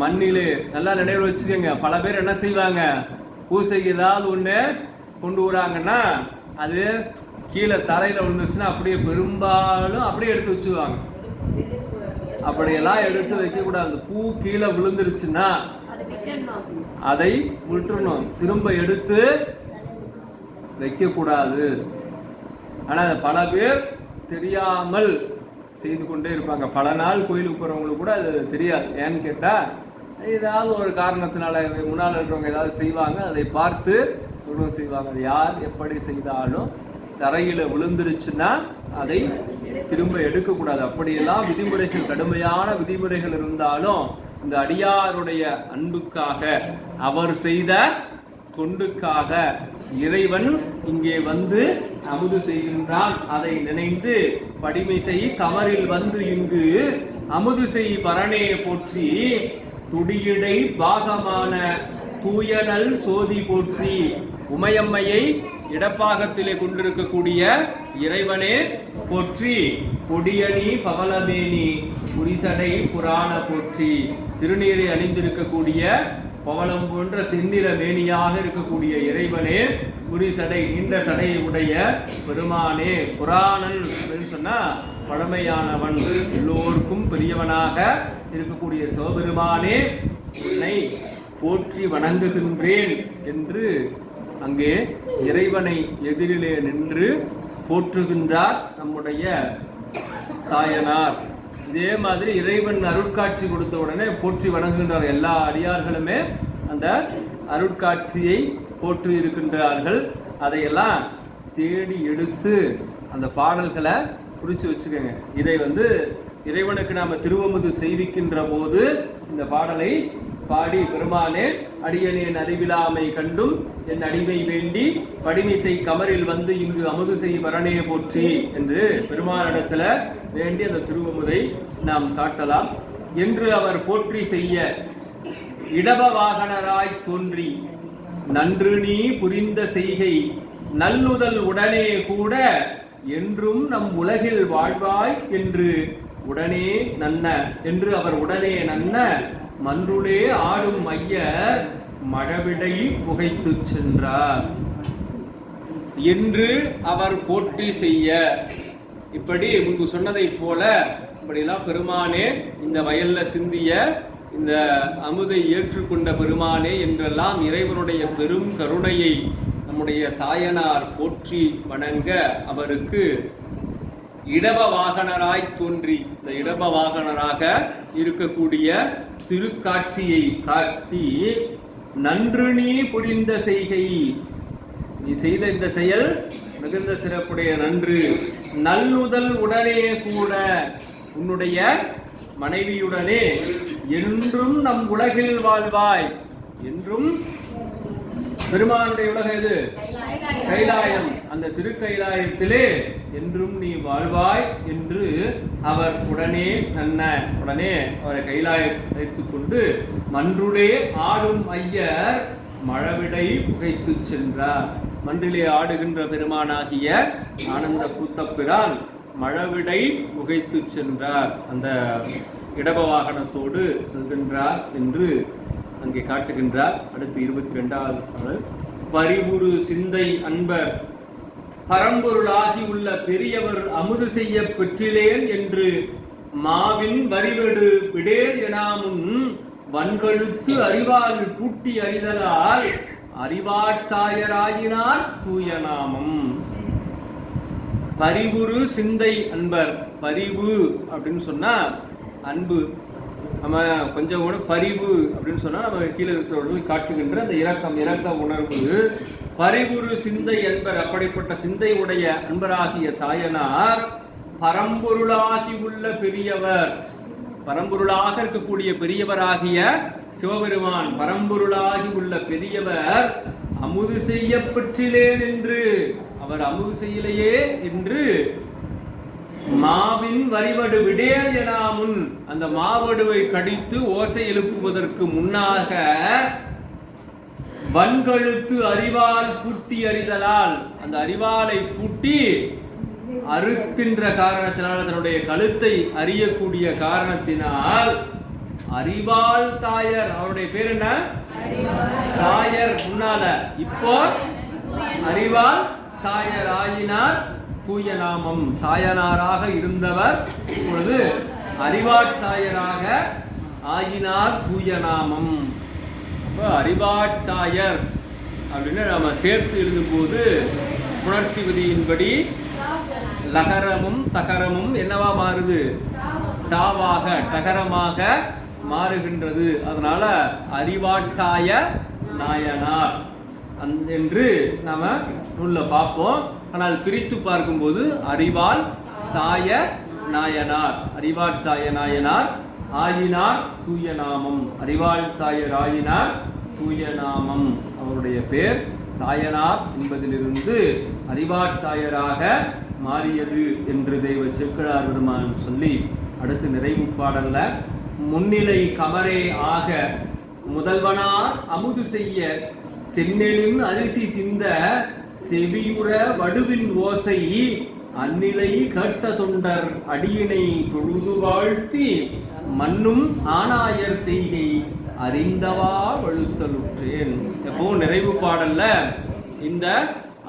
மண்ணிலே, நல்லா நினைவு வச்சுக்கோங்க, பல பேர் என்ன செய்வாங்க, பூசைக்கு ஏதாவது ஒன்று கொண்டு வராங்கன்னா அது கீழே தரையில் விழுந்துச்சுன்னா அப்படியே பெரும்பாலும் அப்படியே எடுத்து வச்சுக்குவாங்க. அப்படியெல்லாம் எடுத்து வைக்கக்கூடாது. பூ கீழே விழுந்துருச்சுன்னா அதை விட்டுறணும், திரும்ப எடுத்து வைக்கக்கூடாது. ஆனால் பல பேர் தெரியாமல் செய்து கொண்டே இருப்பாங்க. பல நாள் கோயிலுக்கு போகிறவங்களுக்கு கூட அது தெரியாது. ஏன்னு கேட்டால் ஏதாவது ஒரு காரணத்தினால முன்னால் இருக்கிறவங்க ஏதாவது செய்வாங்க, அதை பார்த்து இவரும் செய்வாங்க. அது யார் எப்படி செய்தாலும் தரையில் விழுந்துருச்சுன்னா அதை திரும்ப எடுக்கக்கூடாது. அப்படியெல்லாம் விதிமுறைகள், கடுமையான விதிமுறைகள் இருந்தாலும் இந்த அடியாருடைய அன்புக்காக, அவர் செய்த தொண்டுக்காக இறைவன் இங்கே வந்து அமுது செய்கின்றான். அதை நினைந்து படிமை செய் கமரில் வந்து இங்கு அமுது செய் பரணே போற்றி, துடியடை பாகமான தூயனல் சோதி போற்றி, உமையம்மையை இடப்பாகத்திலே கொண்டிருக்கக்கூடிய இறைவனே போற்றி, கொடியணி பவளமேனி புரிசடை புராண போற்றி, திருநீரை அணிந்திருக்கக்கூடிய பவளம் போன்ற செந்நிற மேனியாக இருக்கக்கூடிய இறைவனே, புரிசடை நீண்ட சடையை உடைய பெருமானே, புராணன் அப்படின்னு சொன்னா பழமையானவன், எல்லோருக்கும் பெரியவனாக இருக்கக்கூடிய சிவபெருமானே, உன்னை போற்றி வணங்குகின்றேன் என்று அங்கே இறைவனை எதிரிலே நின்று போற்றுகின்றார் நம்முடைய தாயனார். இதே மாதிரி இறைவன் அருட்காட்சி கொடுத்த உடனே போற்றி வணங்குகின்றார். எல்லா அடியார்களுமே அந்த அருட்காட்சியை போற்றி இருக்கின்றார்கள். அதையெல்லாம் தேடி எடுத்து அந்த பாடல்களை குறித்து வச்சுக்கோங்க. இதை இறைவனுக்கு நாம் திருவமுது செய்விக்கின்ற போது இந்த பாடலை பாடி, பெருமானே அடியனேன் அறிவிலாமை கண்டும் என் அடிமை வேண்டி படிமை செய் கமரில் வந்து இங்கு அமுது செய் பரணே போற்றி என்று பெருமானிடத்துல வேண்டி அந்த திருவமுதை நாம் காட்டலாம். என்று அவர் போற்றி செய்ய இடப வாகனராய் தோன்றி நன்று நீ புரிந்த செய்கை நல்லுதல் உடனே கூட என்றும் நம் உலகில் வாழ்வாய் என்று உடனே நன்ன என்று அவர் உடனே நன்ன மன்றுளே ஆடும் மையர் மழவிடை புகைத்து சென்றார் என்று அவர் போற்றி செய்ய. இப்படி முன்பு சொன்னதை போல இப்படியெல்லாம் பெருமானே இந்த வயல்ல சிந்திய இந்த அமுதை ஏற்றுக்கொண்ட பெருமானே என்றெல்லாம் இறைவனுடைய பெரும் கருணையை நம்முடைய தாயனார் போற்றி வணங்க அவருக்கு இடப வாகனராய் தோன்றி இந்த இடப வாகனராக இருக்கக்கூடிய திருக்காட்சியை காட்டி நன்று நீ புரிந்த செய்கை, நீ செய்த இந்த செயல் மிகுந்த சிறப்புடைய நன்று, நல்லுதல் உடனே கூட உன்னுடைய மனைவியுடனே என்றும் நம் உலகில் வாழ்வாய். என்றும் பெருமானுடைய உலகம் எது? கைலாயம். அந்த திருக்கைலாயத்திலே என்றும் நீ வாழ்வாய் என்று அவர் உடனே அவரை கைலாயம் வைத்துக் கொண்டு மன்றுளே ஆடும் ஐயர் மழவிடை புகைத்து சென்றார். மன்றிலே ஆடுகின்ற பெருமானாகிய ஆனந்த கூத்தப்பிரான் மழவிடை புகைத்து சென்றார். அந்த இடப வாகனத்தோடு செல்கின்றார் என்று அங்கே காட்டுகின்றார். அடுத்து 22வது பாடல். பரிவுரு சிந்தை அன்பர் பரம்பொருளாகி உள்ள பெரியவர் அமுது செய்ய பெற்றிலேன் என்று மாவின் வரிவெடு விடேல் எனாமுன் வன்கழுத்து அறிவால் பூட்டி அறிதலால் அறிவாட்டாயராயினார் தூய நாமம். பரிவுரு சிந்தை அன்பர். பரிவு அப்படின்னு சொன்னா அன்பு, நம்ம கொஞ்சம் கூட பரிவு அப்படின்னு சொன்னா நம்ம கீழே இருக்கிறவர்கள் காட்டுகின்ற அந்த இரக்க உணர்வு. பரிவுரு சிந்தை என்பர். அப்படிப்பட்ட சிந்தை உடைய அன்பராகிய தாயனார் பரம்பொருளாகி உள்ள பெரியவர். பரம்பொருளாக இருக்கக்கூடிய பெரியவராகிய சிவபெருமான் பரம்பொருளாகி உள்ள பெரியவர் அமுது செய்ய பெற்றிலேன் என்று, அவர் அமுது செய்யலையே என்று மாவின் வரிவடு விடேல் எனாமுன், அந்த மாவடுவை கடித்து ஓசை எழுப்புவதற்கு முன்னாக வன்கழுத்து அறிவால் பூட்டி அறிதலால், அந்த அறிவாலை பூட்டி அறுக்கின்ற காரணத்தினால், தன்னுடைய கழுத்தை அறியக்கூடிய காரணத்தினால் அறிவால் தாயர், அவருடைய பேர் என்ன? தாயர் முன்னால, இப்போ அறிவால் தாயர் ஆயினார் தூய நாமம். தாயனாராக இருந்தவர் இப்பொழுது அறிவாட்டாயராக ஆயினார் தூய நாமம். அப்போ அறிவாட்டாயர் அப்படின்னு நம்ம சேர்த்து எழுதும்போது புணர்ச்சி விதியின்படி லகரமும் தகரமும் என்னவா மாறுது? டாவாக டகரமாக மாறுகின்றது. அதனால அறிவாட்டாய நாயனார் என்று நாம நூல்ல பார்ப்போம். ஆனால் பிரித்து பார்க்கும்போது அறிவால் தாய நாயனார், அறிவாட்டாய நாயனார் ஆயினார் தூய நாமம். அறிவாள் தாயர் ஆயினார் தூய நாமம். அவருடைய பேர் தாயனார் என்பதிலிருந்து அறிவாட்டாயராக மாறியது என்று தெய்வ செக்கிழார் பெருமான் சொல்லி அடுத்து நிறைவு பாடல்ல முன்னிலை கமரே ஆக முதல்வனார் அமுது செய்ய செந்நெலின் அரிசி சிந்த செவியுற வடுவின் ஓசை அந்நிலை கேட்ட தொண்டர் அடியினை தொழுது வாழ்த்தி மண்ணும் ஆனாயர் செய்கை அறிந்தவா வழுத்தலுற்றேன். எப்போ நிறைவு பாடல்ல இந்த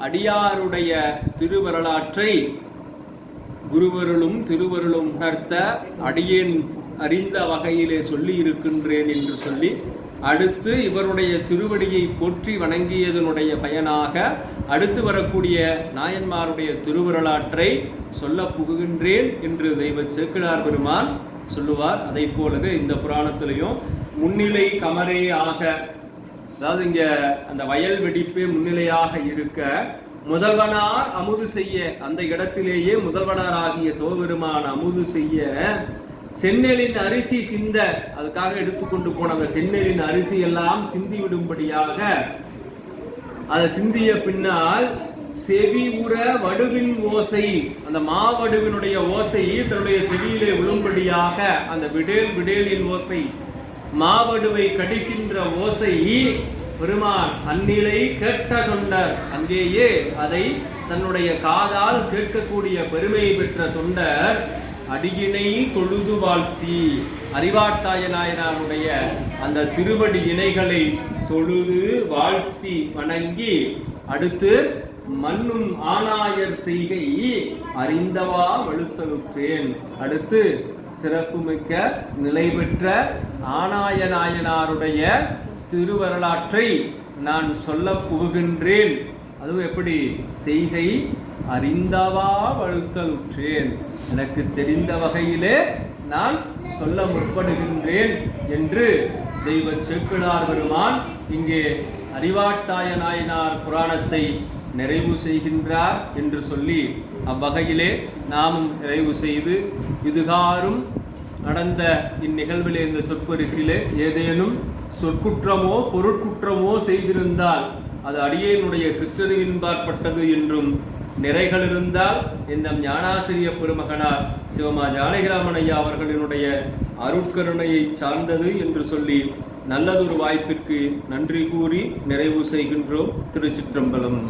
அடியாருடைய திருவரலாற்றை குருவருளும் திருவருளும் உணர்த்த அடியேன் அறிந்த வகையிலே சொல்லி இருக்கின்றேன் என்று சொல்லி அடுத்து இவருடைய திருவடியை போற்றி வணங்கியதனுடைய பயனாக அடுத்து வரக்கூடிய நாயன்மாருடைய திருவரலாற்றை சொல்ல புகுகின்றேன் என்று தெய்வ சேக்கிழார் பெருமான் சொல்லுவார். அதை போலவே இந்த புராணத்திலையும் முன்னிலை கமரே ஆக, அதாவது இங்க அந்த வயல் வெடிப்பே முன்னிலையாக இருக்க முதல்வனார் அமுது செய்ய, அந்த இடத்திலேயே முதல்வனார் ஆகிய சிவபெருமான் அமுது செய்ய செந்நெலின் அரிசி சிந்த, அதுக்காக எடுத்துக்கொண்டு போன அந்த செந்நெலின் அரிசி எல்லாம் சிந்தி விடும்படியாக அதை சிந்திய பின்னால் செவி உற வடுவின் ஓசை, அந்த மாவடுவினுடைய ஓசை தன்னுடைய செவியிலே விழும்படியாக அந்த விடேலின் ஓசை, மாவடுவை கடிக்கின்ற ஓசை பெருமான் அந்நிலை கேட்ட தொண்டர், அங்கேயே அதை தன்னுடைய காதால் கேட்கக்கூடிய பெருமை பெற்ற தொண்டர் அடியினை தொழுது வாழ்த்தி, அறிவாட்டாய நாயனாருடைய அந்த திருவடி இணைகளை தொழுது வாழ்த்தி வணங்கி அடுத்து மண்ணும் ஆனாயர் செய்கை அறிந்தவா வழுத்தலுற்றேன். அடுத்து சிறப்புமிக்க நிலை பெற்ற ஆனாய நாயனாருடைய திருவரலாற்றை நான் சொல்ல புகுகின்றேன். அதுவும் எப்படி? செய்கை அறிந்தவா வழுத்தலுற்றேன், எனக்கு தெரிந்த வகையிலே நான் சொல்ல முற்படுகின்றேன் என்று தெய்வ சேக்கிழார் பெருமான் இங்கே அறிவாட்டாய நாயனார் புராணத்தை நிறைவு செய்கின்றார் என்று சொல்லி அவ்வகையிலே நாமும் நிறைவு செய்து இதுகாரும் நடந்த இந்நிகழ்விலே இந்த சொற்பொருட்டிலே ஏதேனும் சொற்குற்றமோ பொருட்குற்றமோ செய்திருந்தால் அது அடியேனுடைய சிற்றறிவின்பாற்பட்டது என்றும் நிறைகள் இருந்தால் இந்த ஞானாசிரிய பெருமகனார் சிவமா ஜானகிராமன் ஐயா அவர்களினுடைய அருட்கருணையை சார்ந்தது என்று சொல்லி நல்லதொரு வாய்ப்பிற்கு நன்றி கூறி நிறைவு செய்கின்றோம். திருச்சிற்றம்பலம்.